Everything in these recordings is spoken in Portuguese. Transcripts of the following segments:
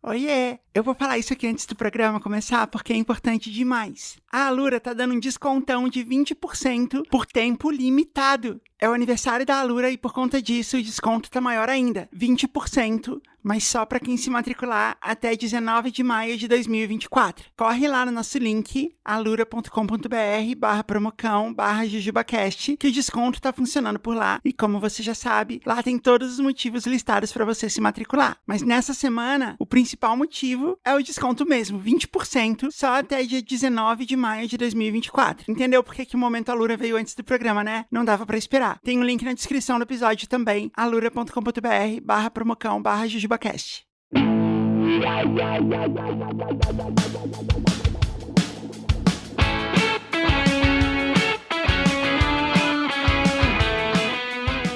Oiê! Eu vou falar isso aqui antes do programa começar porque é importante demais. A Alura tá dando um descontão de 20% por tempo limitado. É o aniversário da Alura e por conta disso o desconto tá maior ainda. 20%, mas só para quem se matricular até 19 de maio de 2024. Corre lá no nosso link, alura.com.br/promocão/jujubacast, que o desconto tá funcionando por lá. E como você já sabe, lá tem todos os motivos listados para você se matricular. Mas nessa semana, o principal motivo é o desconto mesmo, 20%, só até dia 19 de maio de 2024. Entendeu por que o Momento Alura veio antes do programa, né? Não dava pra esperar. Tem um link na descrição do episódio também, alura.com.br/promocão/jujubacast.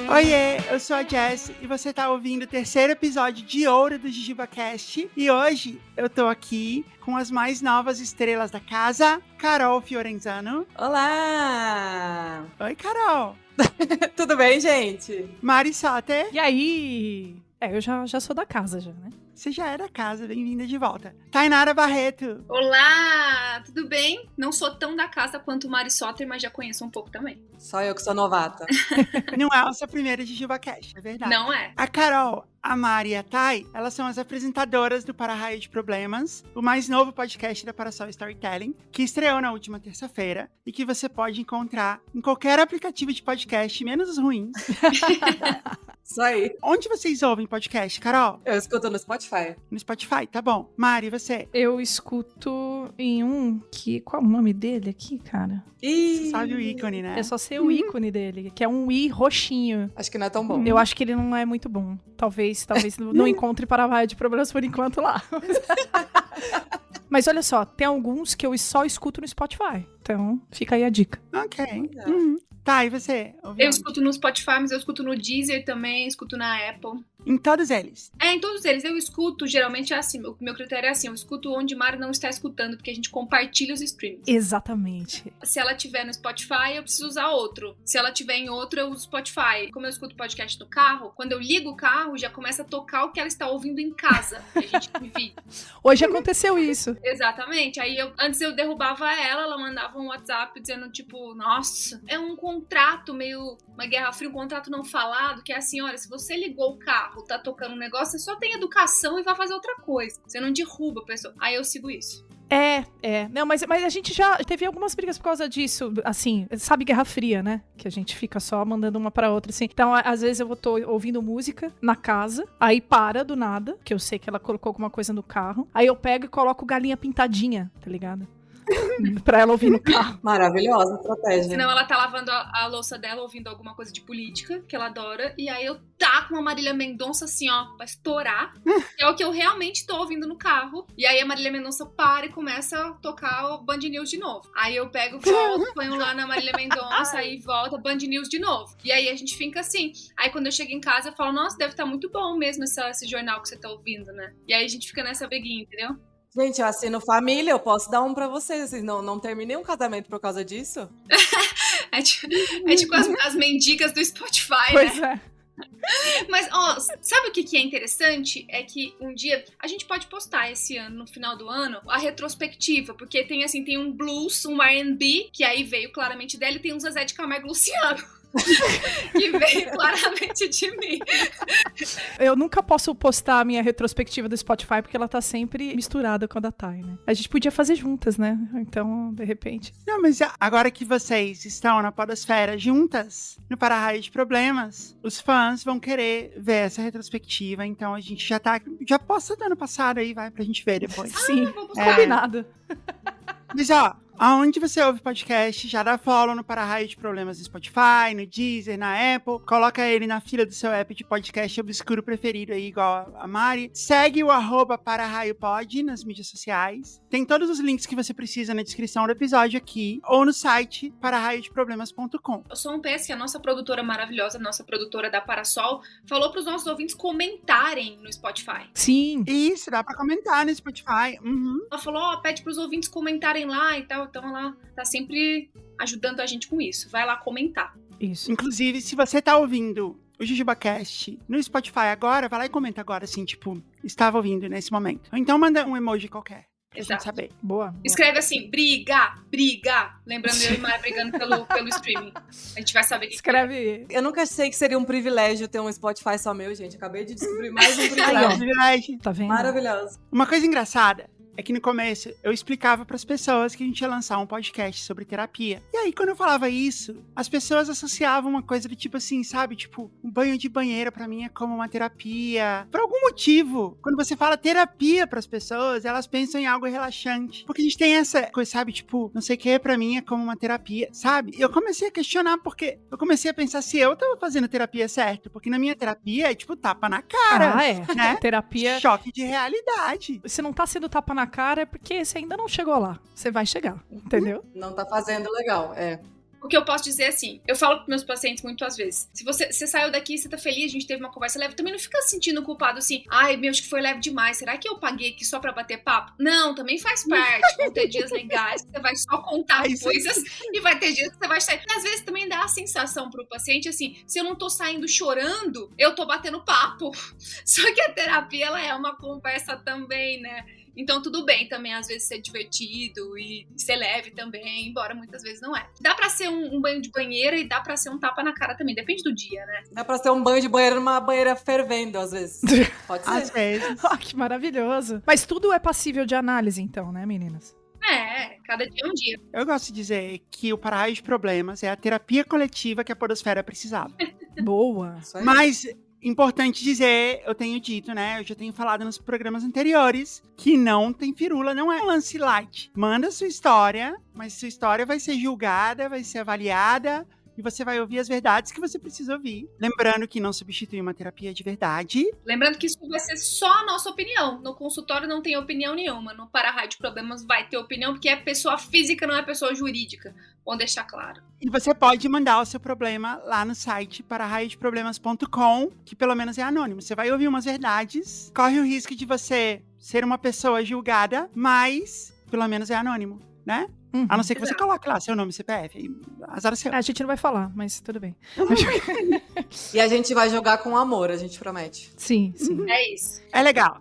Oiê, eu sou a Jess e você tá ouvindo o terceiro episódio de ouro do JujubaCast. E hoje eu tô aqui com as mais novas estrelas da casa, Carol Fiorenzano. Olá! Oi, Carol. Tudo bem, gente? Mari Soter. E aí? Eu já sou da casa, já, né? Você já é da casa, bem-vinda de volta. Tainara Barreto. Olá, tudo bem? Não sou tão da casa quanto o Mari Soter, mas já conheço um pouco também. Só eu que sou novata. Não é a nossa primeira JujubaCast, é verdade. Não é. A Carol, a Mari e a Thay, elas são as apresentadoras do Para-Raio de Problemas, o mais novo podcast da Parasol Storytelling, que estreou na última terça-feira e que você pode encontrar em qualquer aplicativo de podcast, menos os ruins. Isso aí. Onde vocês ouvem podcast, Carol? Eu escuto no Spotify. No Spotify, tá bom. Mari, você? Eu escuto em um que... Qual é o nome dele aqui, cara? Você sabe o ícone, né? É só ser o ícone dele, que é um i roxinho. Acho que não é tão bom. Eu acho que ele não é muito bom. Talvez não encontre Para-Raio de Problemas por enquanto lá. Mas olha só, tem alguns que eu só escuto no Spotify. Então, fica aí a dica. Ok. Tá, e você? Eu escuto no Spotify, mas eu escuto no Deezer também, escuto na Apple. Em todos eles? Em todos eles. Eu escuto, geralmente é assim, o meu critério é assim, eu escuto onde Mari não está escutando, porque a gente compartilha os streams. Exatamente. Se ela tiver no Spotify, eu preciso usar outro. Se ela tiver em outro, eu uso Spotify. Como eu escuto podcast no carro, quando eu ligo o carro, já começa a tocar o que ela está ouvindo em casa, que a gente divide. Hoje aconteceu isso. Exatamente. Aí antes eu derrubava ela mandava um WhatsApp dizendo tipo, nossa, é um contrato meio uma guerra fria, um contrato não falado, que é assim, olha, se você ligou o carro, tá tocando um negócio, você só tem educação e vai fazer outra coisa. Você não derruba a pessoa. Aí eu sigo isso. Não, mas a gente já teve algumas brigas por causa disso, assim, sabe, Guerra Fria, né? Que a gente fica só mandando uma pra outra, assim. Então, às vezes eu tô ouvindo música na casa, aí para do nada, que eu sei que ela colocou alguma coisa no carro, aí eu pego e coloco Galinha Pintadinha, tá ligado? Pra ela ouvir no carro. Maravilhosa estratégia. Senão ela tá lavando a louça dela, ouvindo alguma coisa de política, que ela adora, e aí eu taco uma Marília Mendonça assim, ó, pra estourar, que é o que eu realmente tô ouvindo no carro, e aí a Marília Mendonça para e começa a tocar o Band News de novo. Aí eu pego, volto, ponho lá na Marília Mendonça, aí volta Band News de novo. E aí a gente fica assim. Aí quando eu chego em casa, eu falo, nossa, deve estar muito bom mesmo esse jornal que você tá ouvindo, né? E aí a gente fica nessa briguinha, entendeu? Gente, eu assino família, eu posso dar um pra vocês. Vocês não terminei um casamento por causa disso? É tipo as mendigas do Spotify, Pois né? é. Mas, ó, sabe o que é interessante? É que um dia a gente pode postar esse ano, no final do ano, a retrospectiva, porque tem assim, tem um blues, um R&B, que aí veio claramente dela, e tem um Zezé de Camargo e Luciano. Que veio claramente de mim. Eu nunca posso postar a minha retrospectiva do Spotify porque ela tá sempre misturada com a da Thay, né? A gente podia fazer juntas, né? Então, de repente. Não, mas agora que vocês estão na podosfera juntas, no Para-Raio de Problemas, os fãs vão querer ver essa retrospectiva, então a gente já posta do ano passado aí, vai, pra gente ver depois. Sim, combinado. Mas ó, aonde você ouve podcast, já dá follow no Para-Raio de Problemas no Spotify, no Deezer, na Apple. Coloca ele na fila do seu app de podcast obscuro preferido aí, igual a Mari. Segue o @ParaRaioPod nas mídias sociais. Tem todos os links que você precisa na descrição do episódio aqui, ou no site pararraiodeproblemas.com. Eu sou um PS, que a nossa produtora maravilhosa, a nossa produtora da Parasol, falou pros nossos ouvintes comentarem no Spotify. Sim. Isso, dá pra comentar no Spotify. Ela falou, ó, pede pros ouvintes comentarem lá e tal. Então ela tá sempre ajudando a gente com isso. Vai lá comentar. Isso. Inclusive, se você tá ouvindo o JujubaCast no Spotify agora, vai lá e comenta agora, assim, tipo, estava ouvindo nesse momento. Ou então manda um emoji qualquer, pra gente Exato. saber. Boa. Escreve assim, briga. Lembrando eu e Maia brigando pelo streaming. A gente vai saber que Escreve. Eu nunca achei que seria um privilégio ter um Spotify só meu, gente. Acabei de descobrir mais um Aí, privilégio. ó. Verdade. Tá vendo? Maravilhoso. Uma coisa engraçada é que no começo eu explicava pras pessoas que a gente ia lançar um podcast sobre terapia. E aí, quando eu falava isso, as pessoas associavam uma coisa do tipo assim, sabe? Tipo, um banho de banheira pra mim é como uma terapia. Por algum motivo, quando você fala terapia pras pessoas, elas pensam em algo relaxante. Porque a gente tem essa coisa, sabe? Tipo, não sei o que pra mim é como uma terapia, sabe? E eu comecei a questionar porque eu comecei a pensar se eu tava fazendo terapia certo. Porque na minha terapia é tipo tapa na cara, Ah, é. né? Terapia. Choque de realidade. Se não tá sendo tapa na cara, é porque você ainda não chegou lá. Você vai chegar, entendeu? Não tá fazendo legal, O que eu posso dizer assim, eu falo pros meus pacientes muitas vezes, se você saiu daqui, você tá feliz, a gente teve uma conversa leve, também não fica se sentindo culpado assim, ai, meu, acho que foi leve demais, será que eu paguei aqui só pra bater papo? Não, também faz parte, vão ter dias legais que você vai só contar coisas e vai ter dias que você vai sair. E às vezes também dá a sensação pro paciente assim, se eu não tô saindo chorando, eu tô batendo papo. Só que a terapia, ela é uma conversa também, né? Então tudo bem também, às vezes, ser divertido e ser leve também, embora muitas vezes não é. Dá pra ser um banho de banheira e dá pra ser um tapa na cara também, depende do dia, né? Dá pra ser um banho de banheira numa banheira fervendo, às vezes. Pode ser. Às vezes. Ah, que maravilhoso. Mas tudo é passível de análise, então, né, meninas? Cada dia é um dia. Eu gosto de dizer que o Para Raio de Problemas é a terapia coletiva que a podosfera precisava. Boa. Isso aí. Mas, importante dizer, eu tenho dito, né? Eu já tenho falado nos programas anteriores que não tem firula, não é um lance light. Manda sua história, mas sua história vai ser julgada, vai ser avaliada e você vai ouvir as verdades que você precisa ouvir. Lembrando que não substitui uma terapia de verdade. Lembrando que isso vai ser só a nossa opinião. No consultório não tem opinião nenhuma. No Para-Raio de Problemas vai ter opinião, porque é pessoa física, não é pessoa jurídica. Bom deixar claro. E você pode mandar o seu problema lá no site pararaiodeproblemas.com, que pelo menos é anônimo. Você vai ouvir umas verdades, corre o risco de você ser uma pessoa julgada, mas pelo menos é anônimo, né? Uhum. A não ser que você coloque lá seu nome, CPF, e azar seu. A gente não vai falar, mas tudo bem. E a gente vai jogar com amor, a gente promete. Sim, sim. É isso. É legal.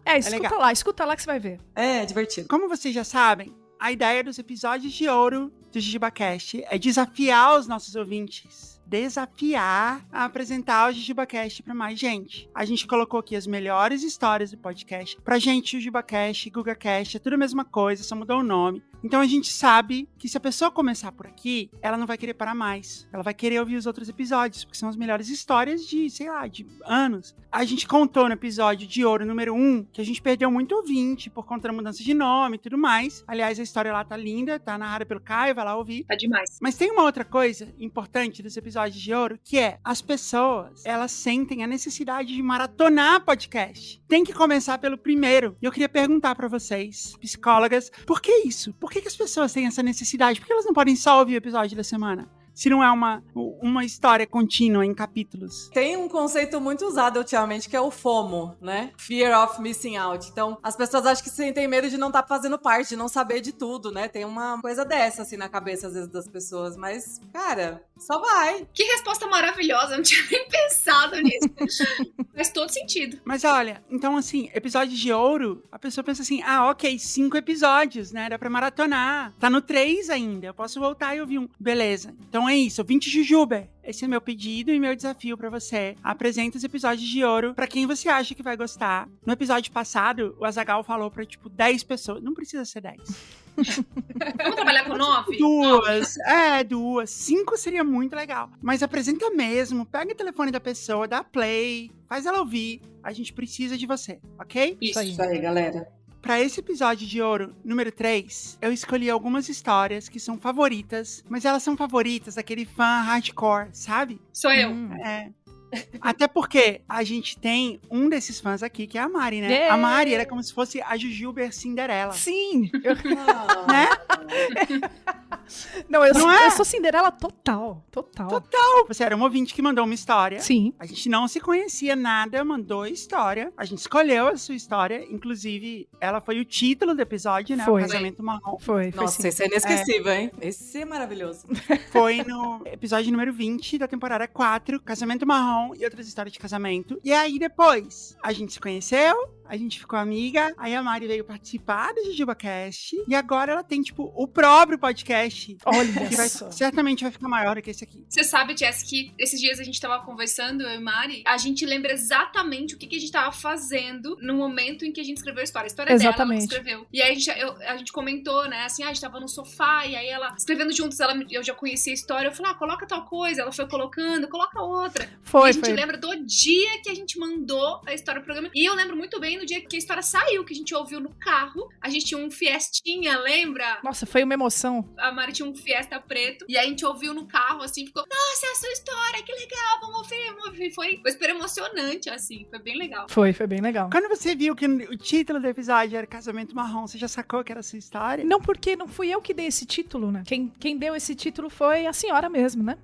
Escuta lá que você vai ver. É divertido. Como vocês já sabem, a ideia dos episódios de ouro do JujubaCast é desafiar os nossos ouvintes. Desafiar a apresentar o JujubaCast pra mais gente. A gente colocou aqui as melhores histórias do podcast. Pra gente, o JujubaCast, GugaCast, é tudo a mesma coisa, só mudou o nome. Então a gente sabe que se a pessoa começar por aqui, ela não vai querer parar mais. Ela vai querer ouvir os outros episódios, porque são as melhores histórias de, sei lá, de anos. A gente contou no episódio de ouro número 1 que a gente perdeu muito ouvinte por conta da mudança de nome e tudo mais. Aliás, a história lá tá linda, tá narrada pelo Caio, vai lá ouvir. Tá demais. Mas tem uma outra coisa importante dos episódios de ouro, que é as pessoas, elas sentem a necessidade de maratonar podcast. Tem que começar pelo primeiro. E eu queria perguntar pra vocês, psicólogas, por que isso? Por que as pessoas têm essa necessidade? Por que elas não podem só ouvir o episódio da semana? Se não é uma história contínua em capítulos. Tem um conceito muito usado ultimamente, que é o FOMO, né? Fear of Missing Out. Então, as pessoas acham que sentem medo de não estar fazendo parte, de não saber de tudo, né? Tem uma coisa dessa, assim, na cabeça, às vezes, das pessoas. Mas, cara, só vai. Que resposta maravilhosa, eu não tinha nem pensado nisso. Faz todo sentido. Mas olha, então assim, episódios de ouro, a pessoa pensa assim, ok, 5 episódios, né? Dá pra maratonar. Tá no 3 ainda, eu posso voltar e ouvir um. Beleza, então é isso, ouvinte Jujuber. Esse é meu pedido e meu desafio pra você. Apresenta os episódios de ouro pra quem você acha que vai gostar. No episódio passado, o Azaghal falou pra, 10 pessoas. Não precisa ser 10. Vamos trabalhar com 9? 2. 5 seria muito legal. Mas apresenta mesmo, pega o telefone da pessoa, dá play, faz ela ouvir. A gente precisa de você, ok? Isso. Isso aí, galera. Pra esse episódio de ouro, número 3, eu escolhi algumas histórias que são favoritas, mas elas são favoritas daquele fã hardcore, sabe? Sou eu. É. Até porque a gente tem um desses fãs aqui, que é a Mari, né? Yeah. A Mari era como se fosse a Jujuber Cinderela. Sim! Ah, Né? Não, eu Não é? sou Cinderela total. Você era um ouvinte que mandou uma história. Sim. A gente não se conhecia nada, mandou a história. A gente escolheu a sua história. Inclusive, ela foi o título do episódio, né? Foi. O Casamento Marrom. Foi Nossa, sim. esse é inesquecível, hein? Esse é maravilhoso. Foi no episódio número 20 da temporada 4, Casamento Marrom e outras histórias de casamento. E aí, depois, a gente se conheceu, a gente ficou amiga, aí a Mari veio participar do JujubaCast, e agora ela tem, tipo, o próprio podcast, Olha que só. certamente vai ficar maior do que esse aqui. Você sabe, Jess, que esses dias a gente tava conversando, eu e Mari, a gente lembra exatamente o que a gente tava fazendo no momento em que a gente escreveu a história. A história dela, ela que Exatamente. escreveu. E aí a gente comentou, né, assim, a gente tava no sofá, e aí ela, escrevendo juntos, eu já conhecia a história, eu falei, coloca tal coisa, ela foi colocando, coloca outra. Foi, E a gente foi. lembra do dia que a gente mandou a história pro programa. E eu lembro muito bem no dia que a história saiu, que a gente ouviu no carro. A gente tinha um Fiestinha, lembra? Nossa, foi uma emoção. A Mari tinha um Fiesta preto. E aí a gente ouviu no carro, assim, ficou, nossa, é a sua história, que legal, vamos ouvir. Foi super emocionante, assim, foi bem legal. Foi bem legal. Quando você viu que o título do episódio era Casamento Marrom, você já sacou que era a sua história? Não, porque não fui eu que dei esse título, né? Quem deu esse título foi a senhora mesmo, né?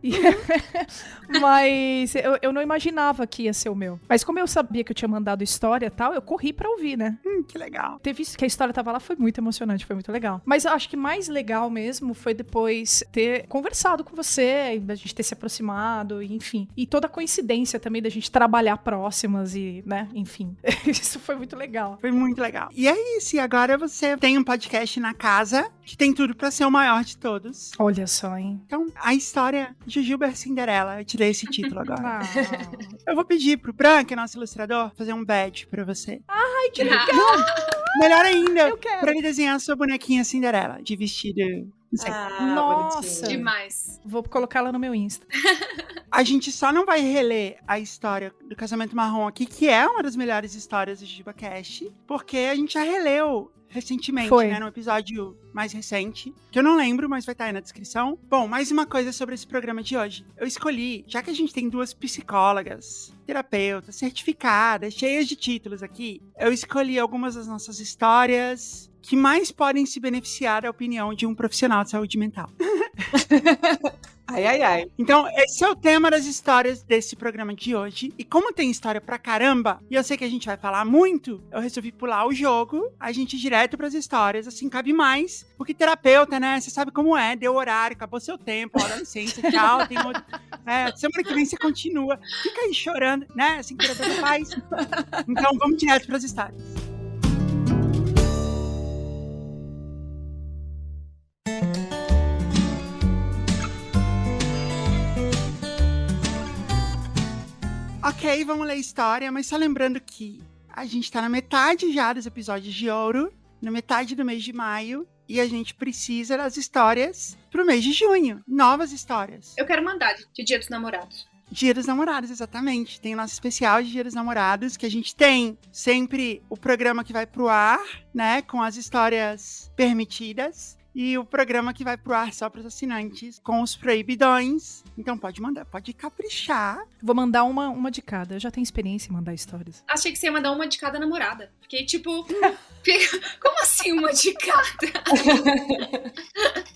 Mas eu não imaginava que ia ser o meu. Mas como eu sabia que eu tinha mandado história e tal, eu corri pra ouvir, né? Que legal. Ter visto que a história tava lá foi muito emocionante, foi muito legal. Mas eu acho que mais legal mesmo foi depois ter conversado com você, da gente ter se aproximado, e, enfim. E toda a coincidência também da gente trabalhar próximas e, né, enfim. Isso foi muito legal. Foi muito legal. E é isso, e agora você tem um podcast na casa, que tem tudo pra ser o maior de todos. Olha só, hein? Então, a história de Gilbert Cinderela, eu te dei esse título agora. Ah. Eu vou pedir pro Bran, que é nosso ilustrador, fazer um badge pra você. Ai, que legal! Melhor ainda, Eu quero. pra ele desenhar a sua bonequinha Cinderela, de vestido. Não sei. Nossa. bonitinho. Demais. Vou colocar ela no meu Insta. A gente só não vai reler a história do Casamento Marrom aqui, que é uma das melhores histórias do JujubaCast, porque a gente já releu recentemente, Foi. né, no episódio mais recente, que eu não lembro, mas vai estar aí na descrição. Bom, mais uma coisa sobre esse programa de hoje. Eu escolhi, já que a gente tem duas psicólogas, terapeutas, certificadas, cheias de títulos aqui, eu escolhi algumas das nossas histórias que mais podem se beneficiar da opinião de um profissional de saúde mental. Ai, ai, ai. Então, esse é o tema das histórias desse programa de hoje. E como tem história pra caramba, e eu sei que a gente vai falar muito, eu resolvi pular o jogo, a gente ir direto pras histórias, assim cabe mais. Porque terapeuta, né, você sabe como é, deu horário, acabou seu tempo, ó, dá licença, tchau, tem outro... semana que vem você continua. Fica aí chorando, né, assim que terapeuta faz. Então, vamos direto pras histórias. Ok, vamos ler a história, mas só lembrando que a gente tá na metade já dos episódios de ouro, na metade do mês de maio, e a gente precisa das histórias pro mês de junho. Novas histórias. Eu quero mandar de Dia dos Namorados. Dia dos Namorados, exatamente. Tem o nosso especial de Dia dos Namorados, que a gente tem sempre o programa que vai pro ar, né, com as histórias permitidas. E o programa que vai pro ar só pros assinantes, com os proibidões. Então pode mandar, pode caprichar. Vou mandar uma de cada. Eu já tenho experiência em mandar histórias. Achei que você ia mandar uma de cada namorada. Fiquei tipo, como assim uma de cada?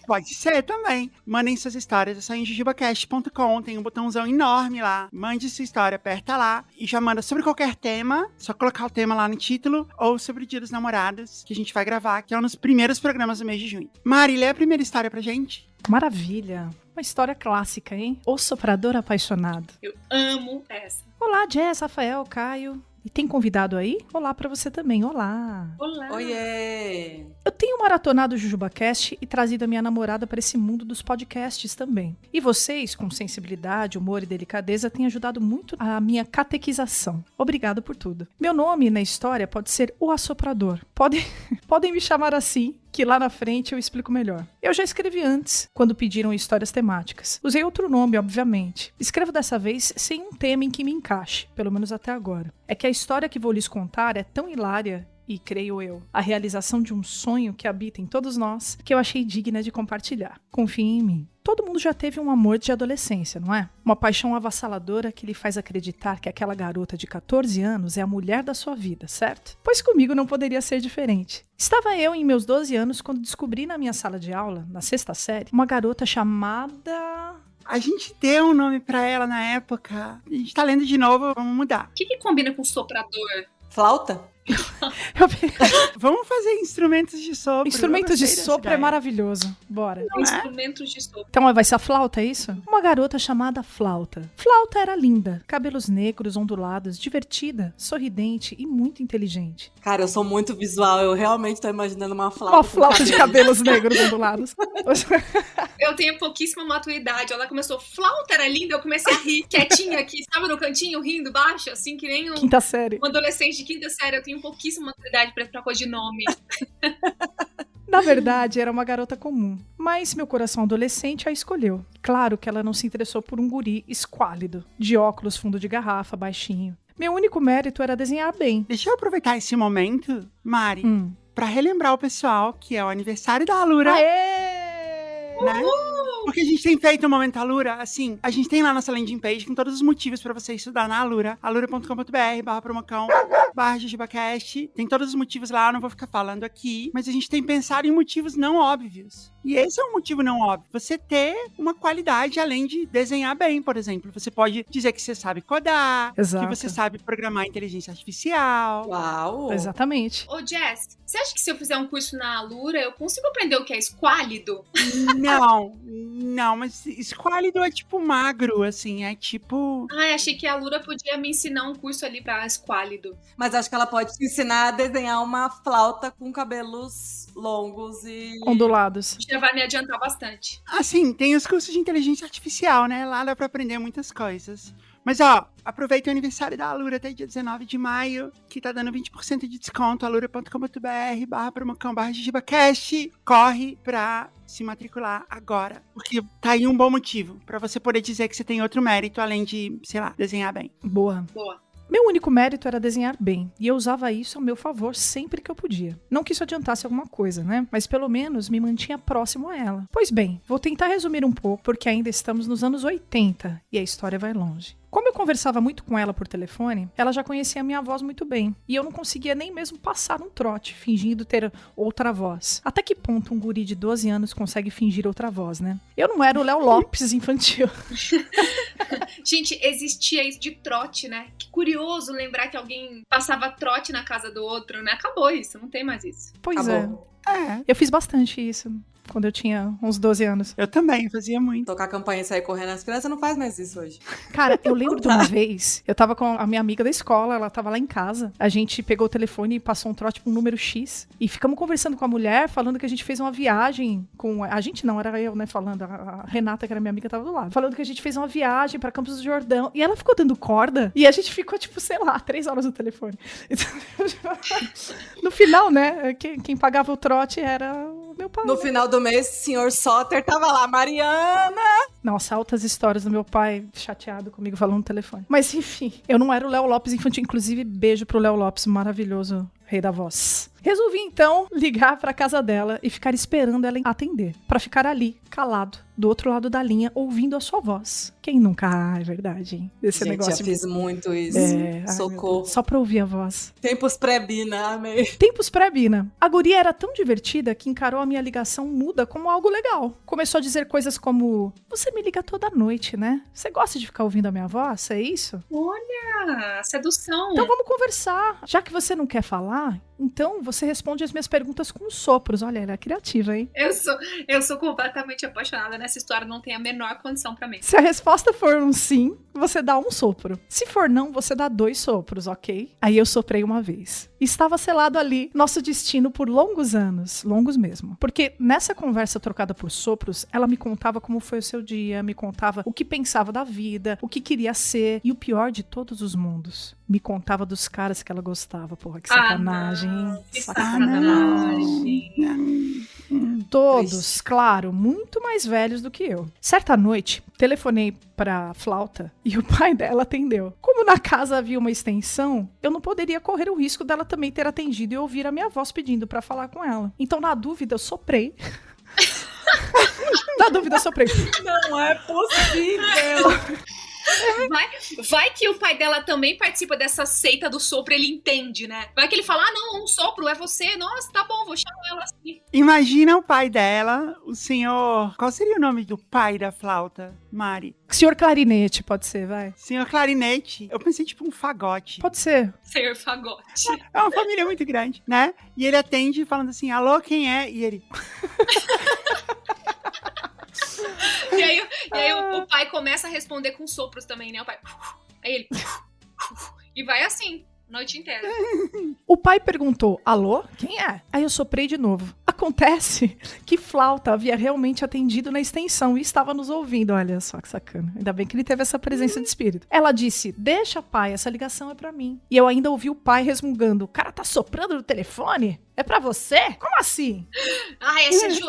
Pode ser também. Mandem suas histórias, é só em jujubacast.com, tem um botãozão enorme lá. Mande sua história, aperta lá e já manda sobre qualquer tema, só colocar o tema lá no título, ou sobre o Dia dos Namorados, que a gente vai gravar, que é um dos primeiros programas do mês de junho. Mari, lê a primeira história pra gente. Maravilha. Uma história clássica, hein? O Soprador Apaixonado. Eu amo essa. Olá, Jess, Rafael, Caio. E tem convidado aí? Olá pra você também, olá. Olá. Oiê. Eu tenho maratonado o JujubaCast e trazido a minha namorada para esse mundo dos podcasts também. E vocês, com sensibilidade, humor e delicadeza, têm ajudado muito a minha catequização. Obrigado por tudo. Meu nome na história pode ser O Assoprador. Podem me chamar assim, que lá na frente eu explico melhor. Eu já escrevi antes, quando pediram histórias temáticas. Usei outro nome, obviamente. Escrevo dessa vez sem um tema em que me encaixe, pelo menos até agora. É que a história que vou lhes contar é tão hilária e, creio eu, a realização de um sonho que habita em todos nós, que eu achei digna de compartilhar. Confie em mim. Todo mundo já teve um amor de adolescência, não é? Uma paixão avassaladora que lhe faz acreditar que aquela garota de 14 anos é a mulher da sua vida, certo? Pois comigo não poderia ser diferente. Estava eu em meus 12 anos quando descobri na minha sala de aula, na 6ª série, uma garota chamada... A gente deu um nome pra ela na época. A gente tá lendo de novo, vamos mudar. O que combina com soprador? Flauta? Vamos fazer instrumentos de sopro. Instrumentos de Eu gostei dessa sopro é ideia. maravilhoso. Bora. Não é? Instrumentos de sopro. Então vai ser a Flauta, é isso? Uma garota chamada Flauta. Flauta era linda, cabelos negros, ondulados, divertida, sorridente e muito inteligente. Cara, eu sou muito visual, eu realmente tô imaginando uma flauta. Uma com flauta de cabelo. cabelos negros ondulados. Eu tenho pouquíssima maturidade. Ela começou, flauta era linda, eu comecei a rir, quietinha aqui, sabe, no cantinho, rindo baixo, assim, que nem Quinta série. um adolescente de 5ª série. Eu tenho pouquíssima maturidade pra coisa de nome. Na verdade, era uma garota comum, mas meu coração adolescente a escolheu. Claro que ela não se interessou por um guri esquálido, de óculos fundo de garrafa, baixinho. Meu único mérito era desenhar bem. Deixa eu aproveitar esse momento, Mari, pra relembrar o pessoal que é o aniversário da Alura. Aê! Né? Porque a gente tem feito o Momento Alura, assim, a gente tem lá nossa landing page com todos os motivos pra você estudar na Alura, alura.com.br/promocão/jujubacast, tem todos os motivos lá, eu não vou ficar falando aqui, mas a gente tem pensado em motivos não óbvios. E esse é um motivo não óbvio. Você ter uma qualidade além de desenhar bem, por exemplo. Você pode dizer que você sabe codar, Exato. que você sabe programar inteligência artificial. Uau! Exatamente. Ô, Jess, você acha que se eu fizer um curso na Alura, eu consigo aprender o que é esquálido? Não, mas esquálido é tipo magro, assim, é tipo... Ai, achei que a Alura podia me ensinar um curso ali pra esquálido. Mas acho que ela pode te ensinar a desenhar uma flauta com cabelos longos e... Ondulados. Já vai me adiantar bastante. Assim, tem os cursos de inteligência artificial, né? Lá dá pra aprender muitas coisas. Mas, ó, aproveita o aniversário da Alura até dia 19 de maio, que tá dando 20% de desconto, alura.com.br/promocão/jujubacast. Corre pra se matricular agora, porque tá aí um bom motivo pra você poder dizer que você tem outro mérito, além de, sei lá, desenhar bem. Boa. Boa. Meu único mérito era desenhar bem, e eu usava isso ao meu favor sempre que eu podia. Não que isso adiantasse alguma coisa, né? Mas pelo menos me mantinha próximo a ela. Pois bem, vou tentar resumir um pouco, porque ainda estamos nos anos 80 e a história vai longe. Como eu conversava muito com ela por telefone, ela já conhecia a minha voz muito bem. E eu não conseguia nem mesmo passar um trote, fingindo ter outra voz. Até que ponto um guri de 12 anos consegue fingir outra voz, né? Eu não era o Léo Lopes infantil. Gente, existia isso de trote, né? Que curioso lembrar que alguém passava trote na casa do outro, né? Acabou isso, não tem mais isso. Pois Acabou. É, eu fiz bastante isso quando eu tinha uns 12 anos. eu também fazia muito. Tocar a campanha e sair correndo. As crianças não fazem mais isso hoje. Cara, eu lembro de uma vez, eu tava com a minha amiga da escola, ela tava lá em casa, a gente pegou o telefone e passou um trote pra um número X, e ficamos conversando com a mulher, falando que a gente fez uma viagem com... A gente não, era eu, né, falando, a Renata, que era minha amiga, tava do lado. Falando que a gente fez uma viagem pra Campos do Jordão, e ela ficou dando corda, e a gente ficou, tipo, sei lá, 3 horas no telefone. Então, no final, né, quem pagava o trote era o meu pai. No final do mês, o senhor Soter tava lá, Mariana! Nossa, altas histórias do meu pai chateado comigo falando no telefone. Mas enfim, eu não era o Léo Lopes infantil. Inclusive, beijo pro Léo Lopes, maravilhoso rei da voz. Resolvi então ligar pra casa dela e ficar esperando ela atender. Pra ficar ali, calado, do outro lado da linha, ouvindo a sua voz. Quem nunca? Ah, é verdade, hein? Esse Gente, negócio. já fiz muito isso. Ai, Socorro. só pra ouvir a voz. Tempos pré-Bina, amei. Tempos pré-Bina. A guria era tão divertida que encarou a minha ligação muda como algo legal. Começou a dizer coisas como: você me liga toda noite, né? Você gosta de ficar ouvindo a minha voz? É isso? Olha, sedução. Então vamos conversar. Já que você não quer falar, então você responde as minhas perguntas com sopros. Olha, ela é criativa, hein? Eu sou completamente apaixonada nessa história, não tem a menor condição pra mim. Se a resposta for um sim, você dá um sopro. Se for não, você dá 2 sopros, ok? Aí eu soprei uma vez. Estava selado ali nosso destino por longos anos. Longos mesmo. Porque nessa conversa trocada por sopros, ela me contava como foi o seu dia, me contava o que pensava da vida, o que queria ser, e o pior de todos os mundos, me contava dos caras que ela gostava. Porra, que sacanagem, hein? Que Sacanagem. sacanagem. Todos, Triste. claro, muito mais velhos do que eu. Certa noite, telefonei pra flauta e o pai dela atendeu. Como na casa havia uma extensão, eu não poderia correr o risco dela também ter atendido e ouvir a minha voz pedindo pra falar com ela. Então, na dúvida, eu soprei. Na dúvida, eu soprei. Não é possível. Vai que o pai dela também participa dessa seita do sopro, ele entende, né? Vai que ele fala, não, um sopro é você. Nossa, tá bom, vou chamar ela assim. Imagina o pai dela, o senhor... Qual seria o nome do pai da flauta, Mari? Senhor Clarinete, pode ser, vai. Senhor Clarinete. Eu pensei tipo um fagote. Pode ser. Senhor Fagote. É uma família muito grande, né? E ele atende falando assim, alô, quem é? E ele... E aí o pai começa a responder com sopros também, né? O pai... Aí ele... E vai assim, a noite inteira. O pai perguntou, alô? Quem é? Aí eu soprei de novo. Acontece que flauta havia realmente atendido na extensão e estava nos ouvindo. Olha só que sacana. Ainda bem que ele teve essa presença de espírito. Ela disse, deixa pai, essa ligação é pra mim. E eu ainda ouvi o pai resmungando, o cara tá soprando no telefone? É pra você? Como assim? Ah,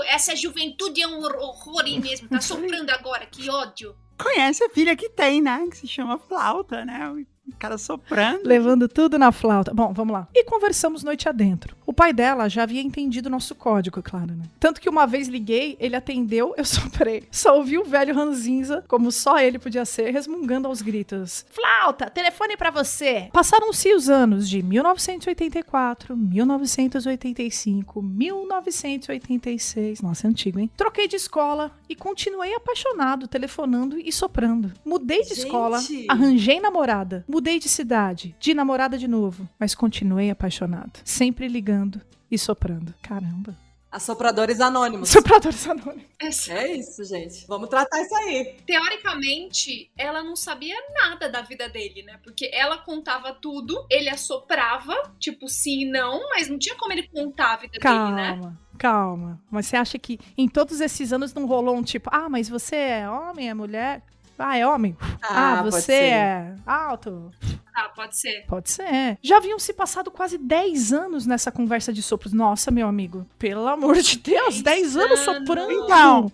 essa juventude é um horror mesmo. Tá soprando agora, que ódio. Conhece a filha que tem, né? Que se chama flauta, né? O cara soprando. Levando tudo na flauta. Bom, vamos lá. E conversamos noite adentro. O pai dela já havia entendido o nosso código, claro, né? Tanto que uma vez liguei, ele atendeu, eu soprei. Só ouvi o velho ranzinza, como só ele podia ser, resmungando aos gritos. Flauta, telefone pra você. Passaram-se os anos de 1984, 1985, 1986. Nossa, é antigo, hein? Troquei de escola e continuei apaixonado, telefonando e soprando. Mudei de Gente. escola, arranjei namorada. Mudei de cidade, de namorada de novo, mas continuei apaixonado, sempre ligando e soprando. Caramba. Assopradores anônimos. Sopradores anônimos. É isso, gente. Vamos tratar isso aí. Teoricamente, ela não sabia nada da vida dele, né? Porque ela contava tudo, ele assoprava, tipo sim e não, mas não tinha como ele contar a vida dele, né? Calma. Mas você acha que em todos esses anos não rolou um tipo, mas você é homem, é mulher? Ah, é homem? Pode você ser. é alto? Ah, pode ser. Pode ser. Já haviam se passado quase 10 anos nessa conversa de sopros. Nossa, meu amigo, pelo amor de Deus, 10 anos soprando. Então,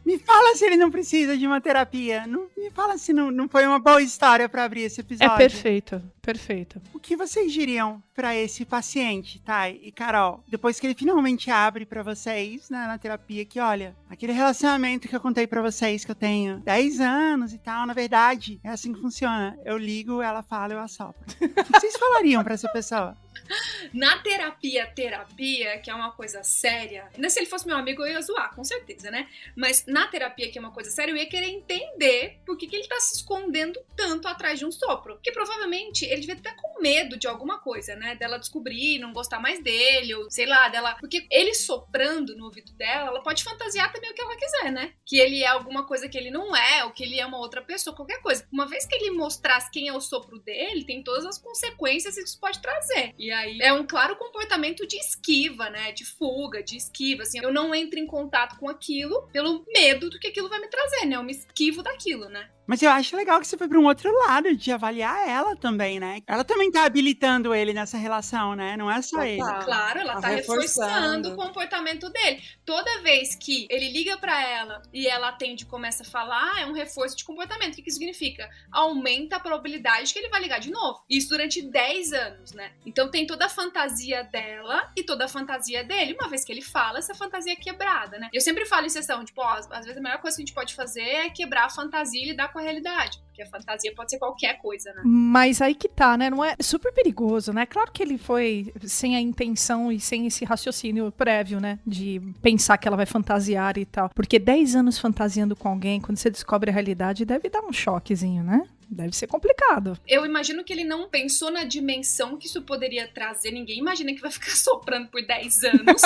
me fala se ele não precisa de uma terapia. Não, me fala se não foi uma boa história pra abrir esse É episódio. perfeito. O que vocês diriam pra esse paciente, Thay e Carol? Depois que ele finalmente abre pra vocês, né, na terapia, que olha, aquele relacionamento que eu contei pra vocês que eu tenho 10 anos e tal, na verdade, é assim que funciona. Eu ligo, ela fala, eu assopro. O que vocês falariam pra essa pessoa? Na terapia, que é uma coisa séria, ainda se ele fosse meu amigo, eu ia zoar, com certeza, né? Mas na terapia, que é uma coisa séria, eu ia querer entender por que ele tá se escondendo tanto atrás de um sopro. Porque provavelmente ele devia estar com medo de alguma coisa, né? Dela descobrir, não gostar mais dele, ou sei lá, dela. Porque ele soprando no ouvido dela, ela pode fantasiar também o que ela quiser, né? Que ele é alguma coisa que ele não é, ou que ele é uma outra pessoa, qualquer coisa. Uma vez que ele mostrasse quem é o sopro dele, tem todas as consequências que isso pode trazer. E aí é um claro comportamento de esquiva, né? De fuga, de esquiva, assim. Eu não entro em contato com aquilo pelo medo do que aquilo vai me trazer, né? Eu me esquivo daquilo, né? Mas eu acho legal que você foi pra um outro lado, de avaliar ela também, né? Ela também tá habilitando ele nessa relação, né? Não é só ele. Claro, ela tá reforçando o comportamento dele. Toda vez que ele liga pra ela e ela atende e começa a falar, é um reforço de comportamento. O que isso significa? Aumenta a probabilidade que ele vai ligar de novo. Isso durante 10 anos, né? Então tem toda a fantasia dela e toda a fantasia dele. Uma vez que ele fala, essa fantasia é quebrada, né? Eu sempre falo em sessão, tipo, às vezes a melhor coisa que a gente pode fazer é quebrar a fantasia e lidar com a realidade. Porque a fantasia pode ser qualquer coisa, né? Mas aí que tá, né? Não é super perigoso, né? Claro que ele foi sem a intenção e sem esse raciocínio prévio, né? De pensar que ela vai fantasiar e tal. Porque 10 anos fantasiando com alguém, quando você descobre a realidade, deve dar um choquezinho, né? Deve ser complicado. Eu imagino que ele não pensou na dimensão que isso poderia trazer. Ninguém imagina que vai ficar soprando por 10 anos.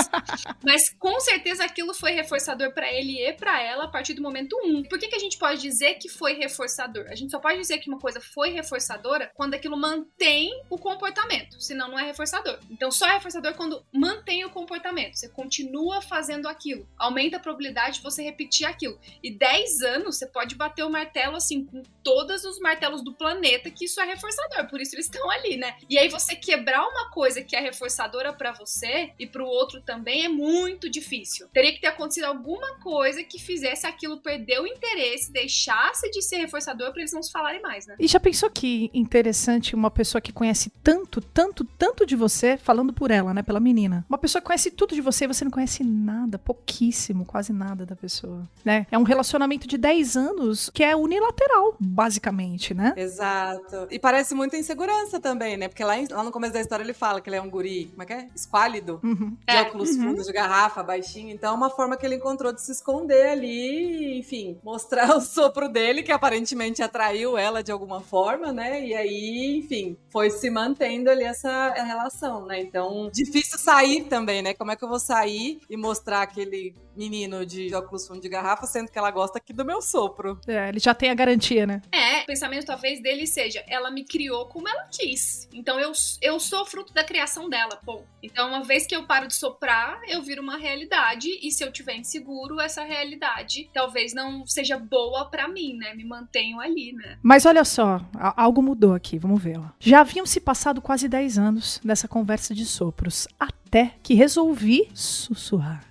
Mas com certeza aquilo foi reforçador pra ele e pra ela a partir do momento 1. Por que a gente pode dizer que foi reforçador? A gente só pode dizer que uma coisa foi reforçadora quando aquilo mantém o comportamento. Senão não é reforçador. Então só é reforçador quando mantém o comportamento. Você continua fazendo aquilo. Aumenta a probabilidade de você repetir aquilo. E 10 anos você pode bater o martelo assim com todos os martelos martelos do planeta que isso é reforçador, por isso eles estão ali, né? E aí você quebrar uma coisa que é reforçadora pra você e pro outro também é muito difícil. Teria que ter acontecido alguma coisa que fizesse aquilo perder o interesse, deixasse de ser reforçador pra eles não se falarem mais, né? E já pensou que interessante uma pessoa que conhece tanto, tanto, tanto de você, falando por ela, né, pela menina. Uma pessoa que conhece tudo de você e você não conhece nada, pouquíssimo, quase nada da pessoa, né? É um relacionamento de 10 anos que é unilateral, basicamente, né? Exato. E parece muita insegurança também, né? Porque lá no começo da história ele fala que ele é um guri, como é que é? Esquálido. Uhum. De óculos fundos, de garrafa, baixinho. Então, é uma forma que ele encontrou de se esconder ali, enfim, mostrar o sopro dele, que aparentemente atraiu ela de alguma forma, né? E aí, enfim, foi se mantendo ali essa relação, né? Então, difícil sair também, né? Como é que eu vou sair e mostrar aquele menino de óculos fundos de garrafa, sendo que ela gosta aqui do meu sopro? É, ele já tem a garantia, né? O pensamento talvez dele seja, ela me criou como ela quis. Então eu sou fruto da criação dela, pô. Então uma vez que eu paro de soprar, eu viro uma realidade. E se eu tiver inseguro, essa realidade talvez não seja boa pra mim, né? Me mantenho ali, né? Mas olha só, algo mudou aqui, vamos ver. Ó. Já haviam se passado quase 10 anos nessa conversa de sopros, até que resolvi sussurrar.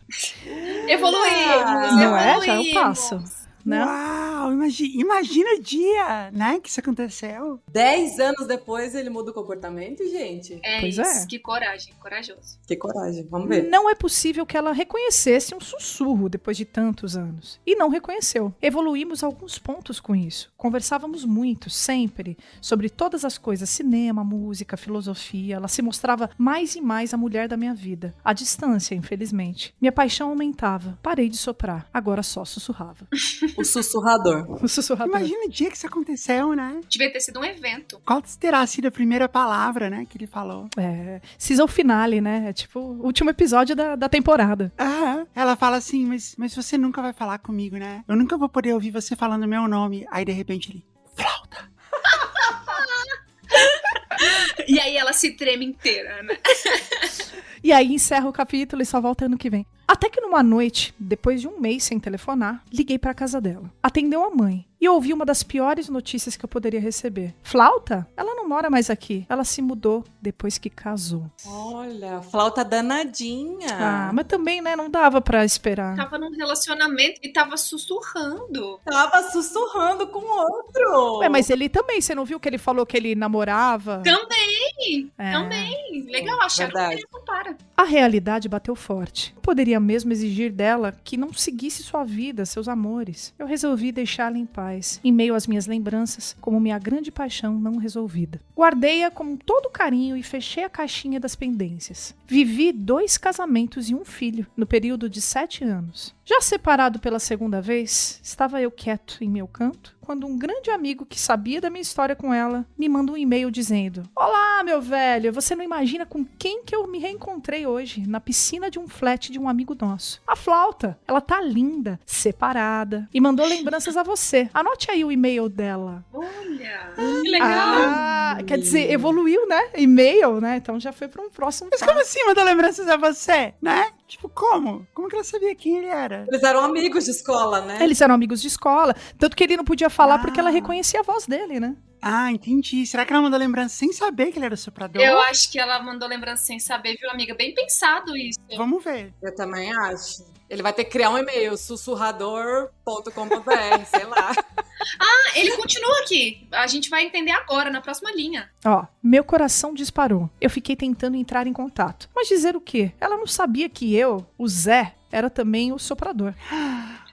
Evoluímos, Não é? Já é um passo. Né? Uau, imagina o dia, né, que isso aconteceu. 10 anos depois ele muda o comportamento, gente. Pois isso, é. que coragem, corajoso. Que coragem, vamos ver. Não é possível que ela reconhecesse um sussurro depois de tantos anos. E não reconheceu. Evoluímos alguns pontos com isso. Conversávamos muito, sempre, sobre todas as coisas, cinema, música, filosofia. Ela se mostrava mais e mais a mulher da minha vida. À distância, infelizmente. Minha paixão aumentava. Parei de soprar. Agora só sussurrava. O sussurrador. O sussurrador. Imagina o dia que isso aconteceu, né? Devia ter sido um evento. Qual terá sido a primeira palavra, né, que ele falou? É, season finale, né? É tipo o último episódio da temporada. Ela fala assim, mas você nunca vai falar comigo, né? Eu nunca vou poder ouvir você falando meu nome. Aí, de repente, ele... Flauta. E aí ela se treme inteira, né? E aí encerra o capítulo e só volta ano que vem. Até que numa noite, depois de um mês sem telefonar, liguei pra casa dela. Atendeu a mãe. E ouvi uma das piores notícias que eu poderia receber. Flauta? Ela não mora mais aqui. Ela se mudou depois que casou. Olha, flauta danadinha. Ah, mas também, né, não dava pra esperar. Tava num relacionamento e tava sussurrando. Tava sussurrando com outro. Ué, mas ele também, você não viu que ele falou que ele namorava? Também, É. também. Legal, acharam Verdade. que ele não para. A realidade bateu forte. Eu poderia mesmo exigir dela que não seguisse sua vida, seus amores. Eu resolvi deixá-la em paz, em meio às minhas lembranças, como minha grande paixão não resolvida. Guardei-a com todo carinho e fechei a caixinha das pendências. Vivi 2 casamentos e um filho, no período de 7 anos. Já separado pela segunda vez, estava eu quieto em meu canto, quando um grande amigo que sabia da minha história com ela me manda um e-mail dizendo: Olá, meu velho, você não imagina com quem que eu me reencontrei hoje, na piscina de um flat de um amigo nosso. A Flauta, ela tá linda, separada, e mandou lembranças a você. Anote aí o e-mail dela. Olha, que legal. Ah, quer dizer, evoluiu, né? E-mail, né? Então já foi para um próximo Mas passo. como assim mandou lembranças a você, né? Tipo, como? Como que ela sabia quem ele era? Eles eram amigos de escola, né? Eles eram amigos de escola, tanto que ele não podia falar porque ela reconhecia a voz dele, né? Ah, entendi. Será que ela mandou lembrança sem saber que ele era soprador? Eu acho que ela mandou lembrança sem saber, viu, amiga? Bem pensado isso. Vamos ver. Eu também acho. Ele vai ter que criar um e-mail, sussurrador.com.br, sei lá. Ele continua aqui. A gente vai entender agora, na próxima linha. Ó, meu coração disparou. Eu fiquei tentando entrar em contato. Mas dizer o quê? Ela não sabia que eu, o Zé, era também o soprador.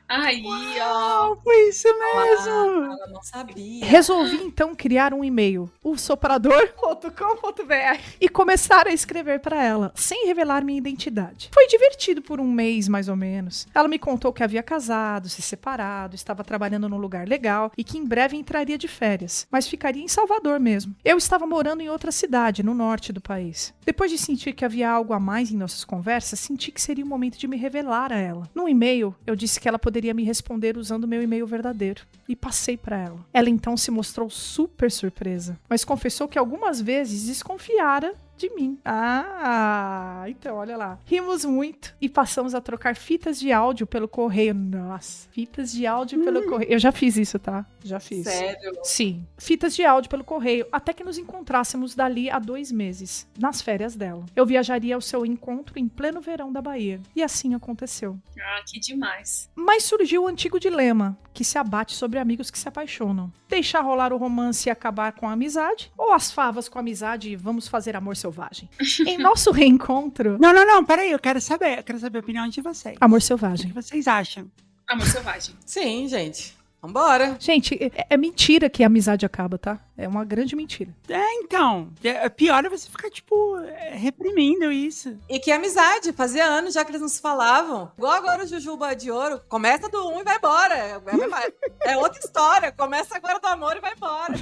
Aí, ó. Oh, foi isso mesmo. Ela não sabia. Resolvi então criar um e-mail, o soprador.com.br, e começar a escrever para ela, sem revelar minha identidade. Foi divertido por um mês, mais ou menos. Ela me contou que havia casado, se separado, estava trabalhando num lugar legal e que em breve entraria de férias, mas ficaria em Salvador mesmo. Eu estava morando em outra cidade, no norte do país. Depois de sentir que havia algo a mais em nossas conversas, senti que seria o momento de me revelar a ela. No e-mail, eu disse que ela poderia me responder usando meu e-mail verdadeiro. E passei para ela. Ela então se mostrou super surpresa, mas confessou que algumas vezes desconfiara de mim. Ah, então olha lá. Rimos muito e passamos a trocar fitas de áudio pelo correio. Nossa, fitas de áudio pelo correio. Eu já fiz isso, tá? Já fiz. Sério? Sim. Fitas de áudio pelo correio, até que nos encontrássemos dali a 2 meses, nas férias dela. Eu viajaria ao seu encontro em pleno verão da Bahia. E assim aconteceu. Ah, que demais. Mas surgiu o antigo dilema, que se abate sobre amigos que se apaixonam. Deixar rolar o romance e acabar com a amizade? Ou as favas com a amizade e vamos fazer amor selvagem? Em nosso reencontro... Não, peraí, eu quero saber a opinião de vocês. Amor O que selvagem. vocês acham? Amor selvagem. Sim, gente. Vambora. Gente, é mentira que a amizade acaba, tá? É uma grande mentira. Então, pior é você ficar, tipo, reprimindo isso. E que amizade, fazia anos já que eles não se falavam. Igual agora o Jujuba de Ouro, começa do 1 e vai embora. É outra história, começa agora do amor e vai embora.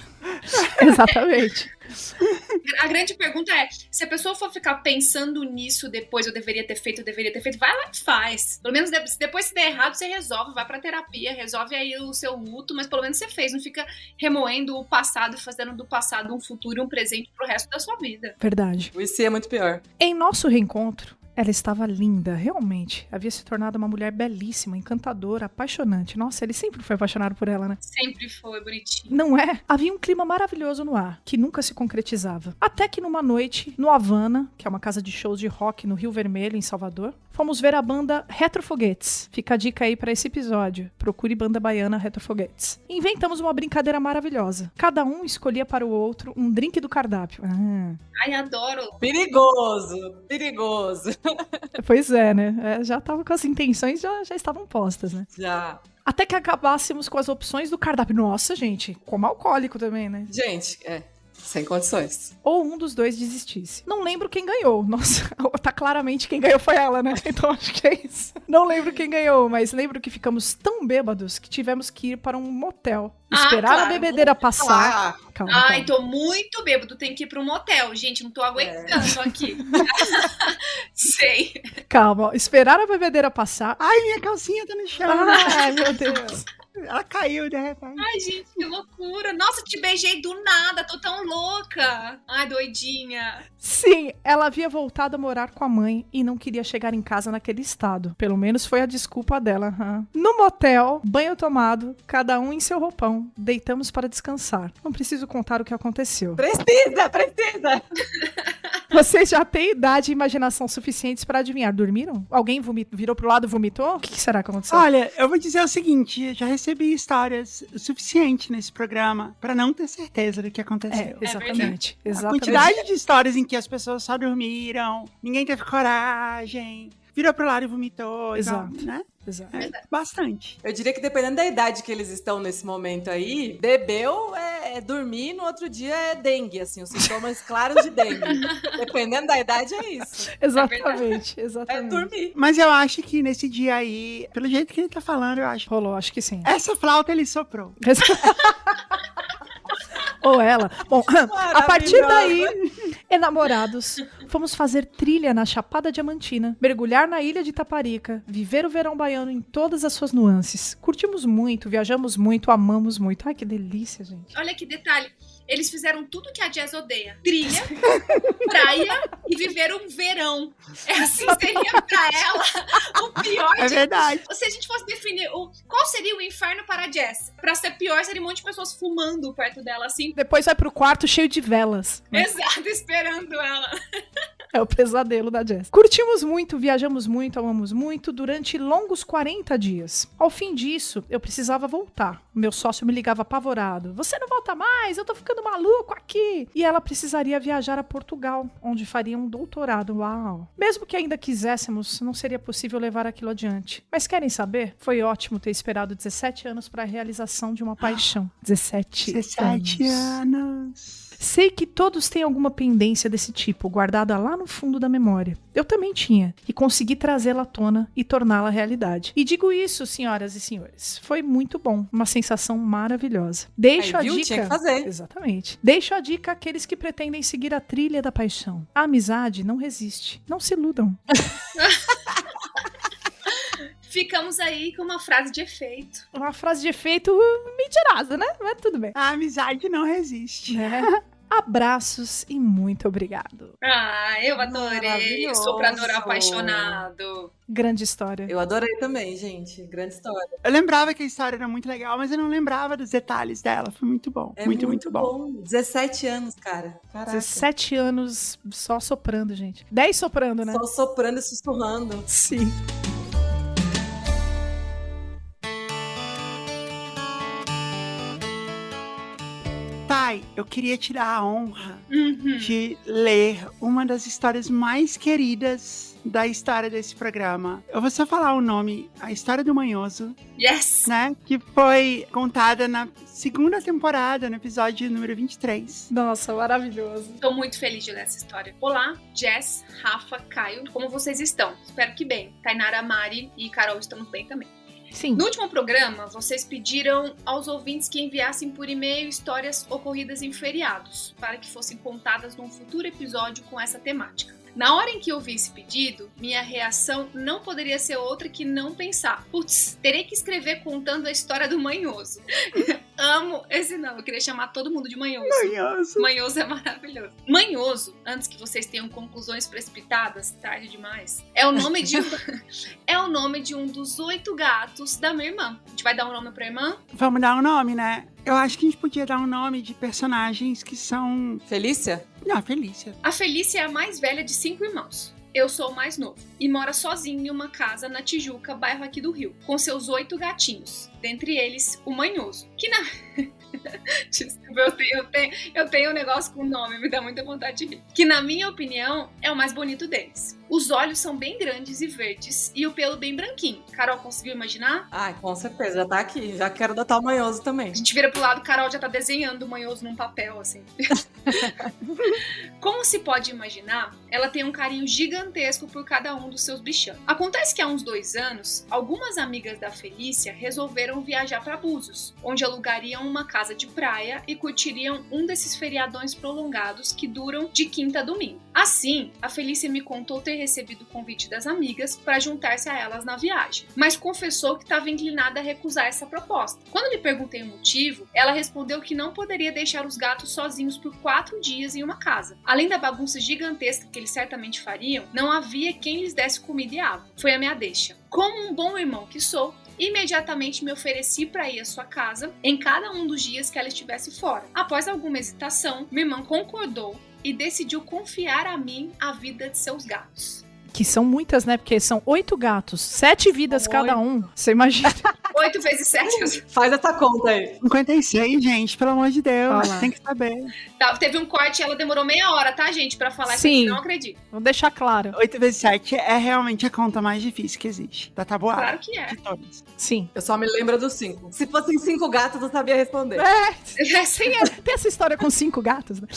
Exatamente. A grande pergunta é, se a pessoa for ficar pensando nisso depois, eu deveria ter feito, vai lá e faz. Pelo menos depois se der errado, você resolve, vai pra terapia, resolve aí o seu luto, mas pelo menos você fez, não fica remoendo o passado e fazendo do passado um futuro e um presente pro resto da sua vida. Verdade. O IC é muito pior. Em nosso reencontro, ela estava linda, realmente. Havia se tornado uma mulher belíssima, encantadora, apaixonante. Nossa, ele sempre foi apaixonado por ela, né? Sempre foi bonitinho. Não é? Havia um clima maravilhoso no ar, que nunca se concretizava. Até que numa noite, no Havana, que é uma casa de shows de rock no Rio Vermelho, em Salvador, fomos ver a banda Retrofoguetes. Fica a dica aí pra esse episódio. Procure banda baiana Retrofoguetes. Inventamos uma brincadeira maravilhosa. Cada um escolhia para o outro um drink do cardápio. Ai, adoro. Perigoso, perigoso. Pois é, né? Já tava com as intenções, já estavam postas, né? Já. Até que acabássemos com as opções do cardápio. Nossa, gente, como alcoólico também, né? Gente, sem condições. Ou um dos dois desistisse. Não lembro quem ganhou. Nossa, tá claramente quem ganhou foi ela, né? Então acho que é isso. Não lembro quem ganhou, mas lembro que ficamos tão bêbados que tivemos que ir para um motel. Esperar claro, a bebedeira passar. Ah, Calma, Ai, calma. tô muito bêbado, tem que ir pra um motel. Gente, não tô aguentando aqui. Sei. Calma. Esperar a bebedeira passar. Ai, minha calcinha tá no chão. Ai, meu Deus. Ela caiu, de repente. Ai, gente, que loucura. Nossa, te beijei do nada, tô tão louca. Ai, doidinha. Sim, ela havia voltado a morar com a mãe e não queria chegar em casa naquele estado. Pelo menos foi a desculpa dela. No motel, banho tomado, cada um em seu roupão. Deitamos para descansar. Não preciso contar o que aconteceu. Precisa! Vocês já têm idade e imaginação suficientes para adivinhar. Dormiram? Alguém virou pro lado e vomitou? O que será que aconteceu? Olha, eu vou dizer o seguinte, eu já recebi histórias o suficiente nesse programa pra não ter certeza do que aconteceu. Exatamente. A Exatamente. quantidade de histórias em que as pessoas só dormiram, ninguém teve coragem, virou pro lado e vomitou, Exato. igual, né? Exato. Bastante. Eu diria que dependendo da idade que eles estão nesse momento aí, bebeu é dormir, no outro dia é dengue, assim, os sintomas claros de dengue. Dependendo da idade é isso. Exatamente. É Exatamente. dormir. Mas eu acho que nesse dia aí, pelo jeito que ele tá falando, eu acho. Rolou, acho que sim. Essa flauta ele soprou. Ou ela. Bom, a partir daí, Maravilhosa. enamorados, fomos fazer trilha na Chapada Diamantina, mergulhar na ilha de Taparica, viver o verão baiano em todas as suas nuances. Curtimos muito, viajamos muito, amamos muito. Ai, que delícia, gente. Olha que detalhe. Eles fizeram tudo que a Jazz odeia. Trilha, praia e viveram um verão. Assim seria pra ela o pior É de... verdade. Se a gente fosse definir qual seria o inferno para a Jazz, pra ser pior, seria um monte de pessoas fumando perto dela, assim. Depois vai pro quarto cheio de velas. Exato, esperando ela. É o pesadelo da Jess. Curtimos muito, viajamos muito, amamos muito durante longos 40 dias. Ao fim disso, eu precisava voltar. Meu sócio me ligava apavorado. Você não volta mais? Eu tô ficando maluco aqui. E ela precisaria viajar a Portugal, onde faria um doutorado. Uau! Mesmo que ainda quiséssemos, não seria possível levar aquilo adiante. Mas querem saber? Foi ótimo ter esperado 17 anos para a realização de uma paixão. 17 anos. Sei que todos têm alguma pendência desse tipo, guardada lá no fundo da memória. Eu também tinha, e consegui trazê-la à tona e torná-la realidade. E digo isso, senhoras e senhores, foi muito bom, uma sensação maravilhosa. Deixo Aí, a viu? dica... Tinha que fazer. Exatamente. Deixo a dica àqueles que pretendem seguir a trilha da paixão. A amizade não resiste. Não se iludam. Ficamos aí com uma frase de efeito. Uma frase de efeito mentirosa, né? Mas tudo bem. A amizade não resiste. É. Abraços e muito obrigado. Eu adorei. Maravilhoso. Soprador apaixonado. Grande história. Eu adorei também, gente. Grande história. Eu lembrava que a história era muito legal, mas eu não lembrava dos detalhes dela. Foi muito bom. É muito bom. 17 anos, cara. Caraca. 17 anos só soprando, gente. 10 soprando, né? Só soprando e sussurrando. Sim. Pai, eu queria te dar a honra Uhum. de ler uma das histórias mais queridas da história desse programa. Eu vou só falar o nome, a história do Manhoso, Yes! né? Que foi contada na segunda temporada, no episódio número 23. Nossa, maravilhoso. Tô muito feliz de ler essa história. Olá, Jess, Rafa, Caio. Como vocês estão? Espero que bem. Tainara, Mari e Carol estamos bem também. Sim. No último programa, vocês pediram aos ouvintes que enviassem por e-mail histórias ocorridas em feriados, para que fossem contadas num futuro episódio com essa temática. Na hora em que eu vi esse pedido, minha reação não poderia ser outra que não pensar. Putz, terei que escrever contando a história do Manhoso. Amo esse nome, eu queria chamar todo mundo de Manhoso. Manhoso. Manhoso é maravilhoso. Manhoso, antes que vocês tenham conclusões precipitadas, tarde demais, é o nome de um dos 8 gatos da minha irmã. A gente vai dar um nome pra irmã? Vamos dar um nome, né? Eu acho que a gente podia dar um nome de personagens que são... Felícia? Ah, Felícia. A Felícia é a mais velha de 5 irmãos. Eu sou o mais novo e mora sozinho em uma casa na Tijuca, bairro aqui do Rio, com seus 8 gatinhos, dentre eles o Manhoso, que na... Desculpa, eu tenho um negócio com o nome, me dá muita vontade de rir. Que na minha opinião é o mais bonito deles. Os olhos são bem grandes e verdes e o pelo bem branquinho. Carol, conseguiu imaginar? Ai, com certeza, já tá aqui. Já quero adotar o Manhoso também. A gente vira pro lado, Carol já tá desenhando o Manhoso num papel, assim. Como se pode imaginar, ela tem um carinho gigantesco por cada um dos seus bichão. Acontece que há uns 2 anos, algumas amigas da Felícia resolveram viajar para Búzios, onde alugariam uma casa de praia e curtiriam um desses feriadões prolongados que duram de quinta a domingo. Assim, a Felícia me contou ter recebido o convite das amigas para juntar-se a elas na viagem, mas confessou que estava inclinada a recusar essa proposta. Quando lhe perguntei o motivo, ela respondeu que não poderia deixar os gatos sozinhos por 4 dias em uma casa. Além da bagunça gigantesca que eles certamente fariam, não havia quem lhes desse comida e água. Foi a minha deixa. Como um bom irmão que sou, imediatamente me ofereci para ir à sua casa em cada um dos dias que ela estivesse fora. Após alguma hesitação, minha irmã concordou e decidiu confiar a mim a vida de seus gatos. Que são muitas, né? Porque são 8 gatos, 7 vidas cada um. Você imagina? 8 vezes 7. Faz essa conta aí. 56, gente, pelo amor de Deus. Olha lá. Tem que saber. Tá, teve um corte e ela demorou meia hora, tá, gente? Pra falar isso Sim. aqui, não acredito. Vou deixar claro. 8 vezes 7 é realmente a conta mais difícil que existe. Da tabuada. Claro que é. De todas. Sim. Eu só me lembro dos 5. Se fossem 5 gatos, eu sabia responder. Tem essa história com 5 gatos, né?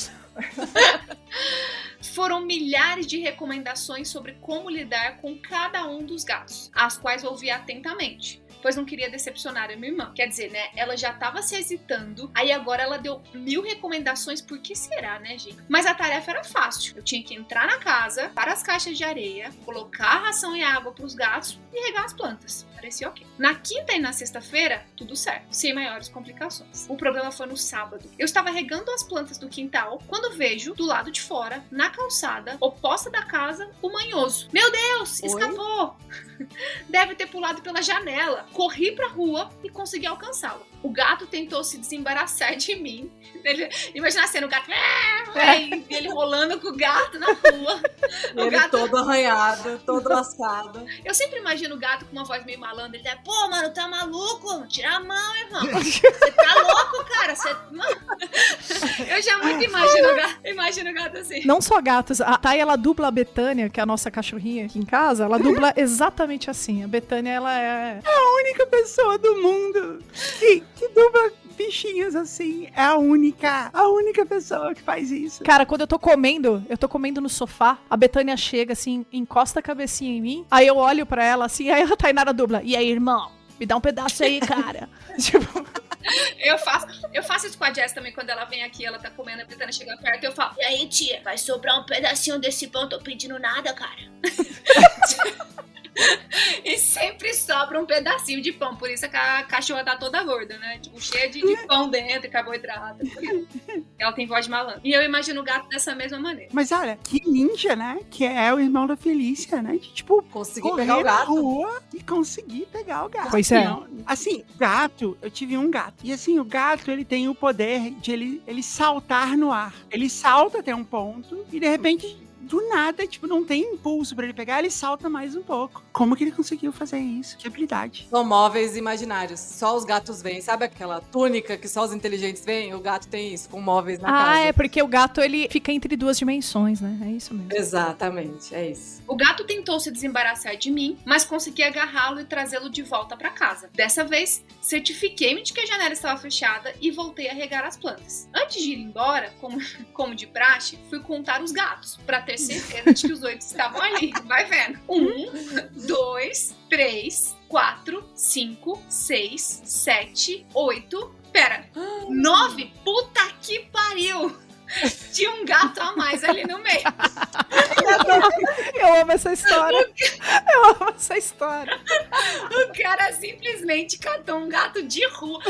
Foram milhares de recomendações sobre como lidar com cada um dos gatos, as quais ouvi atentamente, pois não queria decepcionar a minha irmã. Quer dizer, né, ela já tava se hesitando, aí agora ela deu 1000 recomendações, por que será, né, gente? Mas a tarefa era fácil. Eu tinha que entrar na casa, para as caixas de areia, colocar ração e água pros gatos e regar as plantas. Parecia ok. Na quinta e na sexta-feira, tudo certo, sem maiores complicações. O problema foi no sábado. Eu estava regando as plantas do quintal, quando vejo, do lado de fora, na calçada, oposta da casa, o Manhoso. Meu Deus, escapou! Deve ter pulado pela janela. Corri pra rua e consegui alcançá-lo. O gato tentou se desembaraçar de mim. Imagina a cena, o gato... ele rolando com o gato na rua. Ele gato... todo arranhado, todo lascado. Eu sempre imagino o gato com uma voz meio malandra. Ele é, pô, mano, tá maluco? Tira a mão, irmão. Você tá louco, cara? Eu já muito imagino o gato assim. Não só gatos. A Thay, ela dubla a Betânia, que é a nossa cachorrinha aqui em casa. Ela dubla exatamente assim. A Betânia, ela é... A única pessoa do mundo que dubla bichinhos assim. É a única pessoa que faz isso. Cara, quando eu tô comendo no sofá, a Betânia chega assim, encosta a cabecinha em mim, aí eu olho pra ela assim, aí a Tainara dubla. E aí, irmão? Me dá um pedaço aí, cara. Tipo... Eu faço isso com a Jess também, quando ela vem aqui, ela tá comendo, a Betânia chega perto e eu falo, e aí, tia, vai sobrar um pedacinho desse pão, tô pedindo nada, cara. E sempre sobra sobra um pedacinho de pão. Por isso que a cachorra tá toda gorda, né? Tipo, cheia de pão dentro, carboidrato. Por isso. Ela tem voz de malandro. E eu imagino o gato dessa mesma maneira. Mas olha, que ninja, né? Que é o irmão da Felícia, né? De, tipo, Consegui correr pegar o na gato. rua e conseguir pegar o gato. Pois é. Não, assim, gato, eu tive um gato. E assim, o gato, ele tem o poder de ele saltar no ar. Ele salta até um ponto e de repente, do nada, tipo, não tem impulso pra ele pegar, ele salta mais um pouco. Como que ele conseguiu fazer isso? Que habilidade. São móveis imaginários. Só os gatos veem. Sabe aquela túnica que só os inteligentes veem? O gato tem isso, com móveis na casa. É porque o gato, ele fica entre duas dimensões, né? É isso mesmo. Exatamente, é isso. O gato tentou se desembaraçar de mim, mas consegui agarrá-lo e trazê-lo de volta pra casa. Dessa vez, certifiquei-me de que a janela estava fechada e voltei a regar as plantas. Antes de ir embora, como de praxe, fui contar os gatos, pra ter certeza de que os 8 estavam ali. Vai vendo. 1, 2, 3, 4, 5, 6, 7, 8. Pera, 9? Puta que pariu! Tinha um gato a mais ali no meio. Eu amo essa história. Eu amo essa história. O cara simplesmente catou um gato de rua.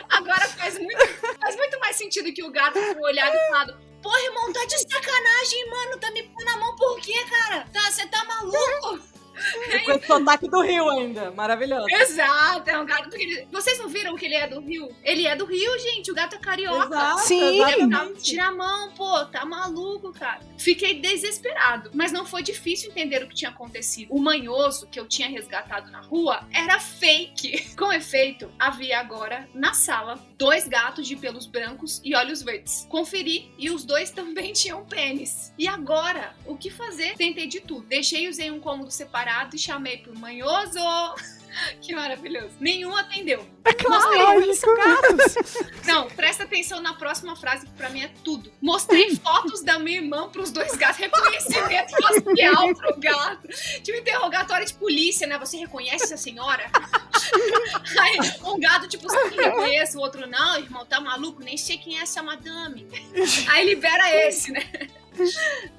Agora faz muito mais sentido que o gato foi olhado e falado: pô, irmão, tá de sacanagem, mano. Tá me pondo na mão por quê, cara? Você tá maluco? E com esse sotaque do Rio ainda. Maravilhoso. Exato, é um gato. Porque vocês não viram que ele é do Rio? Ele é do Rio, gente. O gato é carioca. Exato, Sim. exatamente. Tira a mão, pô, tá maluco, cara. Fiquei desesperado, mas não foi difícil entender o que tinha acontecido. O manhoso que eu tinha resgatado na rua era fake. Com efeito, havia agora, na sala, 2 gatos de pelos brancos e olhos verdes. Conferi e os 2 também tinham pênis. E agora, o que fazer? Tentei de tudo. Deixei-os em um cômodo separado e chamei pro manhoso. Que maravilhoso. Nenhum atendeu. É claro, eles são gatos. Não, presta atenção na próxima frase, que pra mim é tudo. Mostrei fotos da minha irmã pros 2 gatos. Reconhecimento facial pro gato. Tipo interrogatório de polícia, né? Você reconhece essa senhora? Aí um gato, tipo, você reconhece, o outro, não, irmão, tá maluco? Nem sei quem é essa madame. Aí libera esse, né?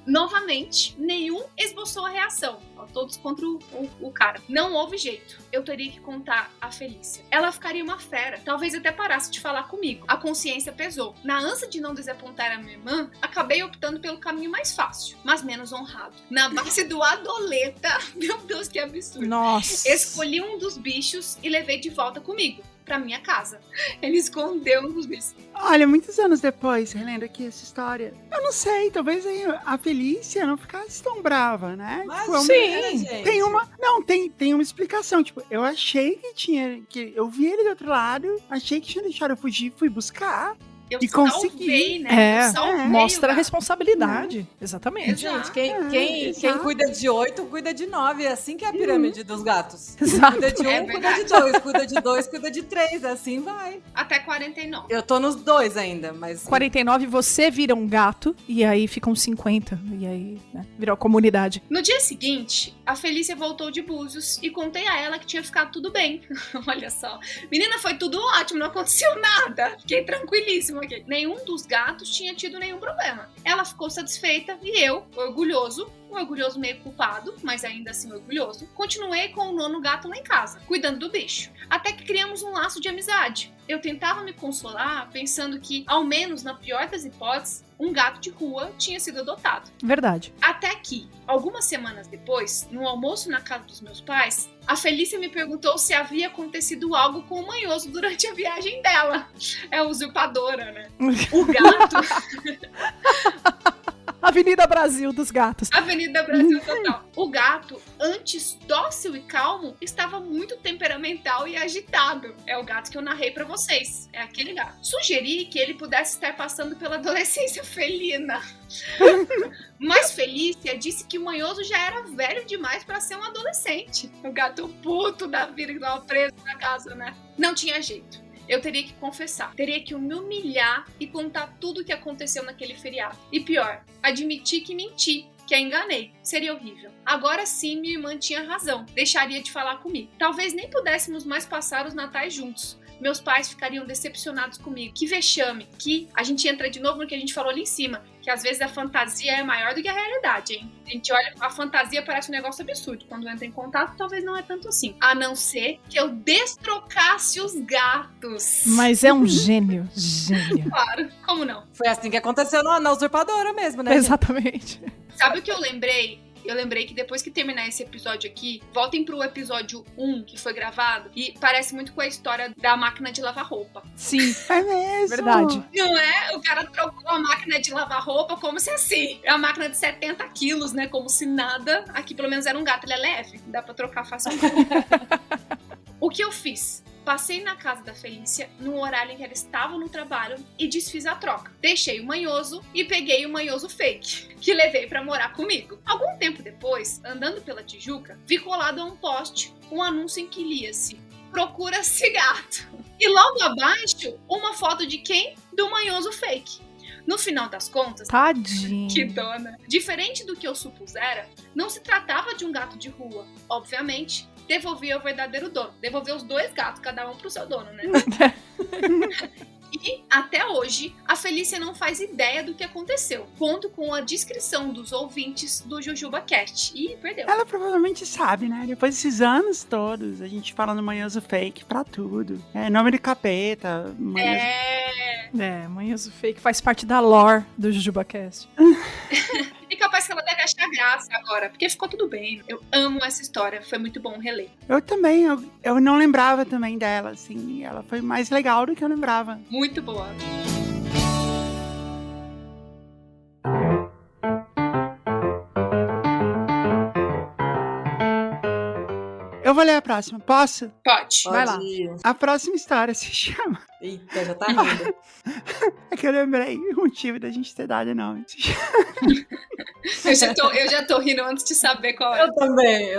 Novamente, nenhum esboçou a reação. Ó, todos contra o cara. Não houve jeito. Eu teria que contar a Felícia. Ela ficaria uma fera. Talvez até parasse de falar comigo. A consciência pesou. Na ânsia de não desapontar a minha irmã, acabei optando pelo caminho mais fácil, mas menos honrado. Na base do adoleta. Meu Deus, que absurdo. Nossa. Escolhi um dos bichos e levei de volta comigo pra minha casa. Ele escondeu um dos bichos. Olha, muitos anos depois, relendo aqui essa história, eu não sei, talvez aí a Felícia não ficasse tão brava, né? Mas Tipo, sim, gente. tem uma. Não, tem uma explicação. Tipo, eu achei que tinha. Que eu vi ele do outro lado, achei que tinha deixado eu fugir, fui buscar. Eu E salvei, consegui. né? Eu salvei Mostra o a gato. responsabilidade. Exatamente. Exato. Gente, quem exato. cuida de 8, cuida de 9. É assim que é a pirâmide dos gatos. Exato. Cuida de 1, É cuida verdade. de 2. Cuida de 2, cuida de 3. Assim vai. Até 49. Eu tô nos 2 ainda, mas... 49, você vira um gato, e aí ficam 50. E aí, né, virou a comunidade. No dia seguinte, a Felícia voltou de Búzios e contei a ela que tinha ficado tudo bem. Olha só. Menina, foi tudo ótimo, não aconteceu nada. Fiquei tranquilíssima aqui. Nenhum dos gatos tinha tido nenhum problema. Ela ficou satisfeita e eu, orgulhoso, um orgulhoso meio culpado, mas ainda assim orgulhoso, continuei com o 9º gato lá em casa, cuidando do bicho. Até que criamos um laço de amizade. Eu tentava me consolar, pensando que, ao menos na pior das hipóteses, um gato de rua tinha sido adotado. Verdade. Até que, algumas semanas depois, no almoço na casa dos meus pais, a Felícia me perguntou se havia acontecido algo com o manhoso durante a viagem dela. É usurpadora, né? O gato... Avenida Brasil dos gatos. Avenida Brasil total. O gato, antes dócil e calmo, estava muito temperamental e agitado. É o gato que eu narrei pra vocês. É aquele gato. Sugeri que ele pudesse estar passando pela adolescência felina. Mas Felícia disse que o manhoso já era velho demais pra ser um adolescente. O gato puto da vida que estava preso na casa, né? Não tinha jeito. Eu teria que confessar, teria que me humilhar e contar tudo o que aconteceu naquele feriado. E pior, admitir que menti, que a enganei. Seria horrível. Agora sim, minha irmã tinha razão. Deixaria de falar comigo. Talvez nem pudéssemos mais passar os natais juntos. meus pais ficariam decepcionados comigo. Que vexame. Que a gente entra de novo no que a gente falou ali em cima, que às vezes a fantasia é maior do que a realidade, hein? A gente olha, a fantasia parece um negócio absurdo. Quando entra em contato, talvez não é tanto assim. A não ser que eu destrocasse os gatos. Mas é um gênio. Gênio. Claro, como não? Foi assim que aconteceu na Usurpadora mesmo, né? Exatamente. Sabe o que eu lembrei? Eu lembrei que depois que terminar esse episódio aqui, voltem pro episódio 1 que foi gravado e parece muito com a história da máquina de lavar roupa. Sim, É mesmo? verdade. Não é? O cara trocou a máquina de lavar roupa como se assim. É uma máquina de 70 quilos, né? Como se nada. Aqui pelo menos era um gato, ele é leve. Dá pra trocar facilmente. O que eu fiz? Passei na casa da Felícia no horário em que ela estava no trabalho e desfiz a troca. Deixei o manhoso e peguei o manhoso fake, que levei pra morar comigo. Algum tempo depois, andando pela Tijuca, vi colado a um poste um anúncio em que lia-se: procura-se gato. E logo abaixo, uma foto de quem? Do manhoso fake. No final das contas, Tadinho. que dona. Diferente do que eu supusera, não se tratava de um gato de rua. Obviamente, devolvi ao verdadeiro dono. Devolveu os 2 gatos, cada um pro seu dono, né? E, até hoje, a Felícia não faz ideia do que aconteceu. Conto com a descrição dos ouvintes do JujubaCast. Ih, perdeu. Ela provavelmente sabe, né? Depois desses anos todos, a gente falando manhoso fake pra tudo. É nome de capeta, manhoso... Manhoso Fake faz parte da lore do JujubaCast. E capaz que ela deve achar graça agora, porque ficou tudo bem. Eu amo essa história, foi muito bom reler. Eu também, eu não lembrava também dela, assim. Ela foi mais legal do que eu lembrava. Muito boa. Eu vou ler a próxima, posso? Pode. Vai lá. Ir. A próxima história se chama... Eita, já tá rindo. É que eu lembrei o motivo da gente ter dado nome. Se chama... Eu já tô rindo antes de saber qual é. Eu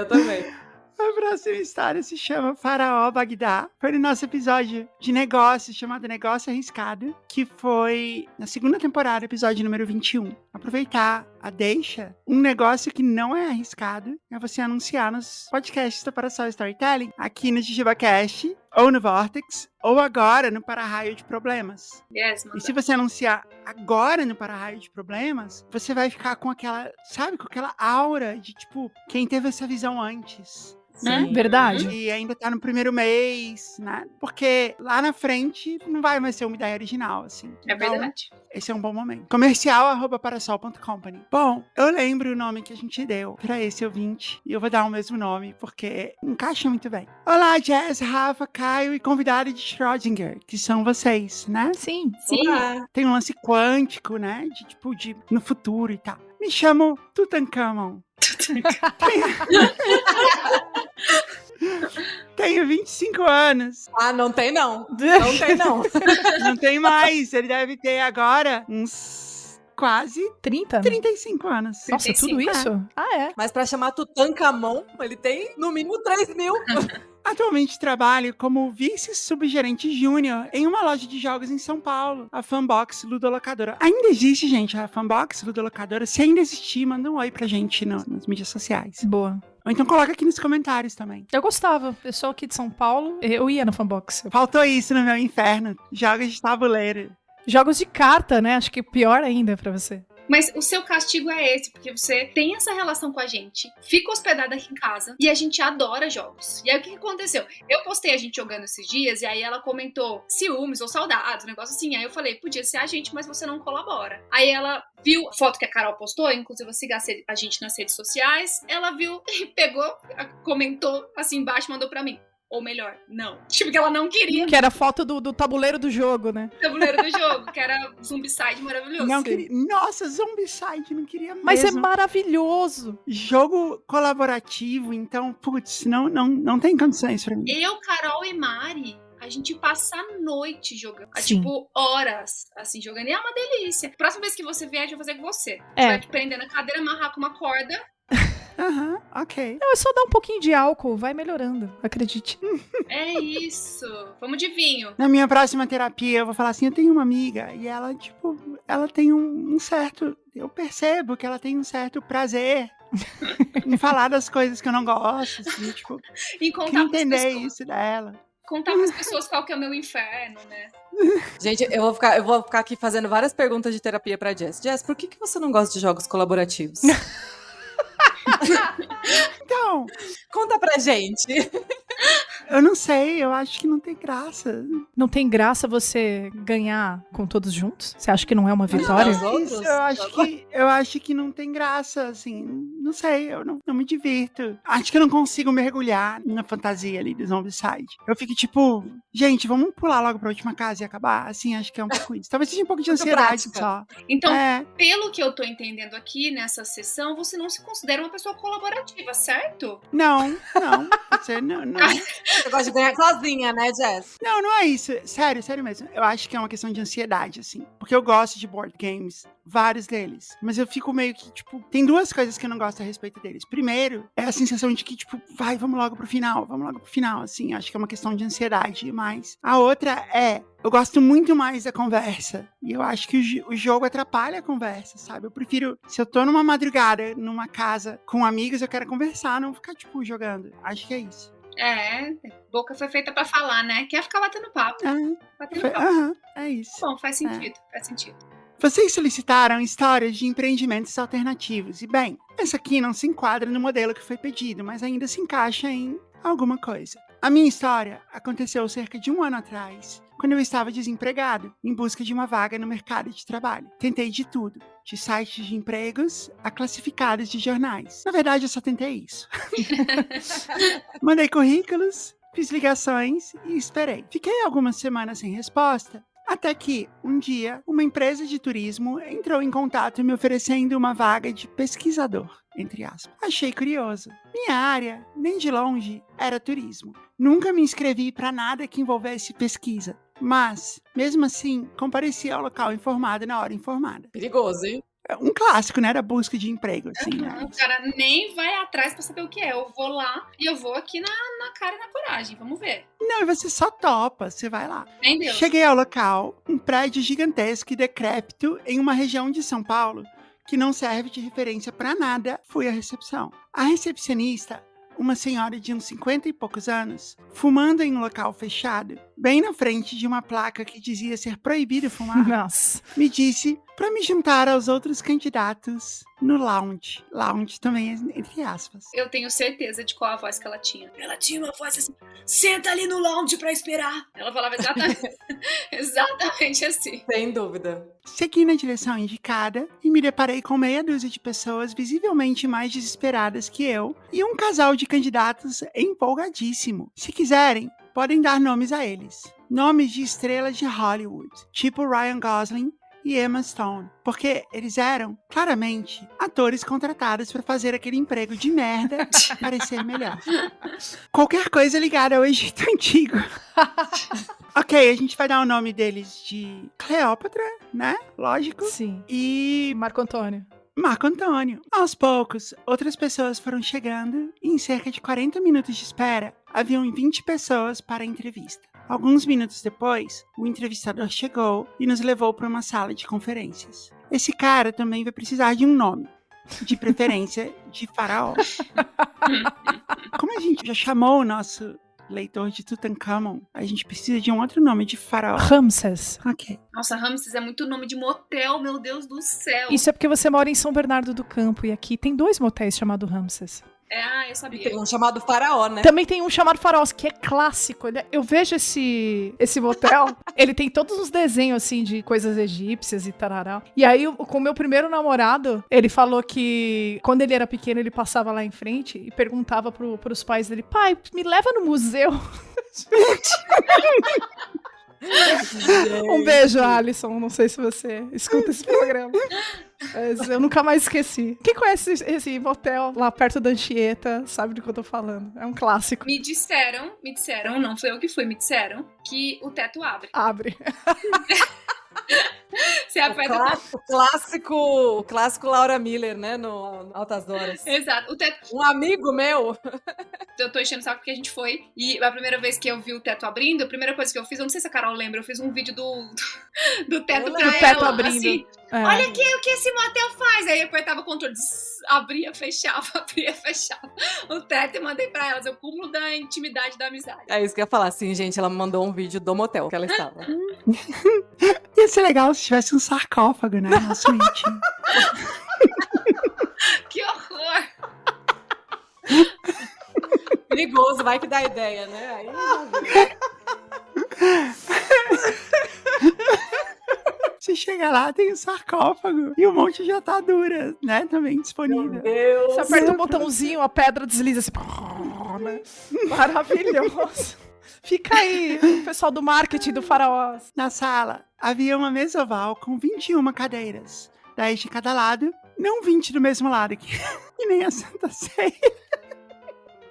também. A próxima história se chama Faraó Bagdá. Foi no nosso episódio de negócios, chamado Negócio Arriscado, que foi na segunda temporada, episódio número 21. Aproveitar a deixa, um negócio que não é arriscado é você anunciar nos podcasts da Parasol Storytelling, aqui no JujubaCast, ou no Vortex, ou agora no Para-Raio de Problemas. Yes, manda. E se você anunciar agora no Para-Raio de Problemas, você vai ficar com aquela, sabe, com aquela aura de, tipo, quem teve essa visão antes. Né? Sim. Verdade. E ainda tá no primeiro mês, né? Porque lá na frente não vai mais ser uma ideia original, assim. É Então, verdade. esse é um bom momento. Comercial@parasol.company. Bom, eu lembro o nome que a gente deu pra esse ouvinte. E eu vou dar o mesmo nome, porque encaixa muito bem. Olá, Jess, Rafa, Caio e convidado de Schrödinger, que são vocês, né? Sim. Sim. Olá. Tem um lance quântico, né? De tipo, de no futuro e tal. Me chamo Tutankhamon. Tenho 25 anos. Ah, não tem não. Não tem não. Não tem mais. Ele deve ter agora uns quase 30? 35 anos. Nossa, 35, tudo isso? Ah, é. Mas pra chamar Tutankhamon, ele tem no mínimo 3.000. Atualmente trabalho como vice-subgerente júnior em uma loja de jogos em São Paulo, a Fanbox Ludolocadora. Ainda existe, gente, a Fanbox Ludolocadora. Se ainda existir, manda um oi pra gente nas mídias sociais. Boa. Ou então coloca aqui nos comentários também. Eu gostava. Eu sou aqui de São Paulo. Eu ia na Fanbox. Faltou isso no meu inferno. Jogos de tabuleiro. Jogos de carta, né? Acho que pior ainda pra você. Mas o seu castigo é esse, porque você tem essa relação com a gente, fica hospedada aqui em casa e a gente adora jogos. E aí o que aconteceu? Eu postei a gente jogando esses dias e aí ela comentou ciúmes ou saudades, um negócio assim. Aí eu falei, podia ser a gente, mas você não colabora. Aí ela viu a foto que a Carol postou, inclusive eu sigo a gente nas redes sociais. Ela viu e pegou, comentou assim embaixo, mandou pra mim. Ou melhor, não. Tipo, que ela não queria Que era a foto do tabuleiro do jogo, né? o tabuleiro do jogo, que era Zombicide maravilhoso. Não queria... Nossa, Zombicide, não queria mesmo. Mas é maravilhoso. Jogo colaborativo, então, putz, não tem condições pra mim. Eu, Carol e Mari, a gente passa a noite jogando. Sim. Tipo, horas, assim, jogando. E é uma delícia. Próxima vez que você vier, a gente vai fazer com você. Você É. vai te prender na cadeira, amarrar com uma corda. Aham, ok. Não, é só dar um pouquinho de álcool, vai melhorando, acredite. É isso. Vamos de vinho. Na minha próxima terapia, eu vou falar assim, eu tenho uma amiga, e ela, tipo, ela tem um certo... Eu percebo que ela tem um certo prazer em falar das coisas que eu não gosto, assim, tipo, Em queria contar pras entender pessoas. isso dela. contar pras pessoas qual que é o meu inferno, né? Gente, eu vou ficar aqui fazendo várias perguntas de terapia pra Jess. Jess, por que você não gosta de jogos colaborativos? Então, Conta pra gente. eu não sei, eu acho que não tem graça. Não tem graça você ganhar com todos juntos? Você acha que não é uma vitória? Os outros? Isso, eu acho que não tem graça, assim. Não sei, eu não me divirto. Acho que eu não consigo mergulhar na fantasia ali do Zombicide. Eu fico tipo, gente, vamos pular logo pra última casa e acabar. Assim, acho que é um pouco isso. Talvez seja um pouco de Muito ansiedade prática. só. Então, É, pelo que eu tô entendendo aqui nessa sessão, você não se considera uma pessoa colaborativa, certo? não, você não. Você gosta de ganhar sozinha, né, Jess? Não é isso. Sério mesmo. Eu acho que é uma questão de ansiedade, assim. Porque eu gosto de board games, vários deles. Mas eu fico meio que, tipo, tem duas coisas que eu não gosto a respeito deles. Primeiro, é a sensação de que, tipo, vamos logo pro final, assim. Acho que é uma questão de ansiedade. Mas a outra eu gosto muito mais da conversa. E eu acho que o jogo atrapalha a conversa, sabe? Eu prefiro, se eu tô numa madrugada, numa casa com amigos, eu quero conversar, não ficar, tipo, jogando. Acho que é isso. Boca foi feita pra falar, né? Quer ficar batendo papo. É isso. Bom, faz sentido, faz sentido. Vocês solicitaram histórias de empreendimentos alternativos. E, bem, essa aqui não se enquadra no modelo que foi pedido, mas ainda se encaixa em alguma coisa. A minha história aconteceu cerca de 1 ano atrás, quando eu estava desempregado, em busca de uma vaga no mercado de trabalho. Tentei de tudo, de sites de empregos a classificados de jornais. Na verdade, eu só tentei isso. Mandei currículos, fiz ligações e esperei. Fiquei algumas semanas sem resposta, até que, um dia, uma empresa de turismo entrou em contato me oferecendo uma vaga de pesquisador, entre aspas. Achei curioso. Minha área, nem de longe, era turismo. Nunca me inscrevi para nada que envolvesse pesquisa. Mas, mesmo assim, compareci ao local informado na hora informada. Perigoso, hein? Um clássico, né, da busca de emprego, assim, né? O cara nem vai atrás pra saber o que é. Eu vou lá e eu vou aqui na cara e na coragem. Vamos ver. Não, e você só topa, você vai lá. Nem Deus. Cheguei ao local, um prédio gigantesco e decrépito em uma região de São Paulo que não serve de referência para nada. Fui à recepção. A recepcionista, uma senhora de uns 50 e poucos anos, fumando em um local fechado, bem na frente de uma placa que dizia ser proibido fumar, Nossa. me disse para me juntar aos outros candidatos no lounge. Lounge também é entre aspas. Eu tenho certeza de qual a voz que ela tinha. Ela tinha uma voz assim, senta ali no lounge pra esperar. Ela falava exatamente assim. Sem dúvida. Segui na direção indicada e me deparei com meia dúzia de pessoas visivelmente mais desesperadas que eu e um casal de candidatos empolgadíssimo. Se quiserem, podem dar nomes a eles. Nomes de estrelas de Hollywood, tipo Ryan Gosling e Emma Stone, porque eles eram, claramente, atores contratados para fazer aquele emprego de merda parecer melhor. Qualquer coisa ligada ao Egito Antigo. Ok, a gente vai dar o nome deles de Cleópatra, né? Lógico. Sim. E Marco Antônio. Marco Antônio. Aos poucos, outras pessoas foram chegando e em cerca de 40 minutos de espera, haviam 20 pessoas para a entrevista. Alguns minutos depois, o entrevistador chegou e nos levou para uma sala de conferências. Esse cara também vai precisar de um nome, de preferência de faraó. Como a gente já chamou o nosso leitor de Tutankhamon, a gente precisa de um outro nome de faraó. Ramses. Ok. Nossa, Ramses é muito nome de motel, meu Deus do céu. Isso é porque você mora em São Bernardo do Campo e aqui tem 2 motéis chamados Ramses. Eu E sabia. tem um chamado Faraó, né? Também tem um chamado Faraós, que é clássico. Eu vejo esse motel, ele tem todos os desenhos, assim, de coisas egípcias e tarará. E aí, com o meu primeiro namorado, ele falou que quando ele era pequeno, ele passava lá em frente e perguntava pros pais dele, pai, me leva no museu. Um beijo, Alisson. Não sei se você escuta esse programa. Mas eu nunca mais esqueci. Quem conhece esse motel lá perto da Anchieta sabe do que eu tô falando. É um clássico. Me disseram, não foi eu que fui, me disseram que o teto abre. Abre. Você aperta O clássico Laura Miller, né? No Altas Horas. Exato. O teto. Um amigo meu. Eu tô enchendo o saco porque a gente foi. E a primeira vez que eu vi o teto abrindo, a primeira coisa que eu fiz, eu não sei se a Carol lembra, eu fiz um vídeo do teto Eu pra lembro. ela. Do teto abrindo. Assim, Olha aqui o que esse motel faz. Aí eu apertava o controle, abria, fechava, abria, fechava o teto e mandei pra elas. O cúmulo da intimidade da amizade. É isso que eu ia falar, assim, gente, ela me mandou um vídeo do motel que ela estava. Ia ser legal se tivesse um sarcófago, né? Na suíte. Que horror! Perigoso, vai que dá ideia, né? Aí, Você chega lá, tem um sarcófago e um monte de atadura, né? Também meu disponível. Deus. Você aperta um botãozinho, a pedra desliza assim. Né? Maravilhoso. Fica aí, o pessoal do marketing do Faraó. Na sala, havia uma mesa oval com 21 cadeiras. 10 de cada lado, não 20 do mesmo lado, que nem a Santa Ceia.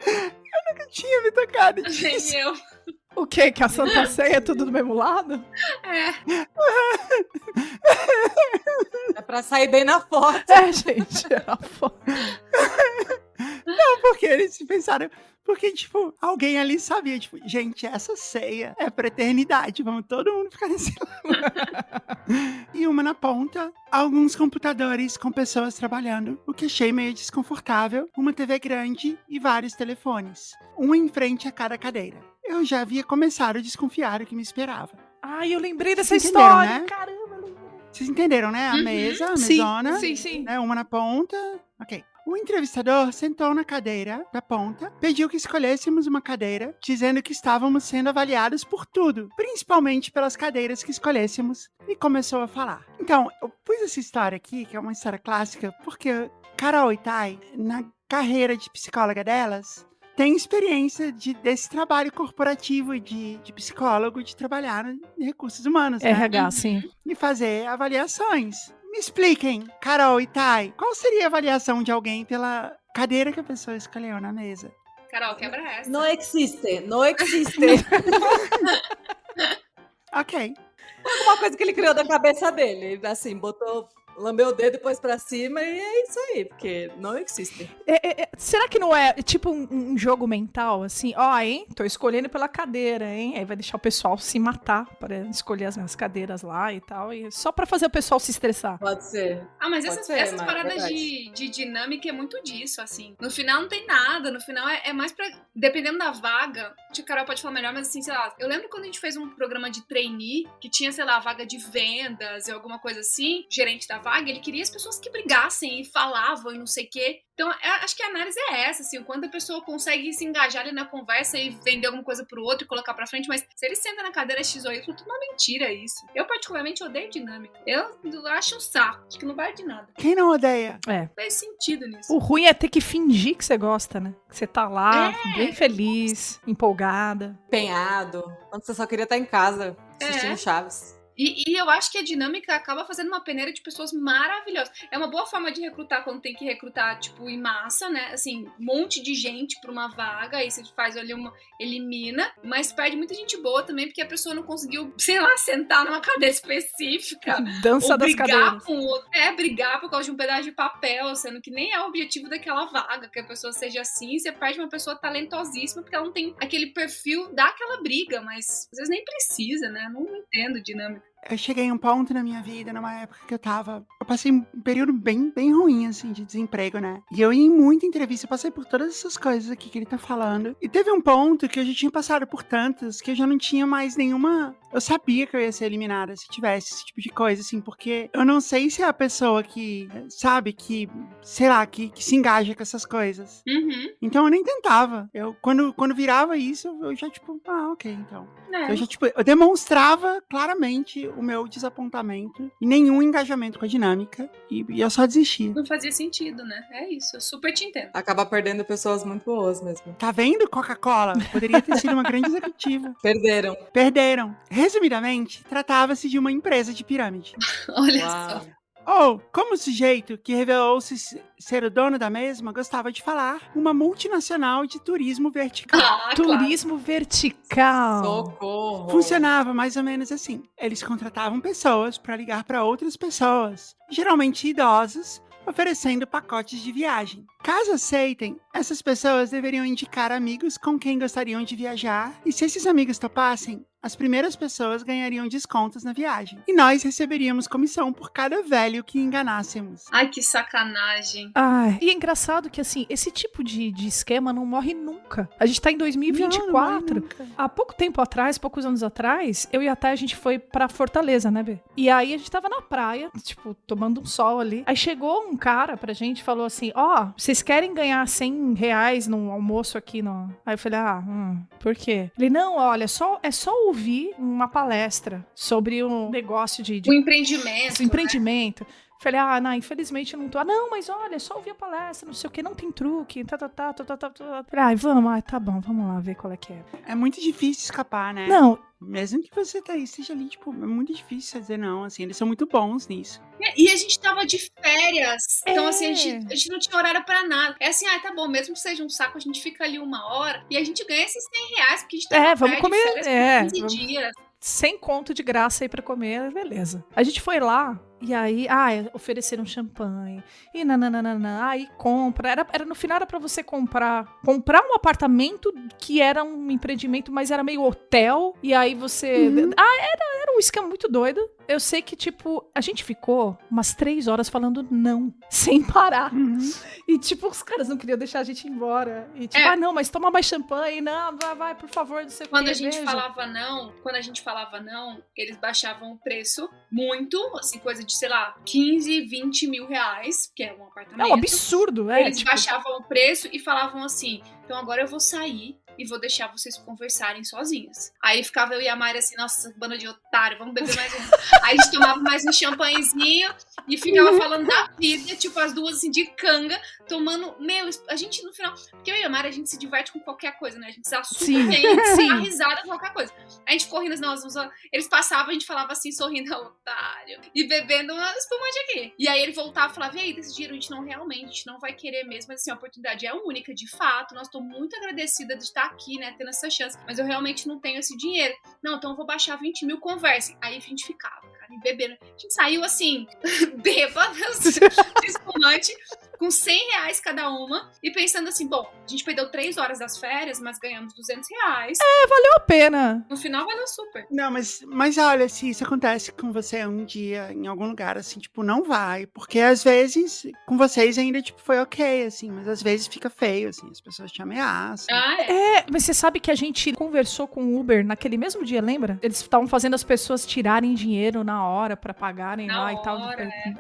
Eu nunca tinha me tocado disso. Nem eu. O quê? Que a Santa Ceia é tudo do mesmo lado? É. É pra sair bem na foto. É, gente, era foda. Porque eles pensaram... Porque, tipo, alguém ali sabia, tipo, gente, essa ceia é pra eternidade, vamos todo mundo ficar nesse lado. E uma na ponta, alguns computadores com pessoas trabalhando, o que achei meio desconfortável, uma TV grande e vários telefones, um em frente a cada cadeira. Eu já havia começado a desconfiar o que me esperava. Ai, eu lembrei dessa Vocês entenderam, história. né? Caramba, lembrei. Vocês entenderam, né? A Uhum. mesa, a Sim, mesona, sim. né? Uma na ponta. Ok. O entrevistador sentou na cadeira da ponta, pediu que escolhêssemos uma cadeira, dizendo que estávamos sendo avaliados por tudo, principalmente pelas cadeiras que escolhêssemos, e começou a falar. Então, eu pus essa história aqui, que é uma história clássica, porque Carol e Thay, na carreira de psicóloga delas, tem experiência desse trabalho corporativo de psicólogo, de trabalhar em recursos humanos, né? RH, sim. E fazer avaliações. Me expliquem, Carol e Thay, qual seria a avaliação de alguém pela cadeira que a pessoa escolheu na mesa? Carol, quebra essa. Não existe, não existe. Ok. Alguma coisa que ele criou da cabeça dele. Assim, lambeu o dedo, depois pra cima e é isso aí, porque não existe. Será que não é tipo um jogo mental, assim? Ó, hein? Tô escolhendo pela cadeira, hein? Aí vai deixar o pessoal se matar para escolher as cadeiras lá e tal. E só pra fazer o pessoal se estressar. Pode ser. Ah, mas Pode essas ser, mas paradas verdade. de dinâmica é muito disso, assim. No final não tem nada, no final é mais pra... Dependendo da vaga, acho que a Carol pode falar melhor, mas assim, sei lá, eu lembro quando a gente fez um programa de trainee, que tinha, sei lá, vaga de vendas e alguma coisa assim, gerente da vaga, ele queria as pessoas que brigassem e falavam e não sei o quê. Então, acho que a análise é essa, assim, quando a pessoa consegue se engajar ali na conversa e vender alguma coisa pro outro e colocar pra frente, mas se ele senta na cadeira X ou Y, tudo uma mentira isso. Eu, particularmente, odeio dinâmica. Eu acho um saco, acho que não vale de nada. Quem não odeia? Não faz sentido nisso. O ruim é ter que fingir que você gosta, né? Que você tá lá, bem feliz, empolgada. Empenhado. Quando você só queria estar em casa, assistindo É. Chaves. E eu acho que a dinâmica acaba fazendo uma peneira de pessoas maravilhosas. É uma boa forma de recrutar quando tem que recrutar, tipo, em massa, né? Assim, um monte de gente pra uma vaga, aí você faz ali elimina, mas perde muita gente boa também, porque a pessoa não conseguiu, sei lá, sentar numa cadeira específica. Dança Ou das brigar cadeiras. com o outro. Brigar por causa de um pedaço de papel, sendo que nem é o objetivo daquela vaga, que a pessoa seja assim. Você perde uma pessoa talentosíssima, porque ela não tem aquele perfil daquela briga, mas às vezes nem precisa, né? Não entendo dinâmica. Eu cheguei em um ponto na minha vida, numa época que eu passei um período bem ruim, assim, de desemprego, né? E eu ia em muita entrevista, eu passei por todas essas coisas aqui que ele tá falando. E teve um ponto que eu já tinha passado por tantas, que eu já não tinha mais nenhuma... Eu sabia que eu ia ser eliminada se tivesse esse tipo de coisa, assim, porque eu não sei se é a pessoa que, sabe, que, sei lá, que se engaja com essas coisas. Uhum. Então eu nem tentava. Quando virava isso, eu já, tipo, ok, então. É. Eu já, tipo, eu demonstrava claramente o meu desapontamento e nenhum engajamento com a dinâmica e eu só desistia. Não fazia sentido, né? É isso, eu super te entendo. Acaba perdendo pessoas muito boas mesmo. Tá vendo, Coca-Cola? Poderia ter sido uma grande executiva. Perderam. Perderam. Resumidamente, tratava-se de uma empresa de pirâmide. Olha Uau. só. Ou, como o sujeito que revelou-se ser o dono da mesma gostava de falar, uma multinacional de turismo vertical. Ah, claro. Turismo vertical. Socorro. Funcionava mais ou menos assim. Eles contratavam pessoas para ligar para outras pessoas, geralmente idosos, oferecendo pacotes de viagem. Caso aceitem, essas pessoas deveriam indicar amigos com quem gostariam de viajar, e se esses amigos topassem, as primeiras pessoas ganhariam descontos na viagem. E nós receberíamos comissão por cada velho que enganássemos. Ai, que sacanagem. Ai, e é engraçado que, assim, esse tipo de esquema não morre nunca. A gente tá em 2024. Há pouco tempo atrás, poucos anos atrás, eu e a Thay, a gente foi pra Fortaleza, né, Bê? E aí a gente tava na praia, tipo, tomando um sol ali. Aí chegou um cara pra gente e falou assim, vocês querem ganhar R$100 no almoço aqui no... Aí eu falei, por quê? Ele, não, olha, é só ouvir uma palestra sobre um negócio de O empreendimento. empreendimento. Falei, não, infelizmente eu não tô. Não, mas olha, só ouvir a palestra, não sei o que, não tem truque, Falei, vamos, tá bom, vamos lá ver qual é que é. É muito difícil escapar, né? Não. Mesmo que você esteja ali, tipo, é muito difícil dizer não, assim, eles são muito bons nisso. E a gente tava de férias, então assim, a gente não tinha horário pra nada. É assim, tá bom, mesmo que seja um saco, a gente fica ali 1 hora e a gente ganha esses R$100, porque a gente tá vamos comer, de férias por 15 dias. 100 conto de graça aí pra comer, beleza. A gente foi lá, e aí, ofereceram champanhe, e nananana, aí compra. No final era pra você comprar um apartamento que era um empreendimento, mas era meio hotel, e aí você... Era um esquema muito doido. Eu sei que, tipo, a gente ficou umas 3 horas falando não, sem parar. E, tipo, os caras não queriam deixar a gente ir embora. E, tipo, não, mas toma mais champanhe, não, vai, por favor, não sei o que. Quando a gente falava não, eles baixavam o preço muito, assim, coisa de, sei lá, 15, 20 mil reais, que é um apartamento. É um absurdo, Eles baixavam o preço e falavam assim, então agora eu vou sair e vou deixar vocês conversarem sozinhas. Aí ficava eu e a Mari assim, nossa, banda de otário, vamos beber mais um. Aí a gente tomava mais um champanhezinho e ficava falando da vida, tipo, as duas assim, de canga, tomando, a gente no final, porque eu e a Mari, a gente se diverte com qualquer coisa, né? A gente se assusta bem, a gente dá risada com qualquer coisa. A gente correndo, eles passavam, a gente falava assim, sorrindo, otário, e bebendo uma espumante aqui. E aí ele voltava e falava, e aí, desse dinheiro a gente não vai querer mesmo, mas assim, a oportunidade é única, de fato, nós estou muito agradecida de estar aqui, né, tendo essa chance, mas eu realmente não tenho esse dinheiro. Não, então eu vou baixar 20 mil, conversem. Aí a gente ficava, cara, e bebendo. A gente saiu assim, bêbadas, de espumante, com R$100 cada uma, e pensando assim, bom, a gente perdeu 3 horas das férias, mas ganhamos R$200. Valeu a pena. No final valeu super. Não, mas olha, se isso acontece com você um dia, em algum lugar, assim, tipo, não vai. Porque às vezes, com vocês ainda, tipo, foi ok, assim, mas às vezes fica feio, assim, as pessoas te ameaçam. Mas você sabe que a gente conversou com o Uber naquele mesmo dia, lembra? Eles estavam fazendo as pessoas tirarem dinheiro na hora pra pagarem lá e tal.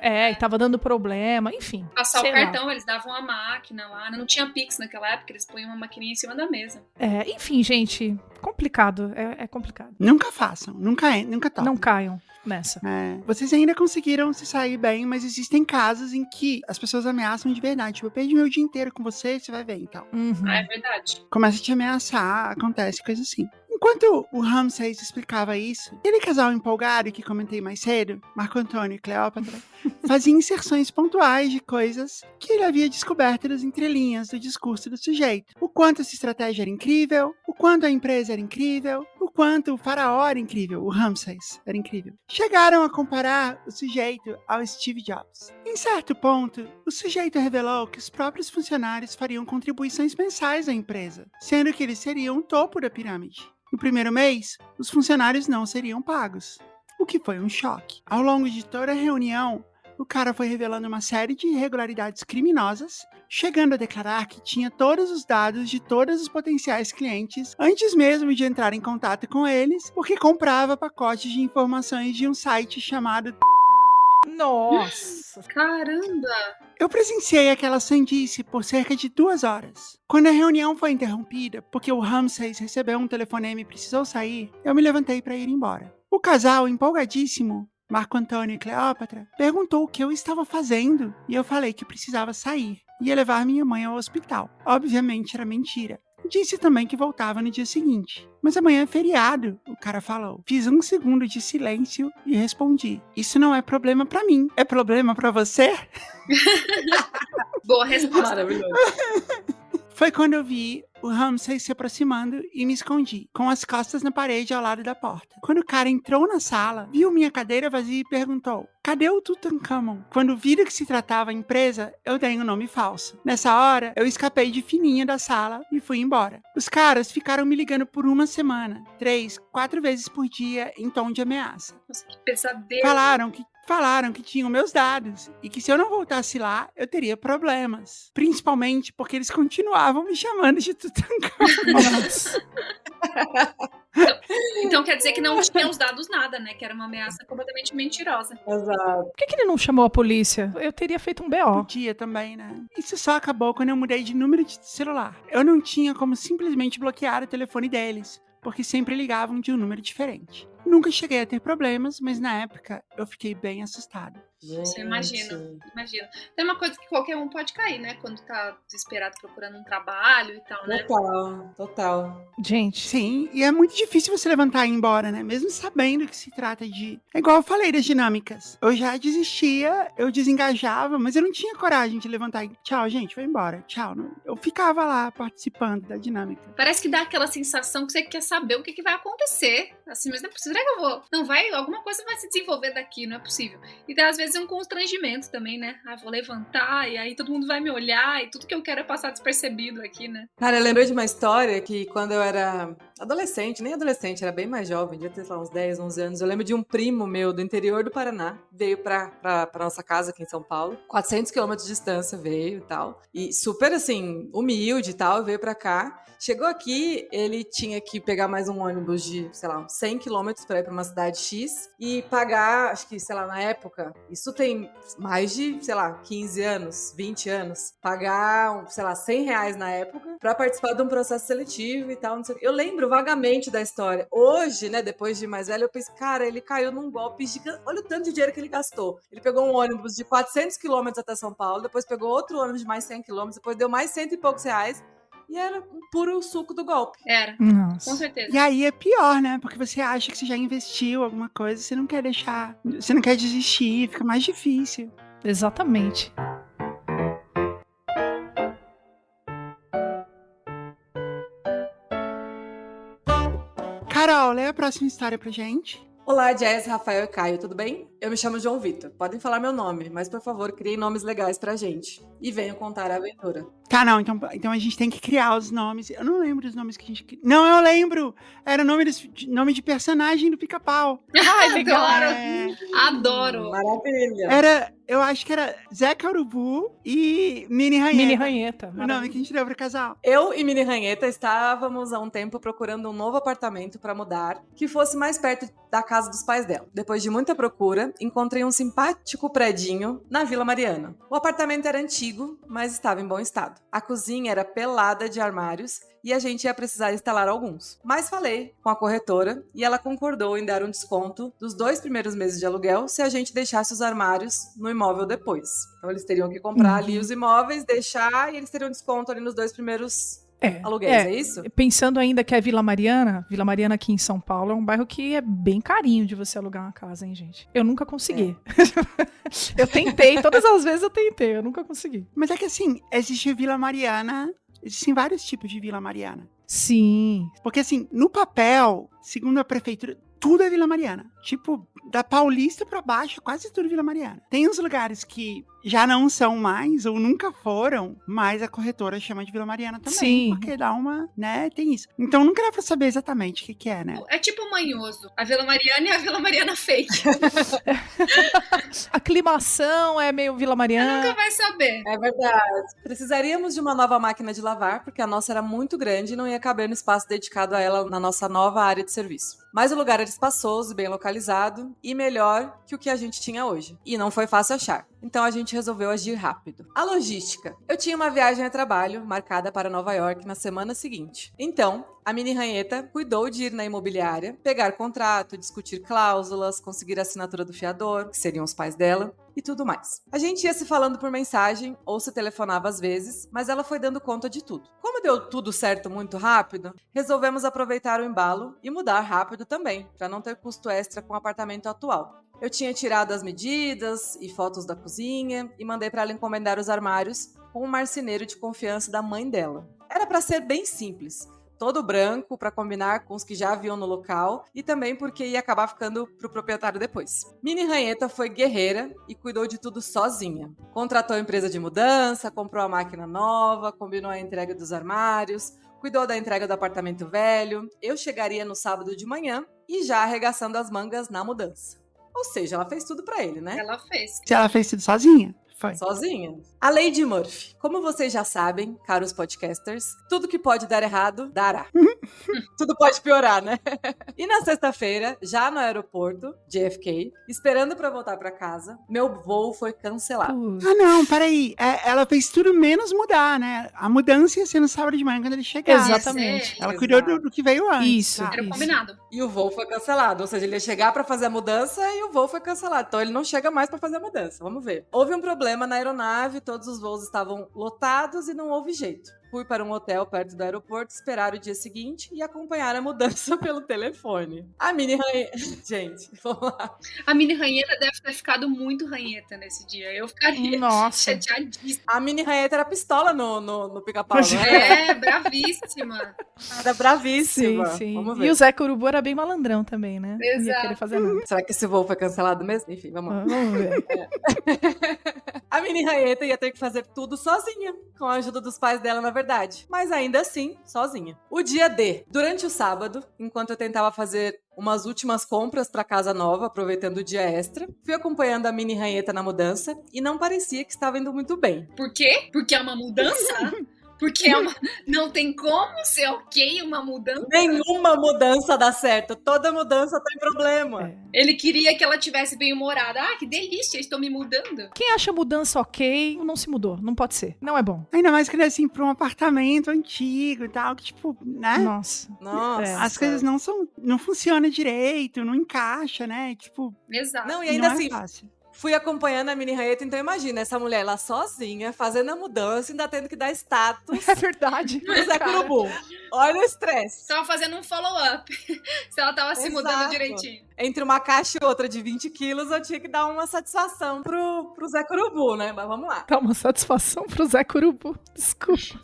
E tava dando problema, enfim. Passar o cartão, eles davam a máquina lá, não tinha Pix naquela época, eles punham uma maquininha em cima da mesa. Enfim, gente, complicado, é complicado. Nunca façam, nunca topem. Não caiam nessa. Vocês ainda conseguiram se sair bem, mas existem casos em que as pessoas ameaçam de verdade. Tipo, eu perdi meu dia inteiro com você vai ver, então. É verdade. Começa a te ameaçar, acontece coisa assim. Enquanto o Ramsés explicava isso, aquele casal empolgado que comentei mais cedo, Marco Antônio e Cleópatra, fazia inserções pontuais de coisas que ele havia descoberto das entrelinhas do discurso do sujeito. O quanto essa estratégia era incrível, o quanto a empresa era incrível, o quanto o faraó era incrível, o Ramsés era incrível. Chegaram a comparar o sujeito ao Steve Jobs. Em certo ponto, o sujeito revelou que os próprios funcionários fariam contribuições mensais à empresa, sendo que eles seriam o topo da pirâmide. No primeiro mês, os funcionários não seriam pagos, o que foi um choque. Ao longo de toda a reunião, o cara foi revelando uma série de irregularidades criminosas, chegando a declarar que tinha todos os dados de todos os potenciais clientes antes mesmo de entrar em contato com eles, porque comprava pacotes de informações de um site chamado... Nossa! Caramba! Eu presenciei aquela sandice por cerca de 2 horas. Quando a reunião foi interrompida, porque o Ramsés recebeu um telefonema e precisou sair, eu me levantei para ir embora. O casal, empolgadíssimo, Marco Antônio e Cleópatra, perguntou o que eu estava fazendo e eu falei que precisava sair. Ia levar minha mãe ao hospital. Obviamente era mentira. Disse também que voltava no dia seguinte. Mas amanhã é feriado, o cara falou. Fiz 1 segundo de silêncio e respondi. Isso não é problema pra mim. É problema pra você? Boa resposta. Maravilhoso. Foi quando eu vi o Ramsay se aproximando e me escondi, com as costas na parede ao lado da porta. Quando o cara entrou na sala, viu minha cadeira vazia e perguntou: cadê o Tutankhamon? Quando viram que se tratava a empresa, eu dei um nome falso. Nessa hora, eu escapei de fininha da sala e fui embora. Os caras ficaram me ligando por uma semana, 3, 4 vezes por dia, em tom de ameaça. Nossa, que pesadelo. Falaram que tinham meus dados e que se eu não voltasse lá, eu teria problemas. Principalmente porque eles continuavam me chamando de Tutankhamon. Então quer dizer que não tinha os dados nada, né? Que era uma ameaça completamente mentirosa. Exato. Por que ele não chamou a polícia? Eu teria feito um BO. Podia também, né? Isso só acabou quando eu mudei de número de celular. Eu não tinha como simplesmente bloquear o telefone deles, porque sempre ligavam de um número diferente. Nunca cheguei a ter problemas, mas na época eu fiquei bem assustado. Você imagina. Tem uma coisa que qualquer um pode cair, né? Quando tá desesperado procurando um trabalho e tal, né? Total. Gente. Sim, e é muito difícil você levantar e ir embora, né? Mesmo sabendo que se trata de... É igual eu falei das dinâmicas. Eu já desistia, eu desengajava, mas eu não tinha coragem de levantar e... Tchau, gente, vou embora. Tchau. Eu ficava lá participando da dinâmica. Parece que dá aquela sensação que você quer saber o que vai acontecer. Assim, mas não é possível. Será que eu vou? Não vai? Alguma coisa vai se desenvolver daqui, não é possível. E às vezes é um constrangimento também, né? Ah, vou levantar e aí todo mundo vai me olhar e tudo que eu quero é passar despercebido aqui, né? Cara, eu lembrei de uma história que quando eu era adolescente, nem adolescente, era bem mais jovem, devia ter, sei lá, uns 10, 11 anos. Eu lembro de um primo meu do interior do Paraná, veio pra nossa casa aqui em São Paulo, 400 quilômetros de distância veio e tal, e super, assim, humilde e tal, veio pra cá. Chegou aqui, ele tinha que pegar mais um ônibus de, sei lá, 100 quilômetros pra ir pra uma cidade X e pagar, acho que, sei lá, na época, isso tem mais de, sei lá, 15 anos, 20 anos, pagar, sei lá, R$100 na época pra participar de um processo seletivo e tal, não sei o quê. Eu lembro vagamente da história. Hoje, né, depois de mais velho, eu pensei, cara, ele caiu num golpe gigante. Olha o tanto de dinheiro que ele gastou. Ele pegou um ônibus de 400 quilômetros até São Paulo, depois pegou outro ônibus de mais 100 quilômetros, depois deu mais 100 e poucos reais. E era um puro suco do golpe. Era, Nossa. com certeza. E aí é pior, né? Porque você acha que você já investiu alguma coisa, você não quer deixar, você não quer desistir, fica mais difícil. Exatamente. Carol, lê a próxima história pra gente. Olá, Jess, Rafael e Caio, tudo bem? Eu me chamo João Vitor. Podem falar meu nome, mas por favor, criem nomes legais pra gente. E venham contar a aventura. Tá, não, então a gente tem que criar os nomes. Eu não lembro os nomes que a gente... Não, eu lembro! Era nome de personagem do Pica-Pau. Ai, legal. Adoro. Maravilha. Eu acho que era Zeca Urubu e Mini Ranheta. Mini Ranheta. O nome que a gente deu pro casal. Eu e Mini Ranheta estávamos há um tempo procurando um novo apartamento para mudar que fosse mais perto da casa dos pais dela. Depois de muita procura, encontrei um simpático predinho na Vila Mariana. O apartamento era antigo, mas estava em bom estado. A cozinha era pelada de armários e a gente ia precisar instalar alguns. Mas falei com a corretora e ela concordou em dar um desconto dos 2 primeiros meses de aluguel se a gente deixasse os armários no imóvel depois. Então eles teriam que comprar ali os imóveis, deixar e eles teriam desconto ali nos 2 primeiros aluguéis, é isso? Pensando ainda que é Vila Mariana aqui em São Paulo é um bairro que é bem carinho de você alugar uma casa, hein, gente? Eu nunca consegui. Eu tentei, todas as vezes eu nunca consegui. Mas é que assim, existe Vila Mariana, existem vários tipos de Vila Mariana. Sim. Porque assim, no papel, segundo a prefeitura, tudo é Vila Mariana. Tipo, da Paulista pra baixo, quase tudo Vila Mariana. Tem uns lugares que já não são mais, ou nunca foram, mas a corretora chama de Vila Mariana também. Sim. Porque dá uma, né, tem isso. Então nunca dá pra saber exatamente o que é, né? É tipo Manhoso. A Vila Mariana e a Vila Mariana fake. A aclimação é meio Vila Mariana. Nunca vai saber. É verdade. Precisaríamos de uma nova máquina de lavar, porque a nossa era muito grande e não ia caber no espaço dedicado a ela na nossa nova área de serviço. Mas o lugar era espaçoso, bem localizado e melhor que o que a gente tinha hoje. E não foi fácil achar. Então a gente resolveu agir rápido. A logística. Eu tinha uma viagem a trabalho marcada para Nova York na semana seguinte. Então, a Mini Ranheta cuidou de ir na imobiliária, pegar contrato, discutir cláusulas, conseguir a assinatura do fiador, que seriam os pais dela, e tudo mais. A gente ia se falando por mensagem ou se telefonava às vezes, mas ela foi dando conta de tudo. Como deu tudo certo muito rápido, resolvemos aproveitar o embalo e mudar rápido também, para não ter custo extra com o apartamento atual. Eu tinha tirado as medidas e fotos da cozinha e mandei para ela encomendar os armários com o marceneiro de confiança da mãe dela. Era para ser bem simples. Todo branco, para combinar com os que já haviam no local, e também porque ia acabar ficando pro proprietário depois. Mini Ranheta foi guerreira e cuidou de tudo sozinha. Contratou a empresa de mudança, comprou a máquina nova, combinou a entrega dos armários, cuidou da entrega do apartamento velho. Eu chegaria no sábado de manhã e já arregaçando as mangas na mudança. Ou seja, ela fez tudo pra ele, né? Ela fez. Se ela fez tudo sozinha? Foi. Sozinha. A lei de Murphy. Como vocês já sabem, caros podcasters, tudo que pode dar errado, dará. Tudo pode piorar, né? E na sexta-feira, já no aeroporto, JFK, esperando pra voltar pra casa, meu voo foi cancelado. Putz. Ah, não, peraí. Ela fez tudo menos mudar, né? A mudança ia ser no sábado de manhã quando ele chegasse. Exatamente. Ela cuidou do que veio antes. Isso. tá? Era combinado. E o voo foi cancelado. Ou seja, ele ia chegar pra fazer a mudança e o voo foi cancelado. Então ele não chega mais pra fazer a mudança. Vamos ver. Houve um problema na aeronave, todos os voos estavam lotados e não houve jeito. Fui para um hotel perto do aeroporto, esperar o dia seguinte e acompanhar a mudança pelo telefone. A Mini Ranheta... Gente, vamos lá. A Mini Ranheta deve ter ficado muito ranheta nesse dia. Eu ficaria Nossa. chateadíssima. A Mini Ranheta era pistola no pica-pau, né? É, bravíssima. Era bravíssima. Sim. Vamos ver. E o Zé Curubu era bem malandrão também, né? Não ia Exato. querer fazer nada. Será que esse voo foi cancelado mesmo? Enfim, vamos lá. Vamos ver. A Mini Ranheta ia ter que fazer tudo sozinha, com a ajuda dos pais dela, na verdade. Mas ainda assim, sozinha. O dia D. Durante o sábado, enquanto eu tentava fazer umas últimas compras para casa nova, aproveitando o dia extra, fui acompanhando a Mini Ranheta na mudança e não parecia que estava indo muito bem. Por quê? Porque é uma mudança? Porque é uma... não tem como ser ok uma mudança? Nenhuma mudança dá certo. Toda mudança tem problema. É. Ele queria que ela tivesse bem humorada. Ah, que delícia, estou me mudando. Quem acha mudança ok, não se mudou. Não pode ser. Não é bom. Ainda mais que ele é assim, pra um apartamento antigo e tal, que tipo, né? Nossa. Nossa. É. As coisas não funcionam direito, não encaixa, né? Tipo, Exato. Não, e ainda não assim, é fácil. fui acompanhando a Mini Ranheta, então imagina, essa mulher lá sozinha, fazendo a mudança, ainda tendo que dar status É verdade. pro Zé Cara. Curubu. Olha o estresse. Tava fazendo um follow-up. Se ela tava se mudando Exato. direitinho. Entre uma caixa e outra de 20 quilos, eu tinha que dar uma satisfação pro Zé Curubu, né? Mas vamos lá. Dá uma satisfação pro Zé Curubu. Desculpa.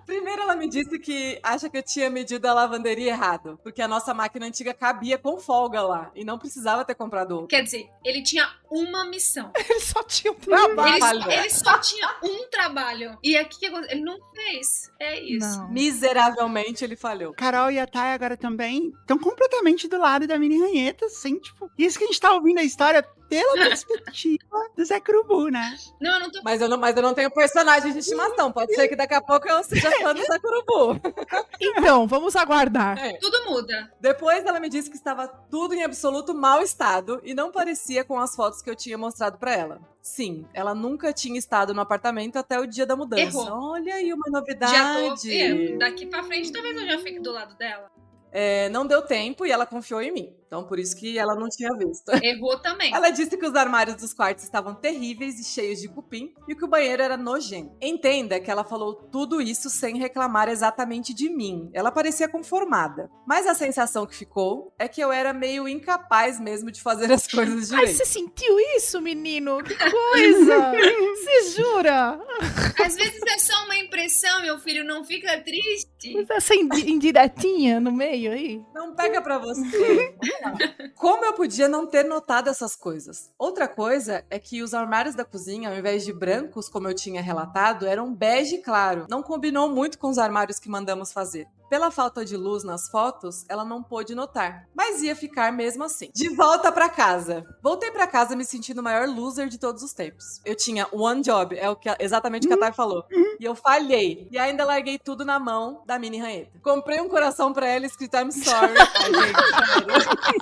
Primeiro ela me disse que acha que eu tinha medido a lavanderia errado, porque a nossa máquina antiga cabia com folga lá e não precisava ter comprado outra. Quer dizer, ele tinha uma missão. Ele só tinha um trabalho. Ele só tinha um trabalho. E aqui que ele não fez. É isso. Não. Miseravelmente ele falhou. Carol e a Thay agora também estão completamente do lado da Mini Ranheta, assim, tipo, isso que a gente tá ouvindo a história pela perspectiva do Zé Curubu, né? Não, eu não tô. Mas eu não tenho personagem de estimação. Pode ser que daqui a pouco eu seja fã do Zé Curubu. Então, vamos aguardar. É. Tudo muda. Depois ela me disse que estava tudo em absoluto mau estado e não parecia com as fotos que eu tinha mostrado pra ela. Sim, ela nunca tinha estado no apartamento até o dia da mudança. Errou. Olha aí uma Já tô. novidade. Daqui pra frente, talvez eu já fique do lado dela. Não deu tempo e ela confiou em mim. Então, por isso que ela não tinha visto. Errou também. Ela disse que os armários dos quartos estavam terríveis e cheios de cupim e que o banheiro era nojento. Entenda que ela falou tudo isso sem reclamar exatamente de mim. Ela parecia conformada. Mas a sensação que ficou é que eu era meio incapaz mesmo de fazer as coisas Ai, direito. você sentiu isso, menino? Que coisa! Você jura? Às vezes é só uma impressão, meu filho. Não fica triste. Essa indiretinha no meio aí? Não pega pra você. Como eu podia não ter notado essas coisas? Outra coisa é que os armários da cozinha, ao invés de brancos, como eu tinha relatado, eram bege claro. Não combinou muito com os armários que mandamos fazer. Pela falta de luz nas fotos, ela não pôde notar, mas ia ficar mesmo assim. De volta pra casa. Voltei pra casa me sentindo o maior loser de todos os tempos. Eu tinha one job, é exatamente o que a Thay falou. E eu falhei. E ainda larguei tudo na mão da Mini Ranheta. Comprei um coração pra ela escrito I'm sorry. Ai, gente, sério.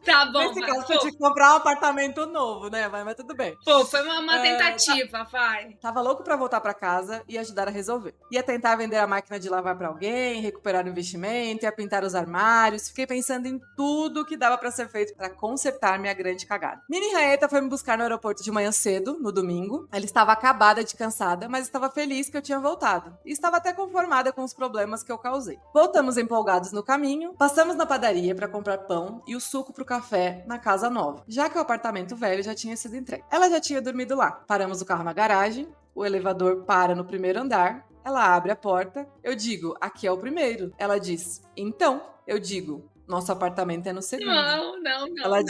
Tá bom, Nesse vai. caso, eu tinha que comprar um apartamento novo, né? Mas tudo bem. Pô, foi uma tentativa, vai. Tava louco pra voltar pra casa e ajudar a resolver. Ia tentar vender a máquina de lavar pra alguém, recuperar o investimento, ia pintar os armários. Fiquei pensando em tudo que dava pra ser feito pra consertar minha grande cagada. Mini Ranheta foi me buscar no aeroporto de manhã cedo, no domingo. Ela estava acabada de cansada, mas estava feliz que eu tinha voltado. E estava até conformada com os problemas que eu causei. Voltamos empolgados no caminho, passamos na padaria pra comprar pão e o suco pro café café na casa nova, já que o apartamento velho já tinha sido entregue. Ela já tinha dormido lá. Paramos o carro na garagem, o elevador para no primeiro andar, ela abre a porta, eu digo, aqui é o primeiro. Ela diz, então, eu digo, nosso apartamento é no segundo. Não. Ela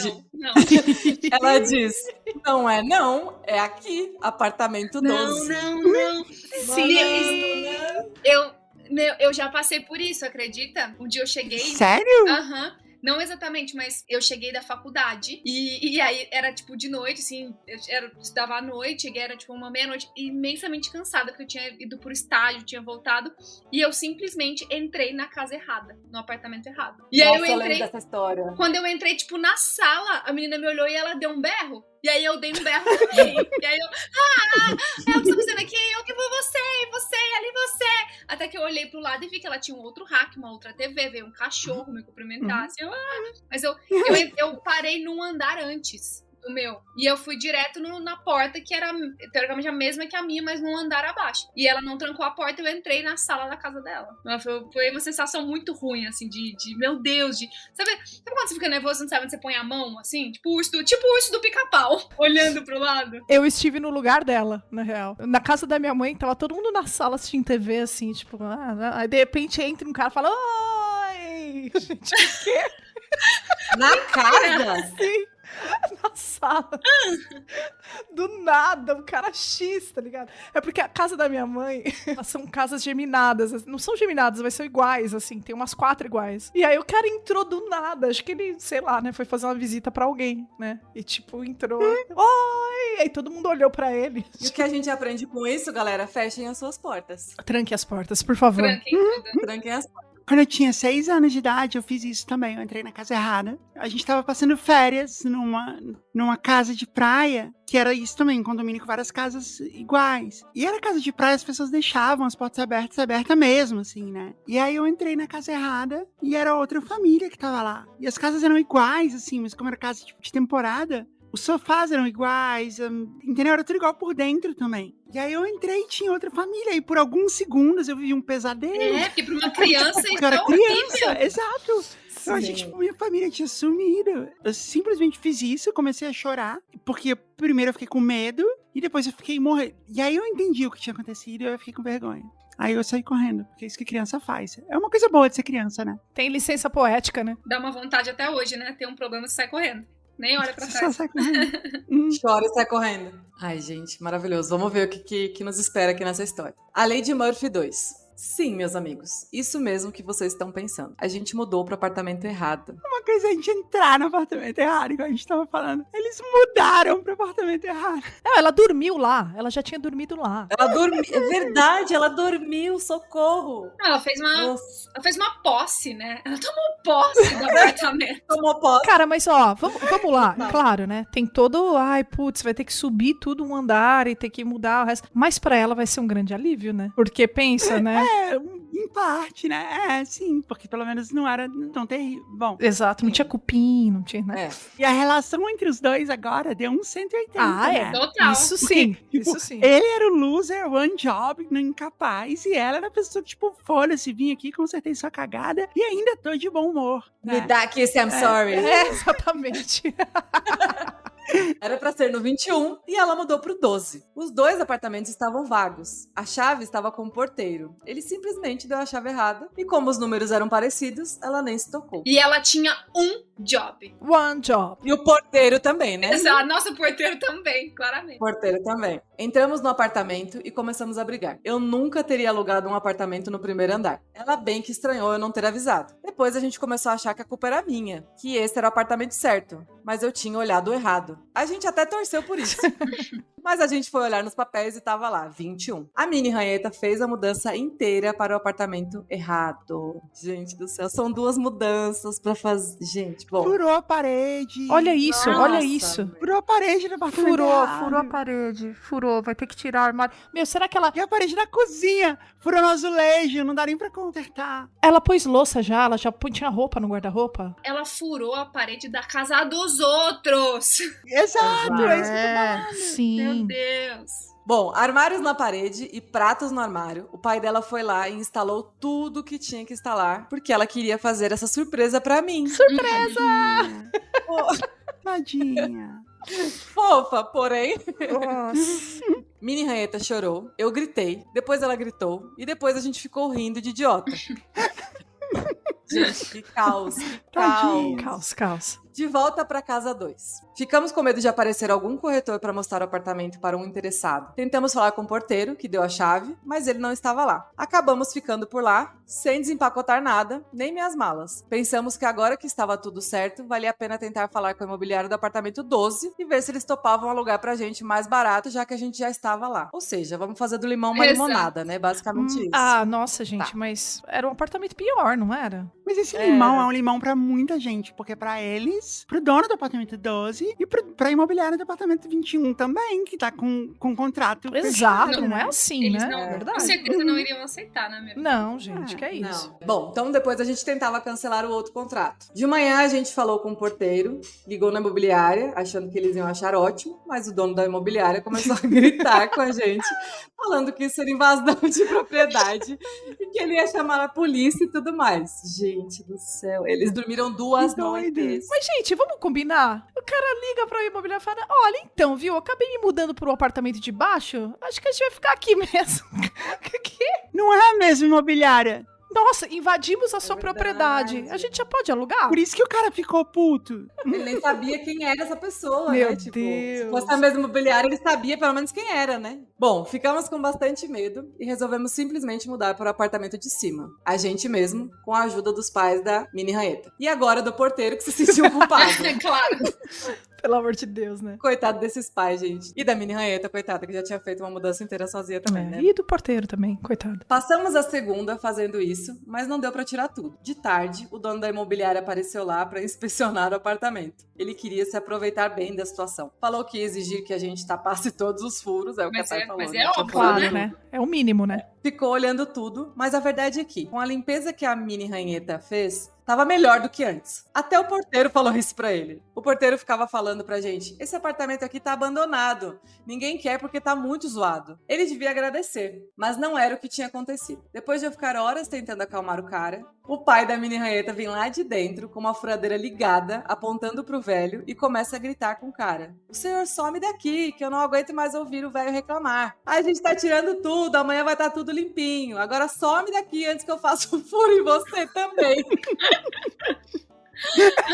Ela diz, não, é aqui, apartamento 12. Não. Sim. Eu já passei por isso, acredita? Um dia eu cheguei... Sério? Aham. Não exatamente, mas eu cheguei da faculdade e aí era tipo de noite, assim, eu estudava à noite, cheguei, era tipo uma meia-noite, imensamente cansada, porque eu tinha ido pro estágio, tinha voltado, e eu simplesmente entrei na casa errada, no apartamento errado. E aí eu lembro entrei, dessa história. quando eu entrei, tipo, na sala, a menina me olhou e ela deu um berro. E aí eu dei um berro também. E aí eu tô fazendo aqui, eu que vou você, e ali você. Até que eu olhei pro lado e vi que ela tinha um outro rack, uma outra TV, veio um cachorro me cumprimentar, assim, mas eu parei num andar antes do meu. E eu fui direto na porta, que era, teoricamente, a mesma que a minha, mas num andar abaixo. E ela não trancou a porta, eu entrei na sala da casa dela. Foi uma sensação muito ruim, assim, de meu Deus, Sabe quando você fica nervoso e não sabe onde você põe a mão, assim? Tipo o urso do Pica-Pau, olhando pro lado. Eu estive no lugar dela, na real. Na casa da minha mãe, tava todo mundo na sala assistindo TV, assim, tipo... aí, de repente, entra um cara e fala... Oi! Gente, o quê? Na casa? Sim. Na sala. Do nada, um cara X, tá ligado? É porque a casa da minha mãe, elas são casas geminadas. Não são geminadas, mas são iguais, assim. Tem umas 4 iguais. E aí o cara entrou do nada. Acho que ele, sei lá, né? Foi fazer uma visita pra alguém, né? E tipo, entrou. Oi! Aí todo mundo olhou pra ele. E o que a gente aprende com isso, galera? Fechem as suas portas. Tranque as portas, por favor. Tranquem tudo. Tranquem as portas. Quando eu tinha 6 anos de idade, eu fiz isso também. Eu entrei na casa errada. A gente tava passando férias numa casa de praia, que era isso também, um condomínio com várias casas iguais. E era casa de praia, as pessoas deixavam as portas abertas mesmo, assim, né? E aí eu entrei na casa errada e era outra família que tava lá. E as casas eram iguais, assim, mas como era casa tipo, de temporada, os sofás eram iguais, entendeu? Era tudo igual por dentro também. E aí eu entrei e tinha outra família. E por alguns segundos eu vivi um pesadelo. Porque pra uma criança isso Porque eu era é criança, horrível. exato. Eu achei, tipo, minha família tinha sumido. Eu simplesmente fiz isso, comecei a chorar. Porque primeiro eu fiquei com medo e depois eu fiquei morrendo. E aí eu entendi o que tinha acontecido e eu fiquei com vergonha. Aí eu saí correndo, porque é isso que criança faz. É uma coisa boa de ser criança, né? Tem licença poética, né? Dá uma vontade até hoje, né? Ter um problema e sai correndo. Nem olha pra Só trás. sai correndo. Chora e sai correndo. Ai, gente, maravilhoso. Vamos ver o que nos espera aqui nessa história. A Lei de Murphy 2. Sim, meus amigos, isso mesmo que vocês estão pensando. A gente mudou pro apartamento errado. Uma coisa é a gente entrar no apartamento errado, igual a gente tava falando. Eles mudaram pro apartamento errado. Não, ela dormiu lá. Ela já tinha dormido lá. Ela dormiu, é verdade, ela dormiu, socorro. Ela fez Nossa, ela fez uma posse, né? Ela tomou posse do apartamento. tomou posse. Cara, mas ó, vamos lá. Claro, né? Tem todo... Ai, putz, vai ter que subir tudo um andar e ter que mudar o resto. Mas pra ela vai ser um grande alívio, né? Porque pensa, né? Em parte, né? Sim, porque pelo menos não era tão terrível. Bom, Exato, não tinha cupim, não tinha, né? É. e a relação entre os dois agora deu uns 180, Ah, é. né? Total. Isso sim, Tipo, isso sim. ele era o loser, one job, no incapaz, e ela era a pessoa que, tipo, foda-se, vim aqui, consertei sua cagada, e ainda tô de bom humor, Me né? dá kiss, I'm sorry. É, exatamente. Era pra ser no 21 e ela mudou pro 12. Os 2 apartamentos estavam vagos. A chave estava com o porteiro. Ele simplesmente deu a chave errada e como os números eram parecidos, ela nem se tocou. E ela tinha um job. One job. E o porteiro também, né? Exato. Nossa, o porteiro também, claramente. Porteiro também. Entramos no apartamento e começamos a brigar. Eu nunca teria alugado um apartamento no primeiro andar. Ela bem que estranhou eu não ter avisado. Depois a gente começou a achar que a culpa era minha, que esse era o apartamento certo, mas eu tinha olhado errado. A gente até torceu por isso. Mas a gente foi olhar nos papéis e tava lá, 21. A mini ranheta fez a mudança inteira para o apartamento errado. Gente do céu, são 2 mudanças pra fazer. Gente, bom. Furou a parede. Olha isso, Nossa, olha isso. velho. Furou a parede do apartamento Furou errado. a parede. Furou, vai ter que tirar o armário. Meu, será que ela E a parede da cozinha. Furou no azulejo, não dá nem pra consertar. pôs louça já? Ela já tinha roupa no guarda-roupa? Ela furou a parede da casa dos outros. Exato, é isso que eu tô falando. Sim. Meu Deus. Bom, armários na parede e pratos no armário. O pai dela foi lá e instalou tudo que tinha que instalar, porque ela queria fazer essa surpresa pra mim. Tadinha. Pô, Tadinha. fofa, porém. Nossa. Mini Ranheta chorou, eu gritei, depois ela gritou e depois a gente ficou rindo de idiota. Gente, que caos, que Tadinha. caos. Caos. De volta pra casa 2. Ficamos com medo de aparecer algum corretor para mostrar o apartamento para um interessado. Tentamos falar com o porteiro, que deu a chave, mas ele não estava lá. Acabamos ficando por lá, sem desempacotar nada, nem minhas malas. Pensamos que agora que estava tudo certo, valia a pena tentar falar com o imobiliário do apartamento 12 e ver se eles topavam alugar pra gente mais barato, já que a gente já estava lá. Ou seja, vamos fazer do limão uma Exato. limonada, né? Basicamente isso. Ah, nossa, gente, Tá. mas era um apartamento pior, não era? Mas esse Era. limão é um limão pra muita gente, porque pra eles, pro dono do apartamento 12 e pra imobiliária do apartamento 21 também, que tá com contrato Exato, fechado, não é né? assim, Eles né? não, É com verdade. certeza não iriam aceitar, né, minha Não, gente, que é isso? Não. Bom, então depois a gente tentava cancelar o outro contrato. De manhã a gente falou com o porteiro, ligou na imobiliária, achando que eles iam achar ótimo, mas o dono da imobiliária começou a gritar com a gente, falando que isso era invasão de propriedade e que ele ia chamar a polícia e tudo mais. Gente do céu, eles dormiram 2 Que doido. noites. Mas, gente, vamos combinar? O cara liga pra imobiliária e fala: olha, então, viu? Eu acabei me mudando pro apartamento de baixo. Acho que a gente vai ficar aqui mesmo. Que? Não é a mesma imobiliária. Nossa, invadimos a sua verdade. propriedade. A gente já pode alugar? Por isso que o cara ficou puto. Ele nem sabia quem era essa pessoa, Meu né? Tipo, Deus. se fosse a mesma imobiliária, ele sabia pelo menos quem era, né? Bom, ficamos com bastante medo e resolvemos simplesmente mudar para o apartamento de cima. A gente mesmo, com a ajuda dos pais da Mini Ranheta. E agora do porteiro que se sentiu culpado. Claro. Pelo amor de Deus, né? Coitado desses pais, gente. E da Mini Ranheta, coitada, que já tinha feito uma mudança inteira sozinha também, né? E do porteiro também, coitado. Passamos a segunda fazendo isso, mas não deu pra tirar tudo. De tarde, o dono da imobiliária apareceu lá pra inspecionar o apartamento. Ele queria se aproveitar bem da situação. Falou que ia exigir que a gente tapasse todos os furos, é o que a Mas Thay é- falou. mas né? é Tinha óbvio, furado Claro, tudo. né? É o mínimo, né? Ficou olhando tudo, mas a verdade é que, com a limpeza que a Mini Ranheta fez, tava melhor do que antes. Até o porteiro falou isso pra ele. O porteiro ficava falando pra gente: esse apartamento aqui tá abandonado. Ninguém quer porque tá muito zoado. Ele devia agradecer, mas não era o que tinha acontecido. Depois de eu ficar horas tentando acalmar o cara, o pai da Mini Ranheta vem lá de dentro com uma furadeira ligada, apontando pro velho e começa a gritar com o cara: o senhor some daqui, que eu não aguento mais ouvir o velho reclamar. A gente tá tirando tudo, amanhã vai estar tudo limpinho. Agora some daqui antes que eu faça um furo em você também.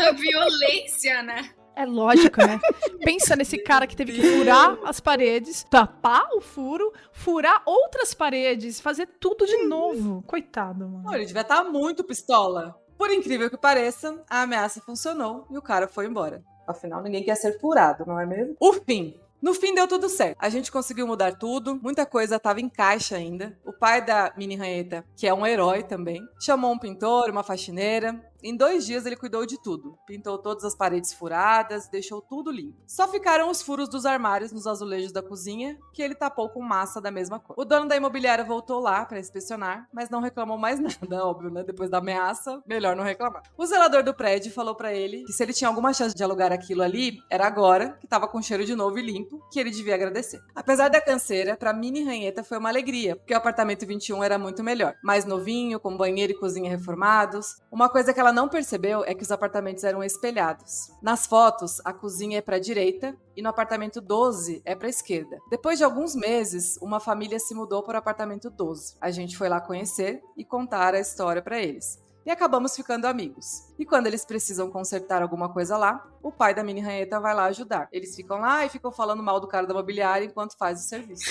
A violência, né? É lógico, né? Pensa nesse cara que teve que furar as paredes, tapar o furo, furar outras paredes, fazer tudo de novo. Coitado, mano. Pô, ele devia estar muito pistola. Por incrível que pareça, a ameaça funcionou e o cara foi embora. Afinal, ninguém quer ser furado, não é mesmo? O fim. No fim deu tudo certo. A gente conseguiu mudar tudo, muita coisa estava em caixa ainda. O pai da Mini Ranheta, que é um herói também, chamou um pintor, uma faxineira. Em 2 dias ele cuidou de tudo. Pintou todas as paredes furadas, deixou tudo limpo. Só ficaram os furos dos armários nos azulejos da cozinha, que ele tapou com massa da mesma cor. O dono da imobiliária voltou lá para inspecionar, mas não reclamou mais nada, óbvio, né? Depois da ameaça, melhor não reclamar. O zelador do prédio falou para ele que se ele tinha alguma chance de alugar aquilo ali, era agora, que tava com cheiro de novo e limpo, que ele devia agradecer. Apesar da canseira, pra Mini Ranheta foi uma alegria, porque o apartamento 21 era muito melhor. Mais novinho, com banheiro e cozinha reformados. Uma coisa que ela não percebeu é que os apartamentos eram espelhados. Nas fotos, a cozinha é para a direita e no apartamento 12 é para a esquerda. Depois de alguns meses, uma família se mudou para o apartamento 12. A gente foi lá conhecer e contar a história para eles. E acabamos ficando amigos. E quando eles precisam consertar alguma coisa lá, o pai da Mini Ranheta vai lá ajudar. Eles ficam lá e ficam falando mal do cara da mobiliária enquanto faz o serviço.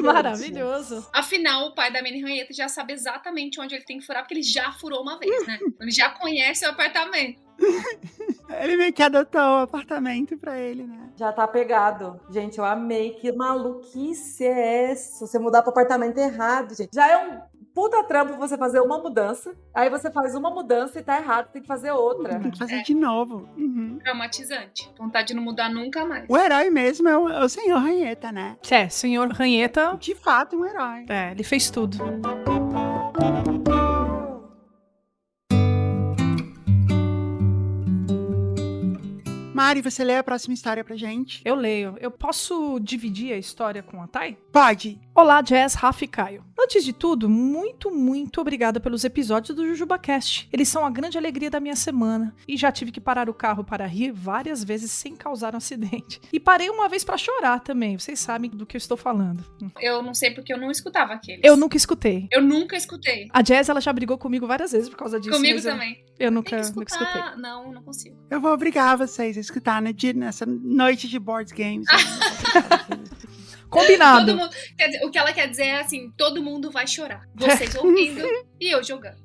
Maravilhoso. Afinal, o pai da Mini Ranheta já sabe exatamente onde ele tem que furar, porque ele já furou uma vez, né? Ele já conhece o apartamento. Ele meio que adotou o apartamento pra ele, né? Já tá pegado. Gente, eu amei. Que maluquice é essa? Você mudar pro apartamento errado, gente. Já é um puta trampo você fazer uma mudança. Aí você faz uma mudança e tá errado, tem que fazer outra. Tem que fazer de novo. Uhum. Traumatizante. Vontade de não mudar nunca mais. O herói mesmo é o senhor Ranheta, né? É, senhor Ranheta, De fato, um herói. ele fez tudo. Mari, você lê a próxima história pra gente? Eu leio. Eu posso dividir a história com a Thay? Pode. Olá, Jazz, Rafa e Caio. Antes de tudo, muito obrigada pelos episódios do JujubaCast. Eles são a grande alegria da minha semana. E já tive que parar o carro para rir várias vezes sem causar um acidente. E parei uma vez pra chorar também. Vocês sabem do que eu estou falando. Eu não sei porque eu não escutava aqueles. Eu nunca escutei. Eu nunca escutei. A Jazz, ela já brigou comigo várias vezes por causa disso. Comigo mas também. Eu Tem nunca que escutei. escutar. Não consigo. Eu vou obrigar vocês a escutar nessa noite de board games. Combinado. Todo mundo, quer dizer, o que ela quer dizer é assim, todo mundo vai chorar. Vocês ouvindo e eu jogando.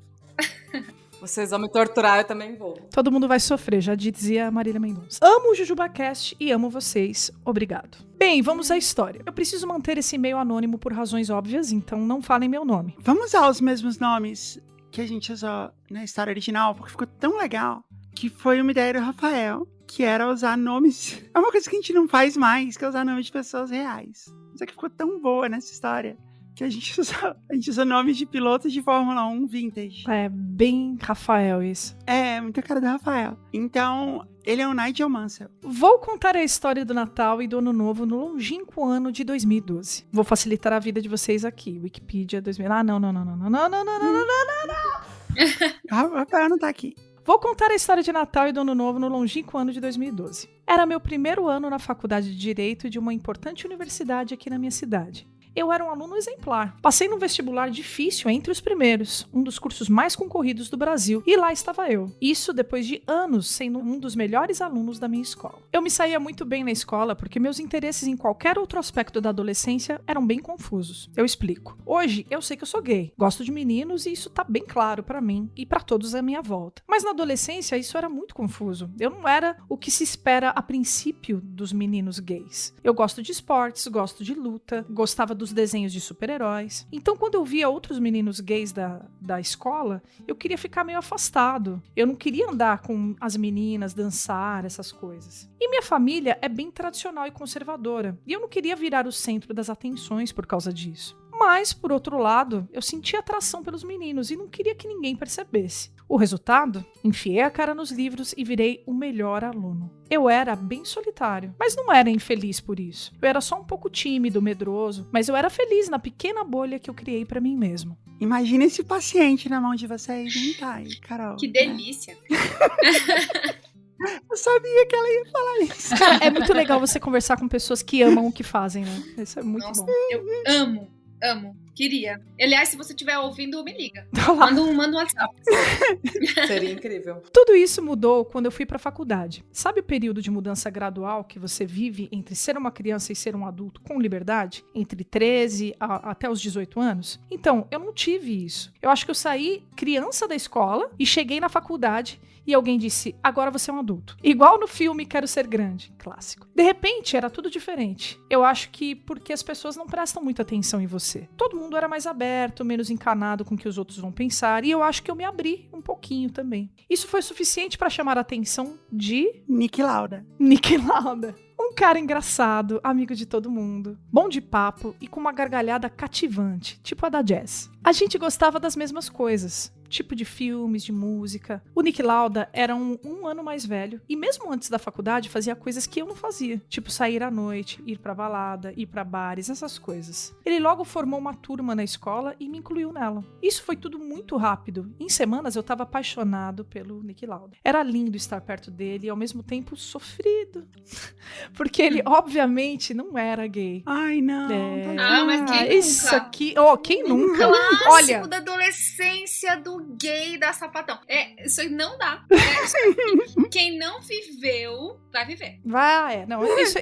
Vocês vão me torturar, eu também vou. Todo mundo vai sofrer, já dizia a Marília Mendonça. Amo o JujubaCast e amo vocês. Obrigado. Bem, vamos à história. Eu preciso manter esse e-mail anônimo por razões óbvias, então não falem meu nome. Vamos usar os mesmos nomes que a gente usou na história original, porque ficou tão legal, que foi uma ideia do Rafael, que era usar nomes... É uma coisa que a gente não faz mais, que é usar nomes de pessoas reais. Só que ficou tão boa nessa história, que a gente usa nomes de pilotos de Fórmula 1 vintage. É bem Rafael isso. É, muita cara do Rafael. Então, ele é o Nigel Mansell. Vou contar a história do Natal e do Ano Novo no longínquo ano de 2012. Vou facilitar a vida de vocês aqui. Wikipedia 2000... Ah, não. O Rafael não tá aqui. Vou contar a história de Natal e do Ano Novo no longínquo ano de 2012. Era meu primeiro ano na faculdade de Direito de uma importante universidade aqui na minha cidade. Eu era um aluno exemplar. Passei num vestibular difícil entre os primeiros, um dos cursos mais concorridos do Brasil, e lá estava eu. Isso depois de anos sendo um dos melhores alunos da minha escola. Eu me saía muito bem na escola porque meus interesses em qualquer outro aspecto da adolescência eram bem confusos. Eu explico. Hoje, eu sei que eu sou gay, gosto de meninos e isso tá bem claro pra mim e pra todos à minha volta. Mas na adolescência, isso era muito confuso. Eu não era o que se espera a princípio dos meninos gays. Eu gosto de esportes, gosto de luta, gostava dos desenhos de super-heróis. Então, quando eu via outros meninos gays da escola, eu queria ficar meio afastado. Eu não queria andar com as meninas, dançar, essas coisas. E minha família é bem tradicional e conservadora. E eu não queria virar o centro das atenções por causa disso. Mas, por outro lado, eu sentia atração pelos meninos e não queria que ninguém percebesse. O resultado? Enfiei a cara nos livros e virei o melhor aluno. Eu era bem solitário, mas não era infeliz por isso. Eu era só um pouco tímido, medroso, mas eu era feliz na pequena bolha que eu criei pra mim mesmo. Imagina esse paciente na mão de vocês, hein, Thay, Carol? Que delícia. Eu sabia que ela ia falar isso. Cara, é muito legal você conversar com pessoas que amam o que fazem, né? Isso é muito Nossa, bom. eu amo. Queria. Aliás, se você estiver ouvindo, me liga. Olá. Manda um WhatsApp. Seria incrível. Tudo isso mudou quando eu fui pra faculdade. Sabe o período de mudança gradual que você vive entre ser uma criança e ser um adulto com liberdade? Entre 13 até os 18 anos? Então, eu não tive isso. Eu acho que eu saí criança da escola e cheguei na faculdade e alguém disse, agora você é um adulto. Igual no filme Quero Ser Grande, clássico. De repente, era tudo diferente. Eu acho que porque as pessoas não prestam muita atenção em você. Todo mundo era mais aberto, menos encanado com o que os outros vão pensar, e eu acho que eu me abri um pouquinho também. Isso foi suficiente para chamar a atenção de Nick Lauda. Nick Lauda. Um cara engraçado, amigo de todo mundo, bom de papo e com uma gargalhada cativante, tipo a da Jazz. A gente gostava das mesmas coisas, tipo de filmes, de música. O Nick Lauda era um ano mais velho e mesmo antes da faculdade fazia coisas que eu não fazia, tipo sair à noite, ir pra balada, ir pra bares, essas coisas. Ele logo formou uma turma na escola e me incluiu nela. Isso foi tudo muito rápido. Em semanas eu tava apaixonado pelo Nick Lauda. Era lindo estar perto dele e ao mesmo tempo sofrido. Porque ele, obviamente, não era gay. Ai, não. Mas quem nunca? Isso aqui... Oh, quem nunca? Clássico Olha... da adolescência do gay da sapatão. Isso aí não dá. Quem não viveu, vai viver.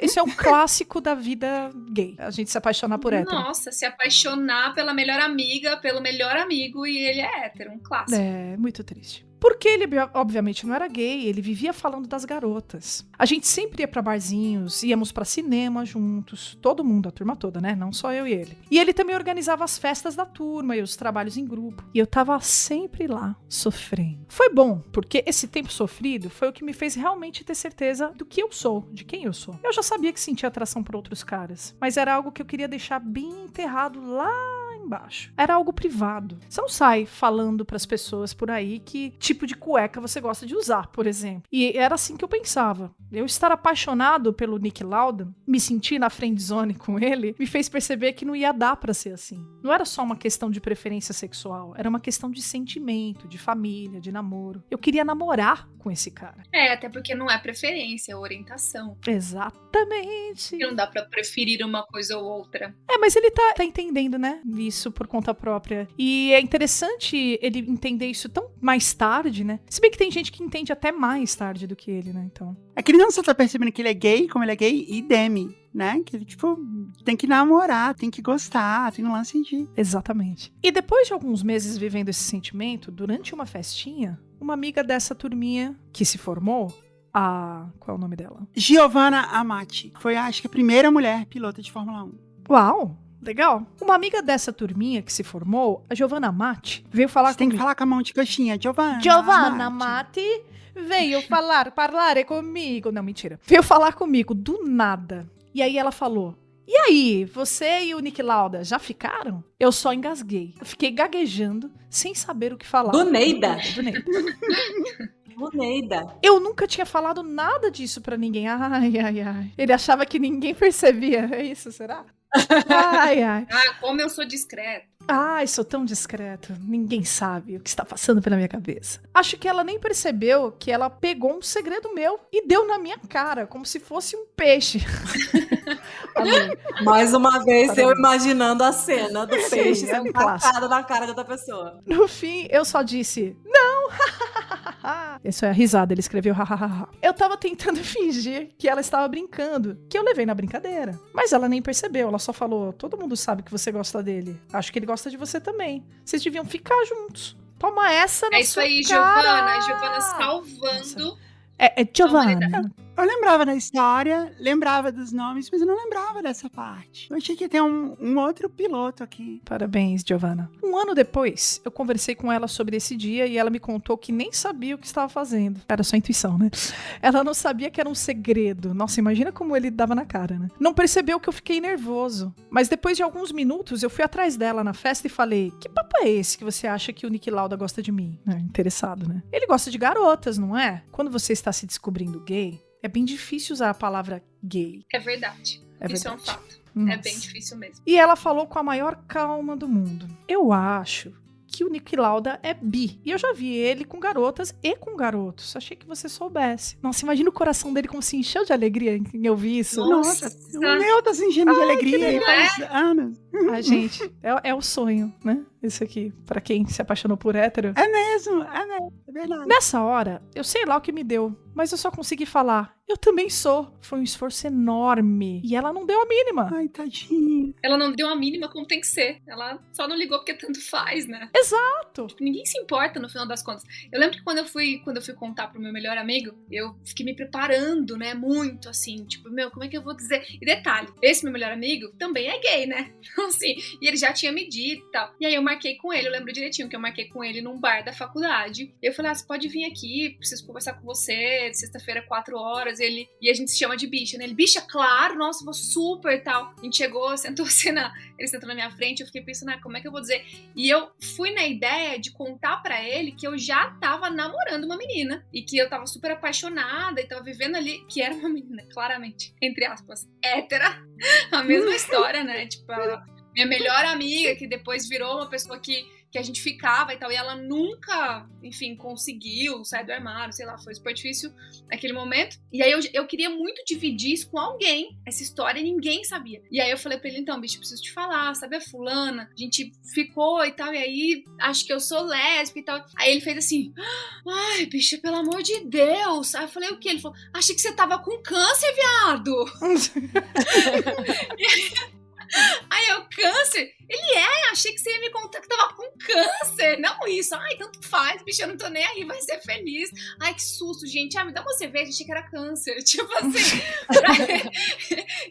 Isso é um clássico da vida gay. A gente se apaixonar por hétero. Nossa, se apaixonar pela melhor amiga, pelo melhor amigo e ele é hétero, um clássico. É, muito triste. Porque ele, obviamente, não era gay, ele vivia falando das garotas. A gente sempre ia pra barzinhos, íamos pra cinema juntos, todo mundo, a turma toda, né? Não só eu e ele. E ele também organizava as festas da turma e os trabalhos em grupo. E eu tava sempre lá, sofrendo. Foi bom, porque esse tempo sofrido foi o que me fez realmente ter certeza do que eu sou, de quem eu sou. Eu já sabia que sentia atração por outros caras, mas era algo que eu queria deixar bem enterrado lá em embaixo. Era algo privado. Você não sai falando pras pessoas por aí que tipo de cueca você gosta de usar, por exemplo. E era assim que eu pensava. Eu estar apaixonado pelo Nick Lauda, me sentir na friendzone com ele, me fez perceber que não ia dar pra ser assim. Não era só uma questão de preferência sexual, era uma questão de sentimento, de família, de namoro. Eu queria namorar com esse cara. Até porque não é preferência, é orientação. Exatamente. E não dá pra preferir uma coisa ou outra. Mas ele tá entendendo, né? Isso por conta própria. E é interessante ele entender isso tão mais tarde, né? Se bem que tem gente que entende até mais tarde do que ele, né? Então. É que ele não só tá percebendo que ele é gay, como ele é gay e demi, né? Que ele, tipo, tem que namorar, tem que gostar, tem um lance de... Exatamente. E depois de alguns meses vivendo esse sentimento, durante uma festinha, uma amiga dessa turminha que se formou, qual é o nome dela? Giovanna Amati. Foi, acho que, a primeira mulher pilota de Fórmula 1. Uau! Legal. Uma amiga dessa turminha que se formou, a Giovanna Amati, veio falar Você tem comigo. que falar com a mão de coxinha. Giovanna Amati veio parlare comigo. Não, mentira. Veio falar comigo do nada. E aí ela falou: e aí, você e o Nick Lauda já ficaram? Eu só engasguei. Eu fiquei gaguejando, sem saber o que falar. Do Neida. Eu nunca tinha falado nada disso pra ninguém. Ai. Ele achava que ninguém percebia. É isso, será? Ai. Como eu sou discreta. Ai, sou tão discreto. Ninguém sabe o que está passando pela minha cabeça. Acho que ela nem percebeu que ela pegou um segredo meu e deu na minha cara, como se fosse um peixe. Mais uma vez, eu imaginando a cena do peixe é um sendo clássico. tacado na cara de outra pessoa. No fim, eu só disse, não! Isso é a risada, ele escreveu hahaha. Eu tava tentando fingir que ela estava brincando, que eu levei na brincadeira. Mas ela nem percebeu, ela só falou, todo mundo sabe que você gosta dele. Acho que ele gosta de você também. Vocês deviam ficar juntos. Toma essa na isso sua aí, cara. Giovanna salvando. Nossa. É Giovanna. Eu lembrava da história, lembrava dos nomes, mas eu não lembrava dessa parte. Eu achei que ia ter um outro piloto aqui. Parabéns, Giovanna. Um ano depois, eu conversei com ela sobre esse dia e ela me contou que nem sabia o que estava fazendo. Era só intuição, né? Ela não sabia que era um segredo. Nossa, imagina como ele dava na cara, né? Não percebeu que eu fiquei nervoso. Mas depois de alguns minutos, eu fui atrás dela na festa e falei: que papo é esse que você acha que o Nick Lauda gosta de mim? Interessado, né? Ele gosta de garotas, não é? Quando você está se descobrindo gay, é bem difícil usar a palavra gay. É verdade. Isso é um fato. Nossa. É bem difícil mesmo. E ela falou com a maior calma do mundo. Eu acho que o Nick Lauda é bi. E eu já vi ele com garotas e com garotos. Achei que você soubesse. Nossa, imagina o coração dele como se encheu de alegria em ouvir isso. Nossa, o meu tá se enchendo de alegria faz anos. Ai, gente, é o sonho, né? Isso aqui, pra quem se apaixonou por hétero. É mesmo, é verdade. Nessa hora, eu sei lá o que me deu, mas eu só consegui falar: eu também sou. Foi um esforço enorme. E ela não deu a mínima. Ai, tadinha. Ela não deu a mínima como tem que ser. Ela só não ligou porque tanto faz, né? Exato. Ninguém se importa no final das contas. Eu lembro que quando eu fui contar pro meu melhor amigo, eu fiquei me preparando, né? Muito assim, tipo, como é que eu vou dizer? E detalhe, esse meu melhor amigo também é gay, né? Então, assim, e ele já tinha me dito e tal. E aí eu marquei com ele, eu lembro direitinho que eu marquei com ele num bar da faculdade. Eu falei: você pode vir aqui, preciso conversar com você, sexta-feira, 4 horas. E a gente se chama de bicha, né? Ele: bicha, claro, nossa, vou super e tal. A gente chegou, sentou-se ele sentou na minha frente, eu fiquei pensando, como é que eu vou dizer? E eu fui na ideia de contar pra ele que eu já tava namorando uma menina e que eu tava super apaixonada e tava vivendo ali, que era uma menina, claramente, entre aspas, hétera. A mesma história, né? Tipo, minha melhor amiga, que depois virou uma pessoa que a gente ficava e tal, e ela nunca, enfim, conseguiu sair do armário, sei lá, foi super difícil naquele momento. E aí eu queria muito dividir isso com alguém, essa história, e ninguém sabia. E aí eu falei pra ele: então, bicho, preciso te falar, sabe a fulana? A gente ficou e tal, e aí acho que eu sou lésbica e tal. Aí ele fez assim: ai, bicha, pelo amor de Deus. Aí eu falei: o quê? Ele falou: achei que você tava com câncer, viado. Aí eu: câncer? Ele: achei que você ia me contar que tava com câncer. Não isso. Ai, tanto faz, bicho, eu não tô nem aí, vai ser feliz. Ai, que susto, gente. Me dá uma cerveja, achei que era câncer. Tipo assim.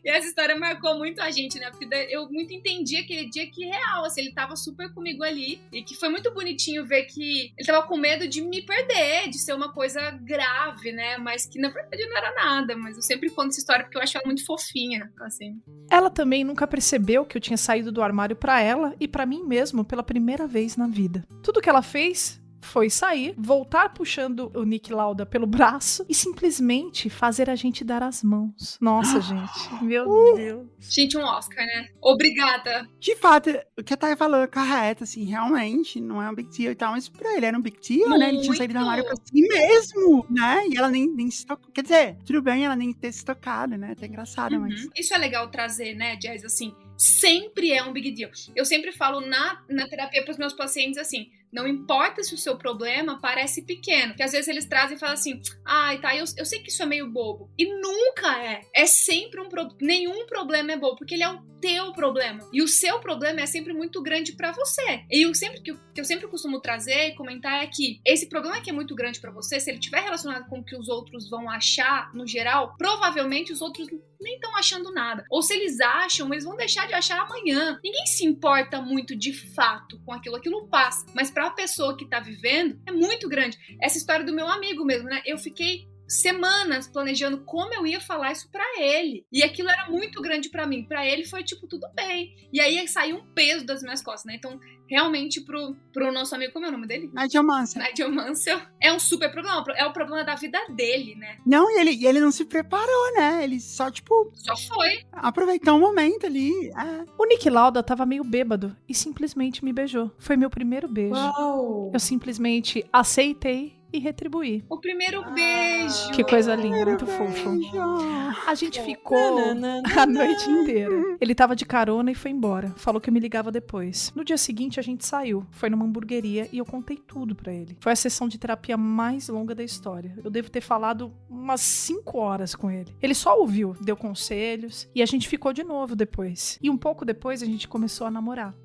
E essa história marcou muito a gente, né? Porque eu muito entendi aquele dia que real, assim, ele tava super comigo ali. E que foi muito bonitinho ver que ele tava com medo de me perder, de ser uma coisa grave, né? Mas que na verdade não era nada. Mas eu sempre conto essa história porque eu acho ela muito fofinha, assim. Ela também nunca percebeu que eu tinha saído do armário pra pra ela e pra mim mesmo pela primeira vez na vida. Tudo que ela fez foi sair, voltar puxando o Nick Lauda pelo braço e simplesmente fazer a gente dar as mãos. Nossa, gente. Meu Deus. Gente, um Oscar, né? Obrigada. De fato, o que a Thay falou é correto, assim, realmente, não é um big deal e tal, mas pra ele era um big deal, né? Ele tinha saído do armário pra si mesmo, né? E ela nem se tocou. Quer dizer, tudo bem ela nem ter se tocado, né? Até engraçado, mas... Isso é legal trazer, né, Jazz? Assim, sempre é um big deal. Eu sempre falo na terapia pros meus pacientes assim, não importa se o seu problema parece pequeno, porque às vezes eles trazem e falam assim, ai, tá, eu sei que isso é meio bobo. E nunca é. É sempre nenhum problema é bobo, porque ele é o teu problema. E o seu problema é sempre muito grande pra você. E o que eu sempre costumo trazer e comentar é que esse problema que é muito grande pra você, se ele estiver relacionado com o que os outros vão achar, no geral, provavelmente os outros nem estão achando nada. Ou se eles acham, eles vão deixar de achar amanhã. Ninguém se importa muito de fato com aquilo. Aquilo passa. Mas pra pessoa que tá vivendo, é muito grande. Essa história do meu amigo mesmo, né? Eu fiquei semanas planejando como eu ia falar isso pra ele. E aquilo era muito grande pra mim. Pra ele foi tipo, tudo bem. E aí saiu um peso das minhas costas, né? Então, realmente, pro nosso amigo, como é o nome dele? Nigel Mansell. Nigel Mansell. É um super problema. É o problema da vida dele, né? Não, e ele não se preparou, né? Ele só, tipo, Só foi. aproveitou o momento ali. É. O Nick Lauda tava meio bêbado e simplesmente me beijou. Foi meu primeiro beijo. Uau! Eu simplesmente aceitei e retribuí. O primeiro beijo. Que coisa linda, muito fofo. A gente ficou a noite inteira. Ele tava de carona e foi embora. Falou que me ligava depois. No dia seguinte, a gente saiu. Foi numa hamburgueria e eu contei tudo pra ele. Foi a sessão de terapia mais longa da história. Eu devo ter falado umas 5 horas com ele. Ele só ouviu, deu conselhos e a gente ficou de novo depois. E um pouco depois, a gente começou a namorar.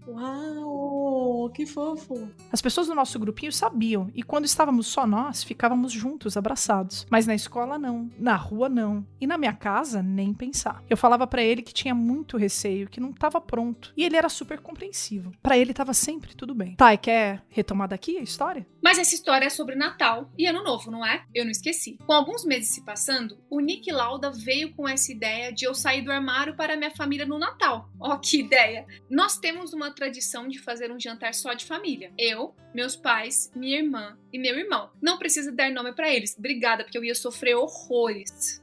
Uau, que fofo. As pessoas do nosso grupinho sabiam, e quando estávamos só nós, ficávamos juntos, abraçados. Mas na escola não, na rua não, e na minha casa nem pensar. Eu falava pra ele que tinha muito receio, que não estava pronto, e ele era super compreensivo. Pra ele tava sempre tudo bem. Tá, e quer retomar daqui a história? Mas essa história é sobre Natal e Ano Novo, não é? Eu não esqueci. Com alguns meses se passando, o Nick Lauda veio com essa ideia de eu sair do armário para minha família no Natal. Ó, que ideia! Nós temos uma tradição de fazer um jantar só de família. Eu, meus pais, minha irmã e meu irmão. Não precisa dar nome pra eles. Obrigada, porque eu ia sofrer horrores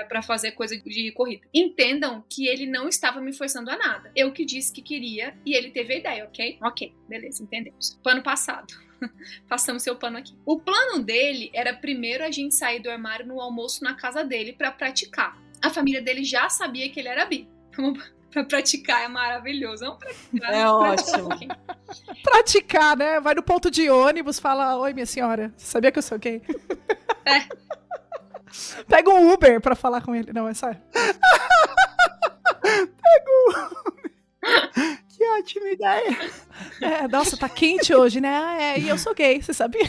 pra fazer coisa de corrida. Entendam que ele não estava me forçando a nada. Eu que disse que queria e ele teve a ideia, ok? Ok, beleza, entendemos. Pano passado. Passamos seu pano aqui. O plano dele era primeiro a gente sair do armário no almoço na casa dele pra praticar. A família dele já sabia que ele era bi. Pra praticar é maravilhoso. Vamos praticar. É ótimo. Praticar, né? Vai no ponto de ônibus, fala, oi, minha senhora, você sabia que eu sou quem? É. Pega um Uber pra falar com ele. Não, é sério. Pega o Uber. Que ótima ideia. É, nossa, tá quente hoje, né? Ah, é, e eu sou gay, você sabia?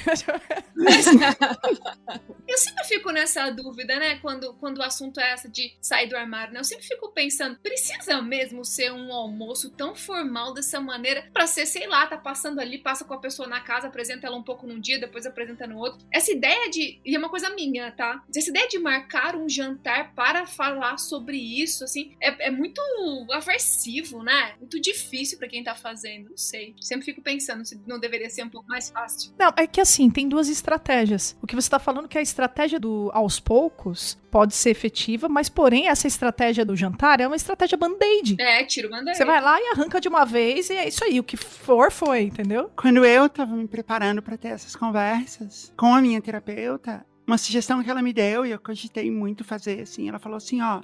Eu sempre fico nessa dúvida, né? Quando o assunto é essa de sair do armário, né? Eu sempre fico pensando, precisa mesmo ser um almoço tão formal dessa maneira pra ser, sei lá, tá passando ali, passa com a pessoa na casa, apresenta ela um pouco num dia, depois apresenta no outro. Essa ideia de... E é uma coisa minha, tá? Essa ideia de marcar um jantar para falar sobre isso, assim, é muito aversivo, né? Muito difícil pra quem tá fazendo, não sei. Sempre fico pensando se não deveria ser um pouco mais fácil. Não, é que assim, tem duas estratégias. O que você tá falando é que a estratégia do aos poucos pode ser efetiva, mas porém essa estratégia do jantar é uma estratégia band-aid. É, tiro bandeira. Você vai lá e arranca de uma vez e é isso aí, o que for, foi, entendeu? Quando eu tava me preparando pra ter essas conversas com a minha terapeuta, uma sugestão que ela me deu, e eu cogitei muito fazer, assim, ela falou assim, ó,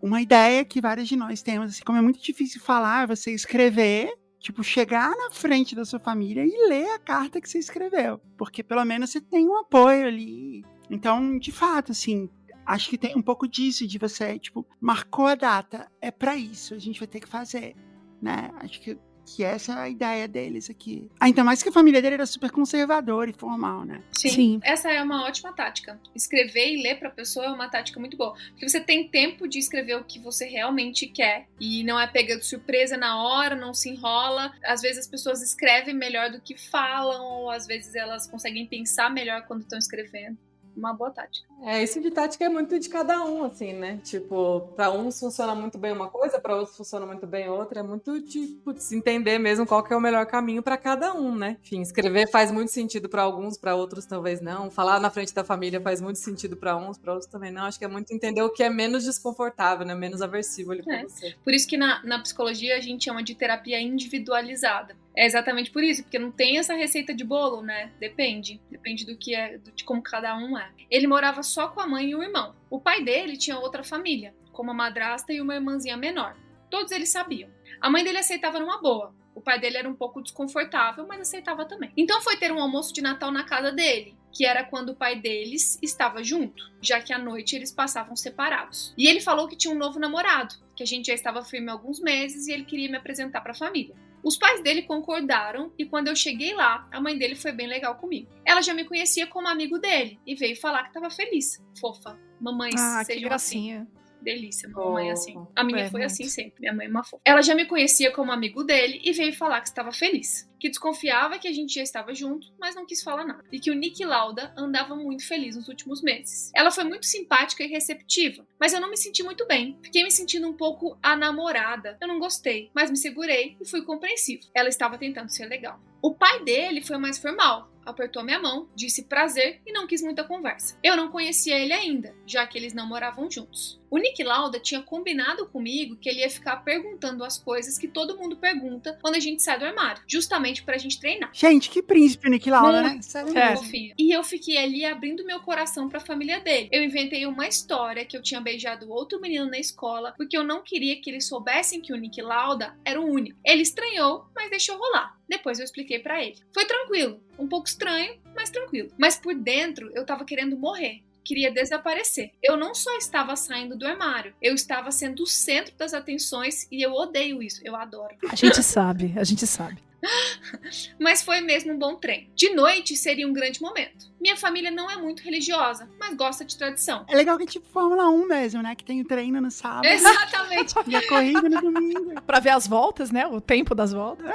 uma ideia que vários de nós temos, assim, como é muito difícil falar, você escrever, tipo, chegar na frente da sua família e ler a carta que você escreveu, porque pelo menos você tem um apoio ali. Então, de fato, assim, acho que tem um pouco disso, de você, tipo, marcou a data, é pra isso, a gente vai ter que fazer, né? Acho que essa é a ideia deles aqui. Ainda mais que a família dele era super conservadora e formal, né? Sim, essa é uma ótima tática. Escrever e ler pra pessoa é uma tática muito boa. Porque você tem tempo de escrever o que você realmente quer. E não é pega de surpresa na hora, não se enrola. Às vezes as pessoas escrevem melhor do que falam. Ou às vezes elas conseguem pensar melhor quando estão escrevendo. uma boa tática. Isso de tática é muito de cada um, assim, né? Tipo, pra uns funciona muito bem uma coisa, pra outros funciona muito bem outra. É muito de se entender mesmo qual que é o melhor caminho pra cada um, né? Enfim, escrever faz muito sentido pra alguns, pra outros talvez não. Falar na frente da família faz muito sentido pra uns, pra outros também não. Acho que é muito entender o que é menos desconfortável, né? Menos aversivo ali pra você. Por isso que na psicologia a gente chama de terapia individualizada. É exatamente por isso, porque não tem essa receita de bolo, né? Depende do que é, de como cada um é. Ele morava só com a mãe e o irmão. O pai dele tinha outra família, com uma madrasta e uma irmãzinha menor. Todos eles sabiam. A mãe dele aceitava numa boa. O pai dele era um pouco desconfortável, mas aceitava também. Então foi ter um almoço de Natal na casa dele, que era quando o pai deles estava junto, já que à noite eles passavam separados. E ele falou que tinha um novo namorado, que a gente já estava firme há alguns meses e ele queria me apresentar para a família. Os pais dele concordaram e quando eu cheguei lá, a mãe dele foi bem legal comigo. Ela já me conhecia como amigo dele e veio falar que estava feliz. Fofa. Mamães que sejam gracinha. assim. Delícia, mamãe assim. A minha foi muito. assim sempre, minha mãe é uma fofa. Ela já me conhecia como amigo dele e veio falar que estava feliz. Que desconfiava que a gente já estava junto, mas não quis falar nada. E que o Nick Lauda andava muito feliz nos últimos meses. Ela foi muito simpática e receptiva, mas eu não me senti muito bem. Fiquei me sentindo um pouco a namorada. Eu não gostei, mas me segurei e fui compreensivo. Ela estava tentando ser legal. O pai dele foi mais formal. Apertou minha mão, disse prazer e não quis muita conversa. Eu não conhecia ele ainda, já que eles não moravam juntos. O Nick Lauda tinha combinado comigo que ele ia ficar perguntando as coisas que todo mundo pergunta quando a gente sai do armário, justamente pra gente treinar. Gente, que príncipe o Nick Lauda, né? Sério Muito mesmo. fofinho. E eu fiquei ali abrindo meu coração pra família dele. Eu inventei uma história que eu tinha beijado outro menino na escola, porque eu não queria que eles soubessem que o Nick Lauda era o único. Ele estranhou, mas deixou rolar. Depois eu expliquei pra ele. Foi tranquilo. Um pouco estranho, mas tranquilo. Mas por dentro, eu tava querendo morrer. Queria desaparecer. Eu não só estava saindo do armário, eu estava sendo o centro das atenções e eu odeio isso. Eu adoro. A gente sabe. Mas foi mesmo um bom treino. De noite seria um grande momento. Minha família não é muito religiosa, mas gosta de tradição. É legal que é tipo Fórmula 1 mesmo, né? Que tem o treino no sábado Exatamente. e a corrida no domingo. Pra ver as voltas, né? O tempo das voltas.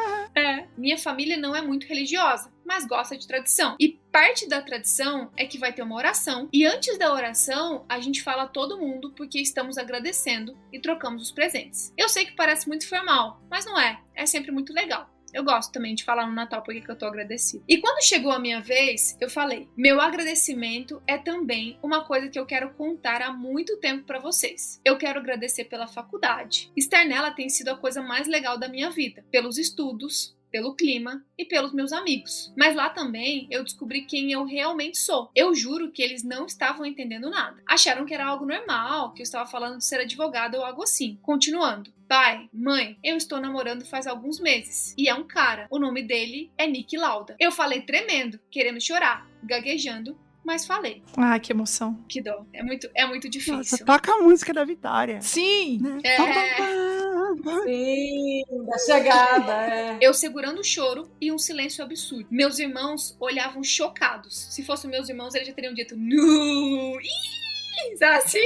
Minha família não é muito religiosa, mas gosta de tradição. E parte da tradição é que vai ter uma oração. E antes da oração, a gente fala a todo mundo porque estamos agradecendo e trocamos os presentes. Eu sei que parece muito formal, mas não é. É sempre muito legal. Eu gosto também de falar no Natal porque que eu tô agradecida. E quando chegou a minha vez, eu falei: meu agradecimento é também uma coisa que eu quero contar há muito tempo pra vocês. Eu quero agradecer pela faculdade. Estar nela tem sido a coisa mais legal da minha vida. Pelos estudos, pelo clima e pelos meus amigos. Mas lá também eu descobri quem eu realmente sou. Eu juro que eles não estavam entendendo nada. Acharam que era algo normal, que eu estava falando de ser advogada ou algo assim. Continuando. Pai, mãe, eu estou namorando faz alguns meses. E é um cara. O nome dele é Nick Lauda. Eu falei tremendo, querendo chorar, gaguejando, mas falei. Ah, que emoção. Que dó. É muito difícil. Nossa, toca a música da Vitória. Sim! Né? Sim, da chegada, Eu segurando o choro e um silêncio absurdo. Meus irmãos olhavam chocados. Se fossem meus irmãos, eles já teriam dito nu. Sabe assim?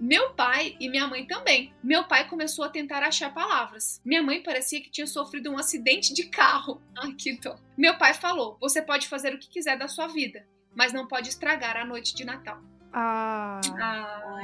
Meu pai e minha mãe também. Meu pai começou a tentar achar palavras. Minha mãe parecia que tinha sofrido um acidente de carro. Ai, que dó. Meu pai falou: você pode fazer o que quiser da sua vida, mas não pode estragar a noite de Natal.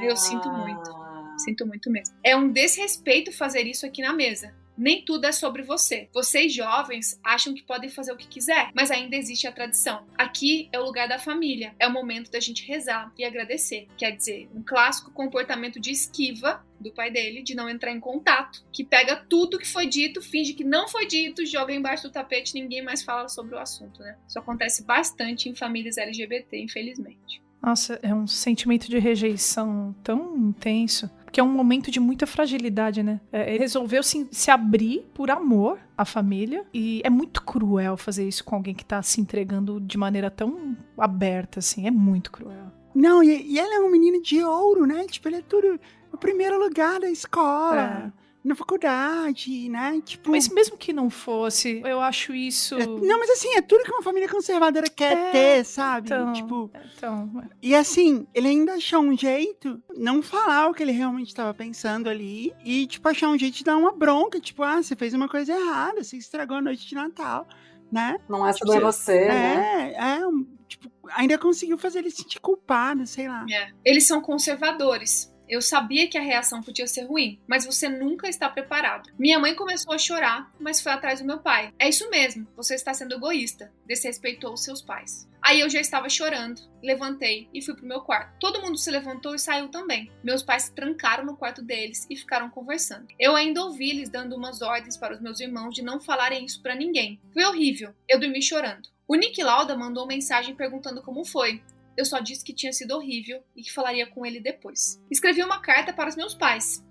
Eu sinto muito. Sinto muito mesmo. É um desrespeito fazer isso aqui na mesa. Nem tudo é sobre você. Vocês jovens acham que podem fazer o que quiser, mas ainda existe a tradição. Aqui é o lugar da família. É o momento da gente rezar e agradecer. Quer dizer, um clássico comportamento de esquiva do pai dele, de não entrar em contato, que pega tudo que foi dito, finge que não foi dito, joga embaixo do tapete e ninguém mais fala sobre o assunto, né? Isso acontece bastante em famílias LGBT, infelizmente. Nossa, é um sentimento de rejeição tão intenso. Porque é um momento de muita fragilidade, né? Ele resolveu se abrir por amor à família. E é muito cruel fazer isso com alguém que tá se entregando de maneira tão aberta, assim. É muito cruel. Não, e ele é um menino de ouro, né? Tipo, ele é tudo o primeiro lugar da escola. Na faculdade, né? Tipo... Mas mesmo que não fosse, eu acho isso... Não, mas assim, é tudo que uma família conservadora quer ter, sabe? Tipo... E assim, ele ainda achou um jeito, não falar o que ele realmente estava pensando ali, e tipo, achar um jeito de dar uma bronca, tipo, você fez uma coisa errada, você estragou a noite de Natal. né? Não é sobre você, né? Tipo, ainda conseguiu fazer ele se sentir culpado, sei lá. Eles são conservadores. Eu sabia que a reação podia ser ruim, mas você nunca está preparado. Minha mãe começou a chorar, mas foi atrás do meu pai. É isso mesmo, você está sendo egoísta. Desrespeitou os seus pais. Aí eu já estava chorando, levantei e fui pro meu quarto. Todo mundo se levantou e saiu também. Meus pais se trancaram no quarto deles e ficaram conversando. Eu ainda ouvi eles dando umas ordens para os meus irmãos de não falarem isso pra ninguém. Foi horrível, eu dormi chorando. O Nick Lauda mandou mensagem perguntando como foi. Eu só disse que tinha sido horrível e que falaria com ele depois. Escrevi uma carta para os meus pais.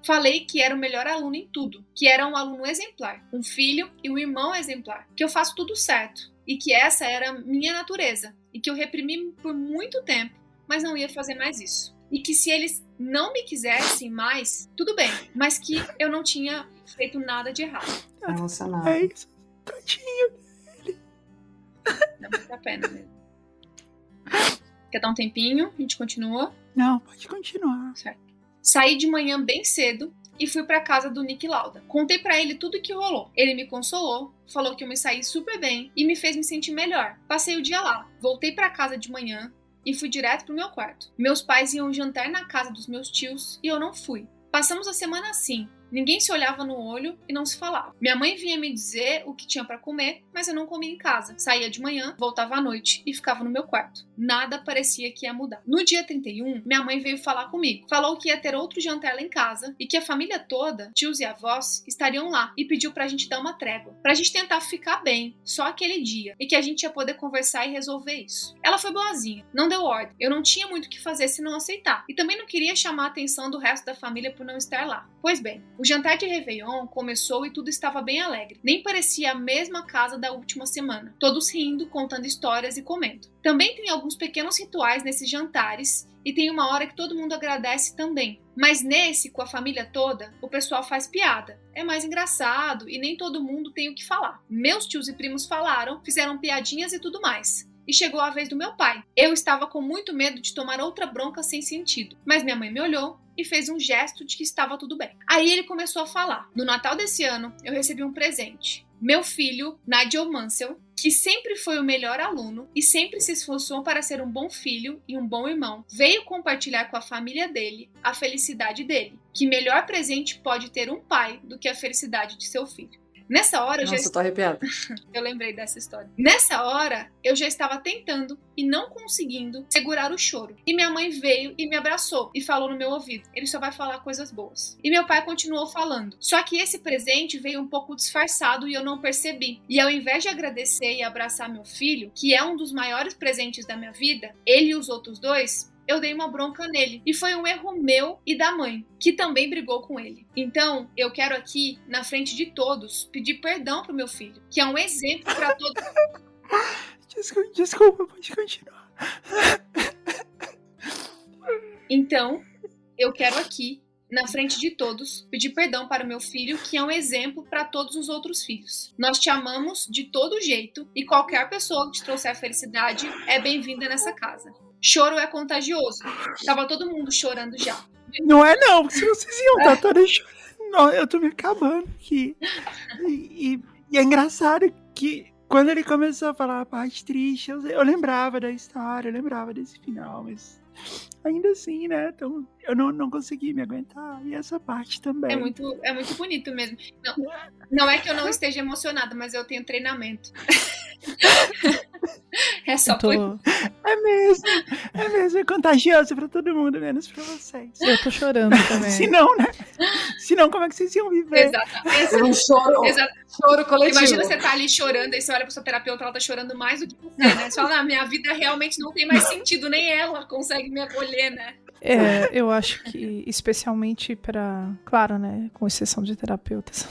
Falei que era o melhor aluno em tudo, que era um aluno exemplar, um filho e um irmão exemplar, que eu faço tudo certo e que essa era a minha natureza e que eu reprimi por muito tempo, mas não ia fazer mais isso. E que se eles não me quisessem mais, tudo bem, mas que eu não tinha feito nada de errado. É emocionado. É isso, tadinho dele. Dá muita pena mesmo. Quer dar um tempinho? A gente continua? Não, pode continuar. Certo. Saí de manhã bem cedo e fui pra casa do Nick Lauda. Contei pra ele tudo o que rolou. Ele me consolou, falou que eu me saí super bem e me fez me sentir melhor. Passei o dia lá. Voltei pra casa de manhã e fui direto pro meu quarto. Meus pais iam jantar na casa dos meus tios e eu não fui. Passamos a semana assim. Ninguém se olhava no olho e não se falava. Minha mãe vinha me dizer o que tinha pra comer, mas eu não comia em casa. Saía de manhã, voltava à noite e ficava no meu quarto. Nada parecia que ia mudar. No dia 31, minha mãe veio falar comigo. Falou que ia ter outro jantar lá em casa e que a família toda, tios e avós, estariam lá e pediu pra gente dar uma trégua. Pra gente tentar ficar bem, só aquele dia, e que a gente ia poder conversar e resolver isso. Ela foi boazinha, não deu ordem. Eu não tinha muito o que fazer se não aceitar. E também não queria chamar a atenção do resto da família por não estar lá. Pois bem, o jantar de Réveillon começou e tudo estava bem alegre. Nem parecia a mesma casa da última semana. Todos rindo, contando histórias e comendo. Também tem alguns pequenos rituais nesses jantares e tem uma hora que todo mundo agradece também. Mas nesse, com a família toda, o pessoal faz piada. É mais engraçado e nem todo mundo tem o que falar. Meus tios e primos falaram, fizeram piadinhas e tudo mais. E chegou a vez do meu pai. Eu estava com muito medo de tomar outra bronca sem sentido, mas minha mãe me olhou e fez um gesto de que estava tudo bem. Aí ele começou a falar. No Natal desse ano, eu recebi um presente. Meu filho, Nigel Mansell, que sempre foi o melhor aluno e sempre se esforçou para ser um bom filho e um bom irmão, veio compartilhar com a família dele a felicidade dele. Que melhor presente pode ter um pai do que a felicidade de seu filho. Nessa hora eu Nossa, tô arrepiada. Eu lembrei dessa história. Nessa hora, eu já estava tentando e não conseguindo segurar o choro. E minha mãe veio e me abraçou e falou no meu ouvido: ele só vai falar coisas boas. E meu pai continuou falando. Só que esse presente veio um pouco disfarçado e eu não percebi. E ao invés de agradecer e abraçar meu filho, que é um dos maiores presentes da minha vida, ele e os outros dois, eu dei uma bronca nele. E foi um erro meu e da mãe, que também brigou com ele. Então, eu quero aqui, na frente de todos, pedir perdão pro meu filho, que é um exemplo pra todos. Desculpa, pode continuar. Então, eu quero aqui, na frente de todos, pedir perdão para o meu filho, que é um exemplo para todos os outros filhos. Nós te amamos de todo jeito e qualquer pessoa que te trouxer felicidade é bem-vinda nessa casa. Choro é contagioso. Tava todo mundo chorando já. Não é não, porque se vocês iam estar todas chorando, não, eu tô me acabando aqui. E é engraçado que quando ele começou a falar a parte triste, eu lembrava da história, eu lembrava desse final, mas ainda assim, né, então, eu não consegui me aguentar. E essa parte também. É muito bonito mesmo. Não é que eu não esteja emocionada, mas eu tenho treinamento. É só por... É mesmo, é contagioso pra todo mundo, menos pra vocês. Eu tô chorando também. Se não, como é que vocês iam viver? Exatamente. Um choro coletivo. Imagina você tá ali chorando, aí você olha pra sua terapeuta, ela tá chorando mais do que você, né? Você fala, minha vida realmente não tem mais sentido, nem ela consegue me acolher, né? Eu acho que especialmente para, claro, né, com exceção de terapeutas,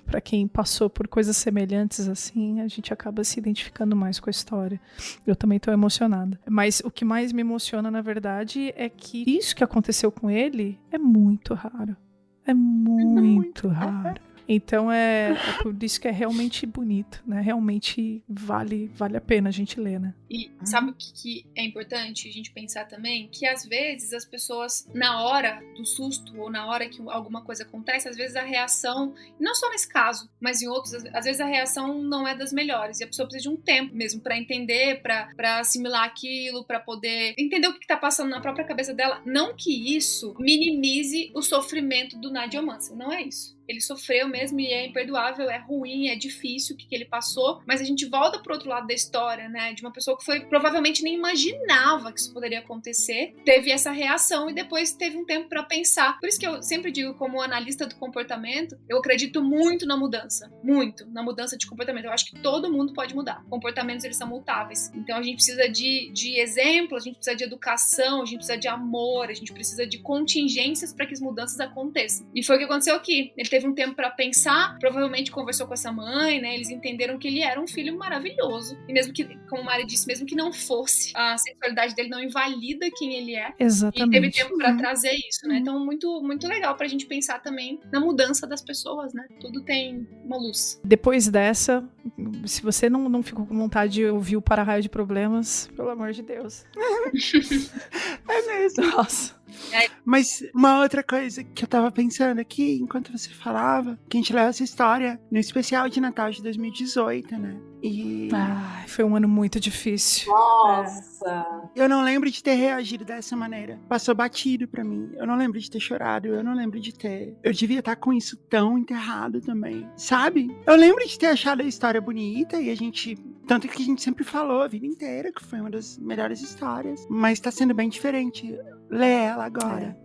para quem passou por coisas semelhantes assim, a gente acaba se identificando mais com a história. Eu também tô emocionada. Mas o que mais me emociona, na verdade, é que isso que aconteceu com ele é muito raro. É muito raro. Então é por isso que é realmente bonito, né? Realmente vale a pena a gente ler, né? E sabe o que é importante a gente pensar também? Que às vezes as pessoas, na hora do susto ou na hora que alguma coisa acontece, às vezes a reação, não só nesse caso, mas em outros, às vezes a reação não é das melhores. E a pessoa precisa de um tempo mesmo pra entender, pra assimilar aquilo, pra poder entender o que tá passando na própria cabeça dela. Não que isso minimize o sofrimento do Nadia Mansell, não é isso. Ele sofreu mesmo e é imperdoável, é ruim, é difícil o que ele passou, mas a gente volta pro outro lado da história, né? De uma pessoa que provavelmente nem imaginava que isso poderia acontecer, teve essa reação e depois teve um tempo pra pensar. Por isso que eu sempre digo, como analista do comportamento, eu acredito muito na mudança de comportamento. Eu acho que todo mundo pode mudar. Comportamentos, eles são mutáveis. Então a gente precisa de exemplo, a gente precisa de educação, a gente precisa de amor, a gente precisa de contingências para que as mudanças aconteçam. E foi o que aconteceu aqui. Ele teve um tempo pra pensar, provavelmente conversou com essa mãe, né? Eles entenderam que ele era um filho maravilhoso. E mesmo que, como a Mari disse, mesmo que não fosse, a sexualidade dele não invalida quem ele é. Exatamente. E teve tempo pra trazer isso, né? Então, muito, muito legal pra gente pensar também na mudança das pessoas, né? Tudo tem uma luz. Depois dessa, se você não ficou com vontade de ouvir o Para-Raio de Problemas, pelo amor de Deus. É mesmo. Nossa. Mas uma outra coisa que eu tava pensando aqui, enquanto você falava, que a gente leva essa história no especial de Natal de 2018, né? E Foi um ano muito difícil. Nossa! eu não lembro de ter reagido dessa maneira. Passou batido pra mim. Eu não lembro de ter chorado, eu não lembro de ter... Eu devia estar com isso tão enterrado também, sabe? Eu lembro de ter achado a história bonita e a gente... Tanto que a gente sempre falou a vida inteira que foi uma das melhores histórias. Mas tá sendo bem diferente ler ela agora,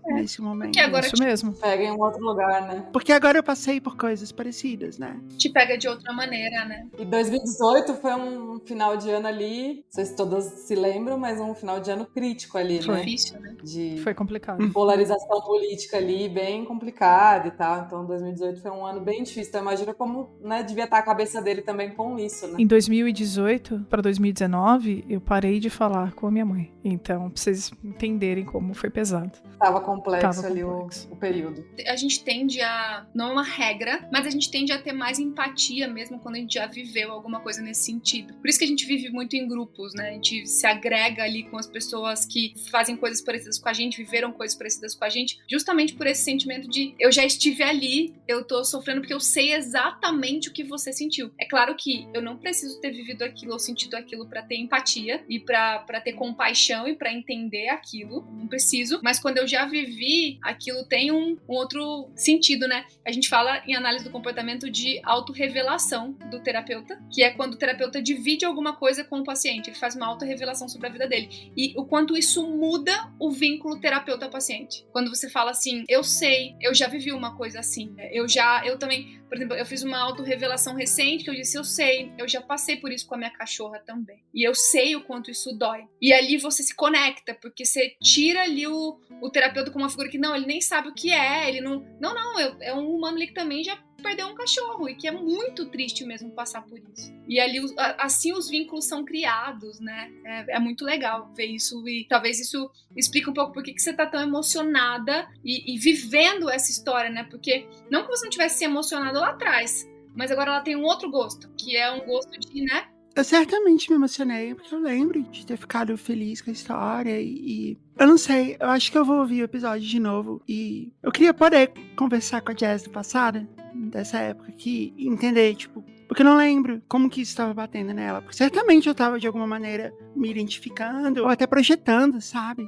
nesse momento. Que agora Isso mesmo. Pega em um outro lugar, né? Porque agora eu passei por coisas parecidas, né? te pega de outra maneira, né? E 2018 foi um final de ano ali, não sei se todas se lembram, mas um final de ano crítico ali, Foi. né? Difícil, né? De Foi complicado. polarização política ali, bem complicada e tal. Então 2018 foi um ano bem difícil. Então imagina como, né, devia estar a cabeça dele também com isso, né? Em 2018 para 2019, eu parei de falar com a minha mãe. Então, pra vocês entenderem como foi pesado. Tava complexo Tava ali complexo. o período. A gente tende a, não é uma regra, mas a gente tende a ter mais empatia mesmo quando a gente já viveu alguma coisa nesse sentido. Por isso que a gente vive muito em grupos, né? A gente se agrega ali com as pessoas que fazem coisas parecidas com a gente, viveram coisas parecidas com a gente, justamente por esse sentimento de eu já estive ali, eu tô sofrendo porque eu sei exatamente o que você sentiu. É claro que eu não preciso ter vivido aquilo ou sentido aquilo pra ter empatia e pra ter compaixão e pra entender aquilo, não preciso, mas quando eu já vivi, aquilo tem um outro sentido, né? A gente fala em análise do comportamento de autorrevelação do terapeuta, que é quando o terapeuta divide alguma coisa com o paciente, ele faz uma autorrevelação sobre a vida dele. E o quanto isso muda o vínculo terapeuta-paciente. Quando você fala assim, eu sei, eu já vivi uma coisa assim, eu também, por exemplo, eu fiz uma autorrevelação recente que eu disse, eu sei, eu já passei por isso com a minha cachorra também. E eu sei o quanto isso dói. E ali você se conecta, porque você tira ali o terapeuta como uma figura que não, ele nem sabe o que é, ele não... Não, é um humano ali que também já perdeu um cachorro e que é muito triste mesmo passar por isso. E ali, assim, os vínculos são criados, né? É muito legal ver isso e talvez isso explique um pouco por que você tá tão emocionada e vivendo essa história, né? Porque não que você não tivesse se emocionado lá atrás, mas agora ela tem um outro gosto, que é um gosto de, né? Eu certamente me emocionei, porque eu lembro de ter ficado feliz com a história e... Eu não sei, eu acho que eu vou ouvir o episódio de novo e eu queria poder conversar com a Jazz do passado, dessa época aqui, e entender, tipo... Porque eu não lembro como que isso estava batendo nela. Porque certamente eu estava, de alguma maneira, me identificando ou até projetando, sabe?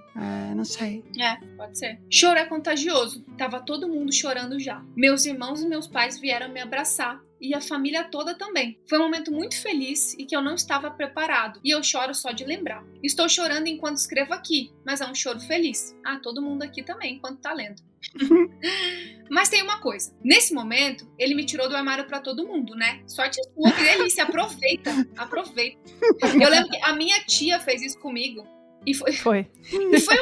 Não sei. Pode ser. Choro é contagioso. Tava todo mundo chorando já. Meus irmãos e meus pais vieram me abraçar. E a família toda também. Foi um momento muito feliz e que eu não estava preparado. E eu choro só de lembrar. Estou chorando enquanto escrevo aqui, mas é um choro feliz. Todo mundo aqui também, enquanto tá lendo. Mas tem uma coisa. Nesse momento, ele me tirou do armário pra todo mundo, né? Sorte sua, que delícia. Aproveita. Eu lembro que a minha tia fez isso comigo. E foi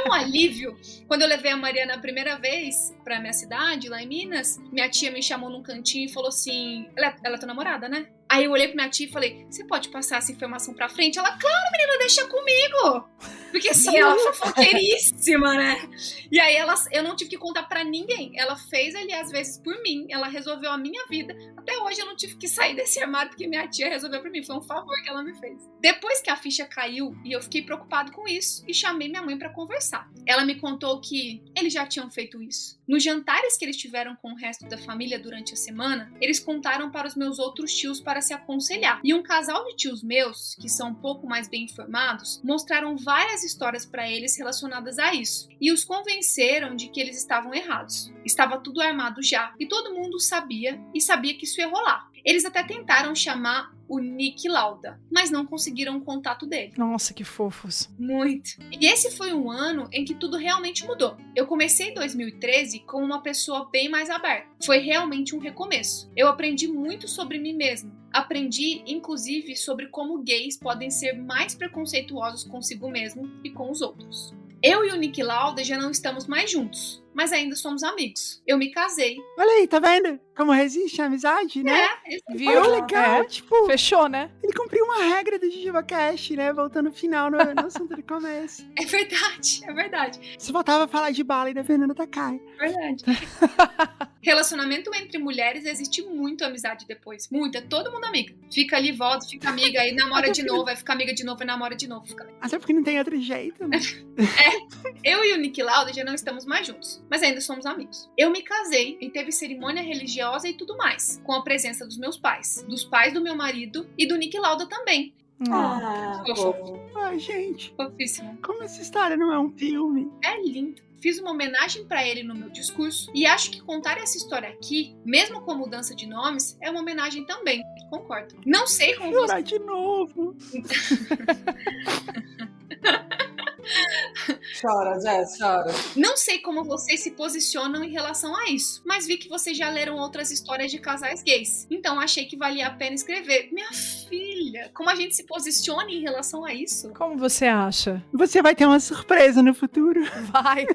um alívio. Quando eu levei a Mariana a primeira vez pra minha cidade, lá em Minas, minha tia me chamou num cantinho e falou assim... Ela é tua namorada, né? Aí eu olhei pra minha tia e falei, você pode passar essa informação pra frente? Ela, claro, menina, deixa comigo. Porque assim, ela é fofoqueiríssima, né? E aí eu não tive que contar pra ninguém. Ela fez ali, às vezes, por mim. Ela resolveu a minha vida. Até hoje eu não tive que sair desse armário porque minha tia resolveu por mim. Foi um favor que ela me fez. Depois que a ficha caiu, e eu fiquei preocupado com isso, e chamei minha mãe pra conversar. Ela me contou que eles já tinham feito isso. Nos jantares que eles tiveram com o resto da família durante a semana, eles contaram para os meus outros tios para se aconselhar. E um casal de tios meus, que são um pouco mais bem informados, mostraram várias histórias para eles relacionadas a isso. E os convenceram de que eles estavam errados. Estava tudo armado já, e todo mundo sabia, e sabia que isso ia rolar. Eles até tentaram chamar o Nick Lauda, mas não conseguiram o contato dele. Nossa, que fofos. Muito. E esse foi um ano em que tudo realmente mudou. Eu comecei em 2013 como uma pessoa bem mais aberta. Foi realmente um recomeço. Eu aprendi muito sobre mim mesma. Aprendi, inclusive, sobre como gays podem ser mais preconceituosos consigo mesmo e com os outros. Eu e o Nick Lauda já não estamos mais juntos, mas ainda somos amigos. Eu me casei. Olha aí, tá vendo? Como resiste a amizade, né? Viu? Olha que legal, É. tipo, Fechou, né? ele cumpriu uma regra do JujubaCast, né? Voltando no final, no assunto do começo. É verdade, é verdade, Você voltava a falar de bala e da Fernanda Takai. é verdade. Relacionamento entre mulheres existe muito amizade depois. Muita, todo mundo amiga. Fica ali, volta, fica amiga, aí namora de novo, aí fica amiga de novo, aí namora de novo. Fica... Até porque não tem outro jeito, né? Eu e o Nick Lauda já não estamos mais juntos, mas ainda somos amigos. Eu me casei e teve cerimônia religiosa e tudo mais, com a presença dos meus pais, dos pais do meu marido e do Nick Lauda também. Fofo. Ai, gente, Fofíssimo. como essa história não é um filme? É lindo. Fiz uma homenagem pra ele no meu discurso e acho que contar essa história aqui, mesmo com a mudança de nomes, é uma homenagem também. Concordo. Não sei como você... Chorar de novo. Chora, Jess, chora. Não sei como vocês se posicionam em relação a isso, mas vi que vocês já leram outras histórias de casais gays. Então achei que valia a pena escrever. Minha filha, como a gente se posiciona em relação a isso? Como você acha? Você vai ter uma surpresa no futuro. Vai.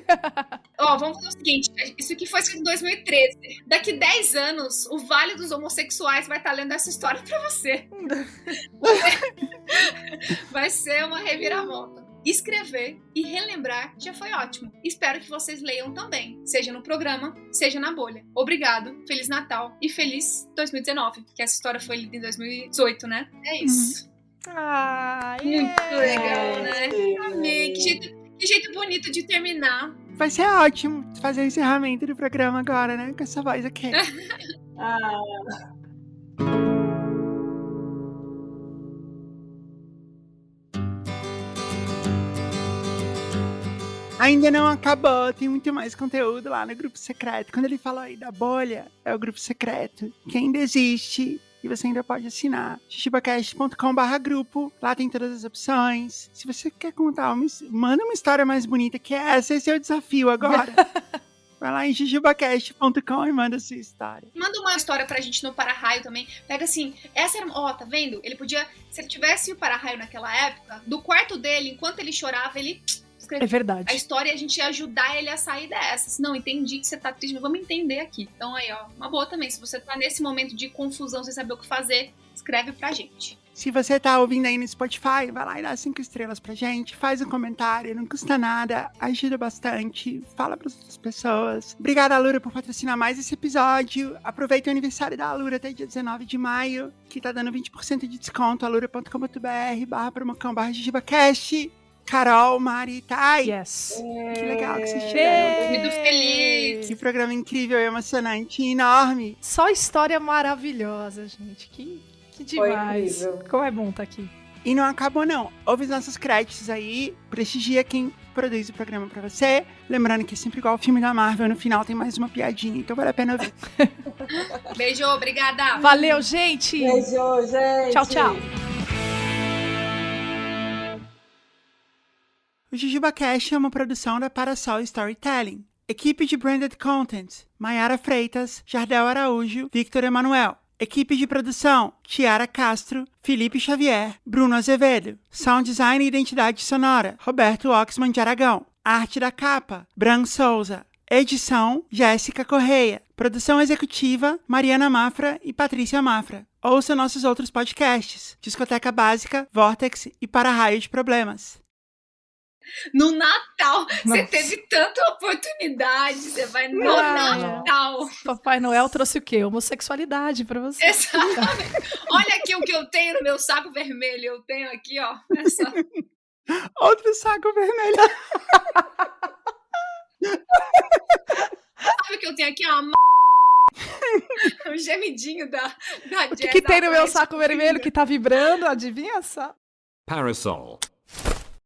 Ó, vamos fazer o seguinte, isso aqui foi escrito em 2013. Daqui 10 anos, o Vale dos Homossexuais vai estar lendo essa história pra você. Vai ser uma reviravolta. Escrever e relembrar já foi ótimo. Espero que vocês leiam também, seja no programa, seja na bolha. Obrigado, Feliz Natal e Feliz 2019, que essa história foi lida em 2018, né? É isso. Muito legal, né? Amei, que jeito bonito de terminar. Vai ser ótimo fazer o encerramento do programa agora, né? Com essa voz aqui. Ainda não acabou, tem muito mais conteúdo lá no grupo secreto. Quando ele falou aí da bolha, é o grupo secreto, que ainda existe e você ainda pode assinar. jujubacast.com/grupo, lá tem todas as opções. Se você quer contar, manda uma história mais bonita que essa, esse é o desafio agora. Vai lá em jujubacast.com e manda a sua história. Manda uma história pra gente no Para-Raio também. Pega assim, essa era... Ó, tá vendo? Ele podia... Se ele tivesse o Para-Raio naquela época, do quarto dele, enquanto ele chorava, ele... É verdade. A história é a gente ia ajudar ele a sair dessa. Não, entendi que você tá triste, mas vamos entender aqui. Então aí, ó, uma boa também. Se você tá nesse momento de confusão, sem saber o que fazer, escreve pra gente. Se você tá ouvindo aí no Spotify, vai lá e dá 5 estrelas pra gente, faz um comentário, não custa nada, ajuda bastante, fala pras outras pessoas. Obrigada, Alura, por patrocinar mais esse episódio. Aproveita o aniversário da Alura até dia 19 de maio, que tá dando 20% de desconto, alura.com.br/promoção/jujubacast. Carol, Mari, Thay. Yes. Que legal que vocês tiveram. Muito feliz. Que programa incrível, emocionante, enorme. Só história maravilhosa, gente. Que demais. Foi incrível. Como é bom estar aqui. E não acabou, não. Ouve os nossos créditos aí, prestigia quem produz o programa pra você. Lembrando que é sempre igual o filme da Marvel, no final tem mais uma piadinha, então vale a pena ouvir. Beijo, obrigada. Valeu, gente. Beijo, gente. Tchau, tchau. O JujubaCast é uma produção da Parasol Storytelling. Equipe de Branded Content, Maiara Freitas, Jardel Araújo, Victor Emanuel. Equipe de produção, Tiara Castro, Felipe Xavier, Bruno Azevedo. Sound Design e Identidade Sonora, Roberto Oxman de Aragão. Arte da capa, Bran Souza. Edição, Jéssica Correia. Produção executiva, Mariana Mafra e Patrícia Mafra. Ouça nossos outros podcasts, Discoteca Básica, Vortex e Para-Raio de Problemas. No Natal, você Nossa. teve tanta oportunidade, você vai no Ah, Natal. Papai Noel trouxe o quê? Homossexualidade pra você. Exatamente. Olha aqui o que eu tenho no meu saco vermelho. Eu tenho aqui, ó. Outro saco vermelho. Sabe o que eu tenho aqui, ó? O gemidinho da O Jazz. que tem no meu atrás, saco tipo, vermelho que tá vibrando? Adivinha só? Parasol.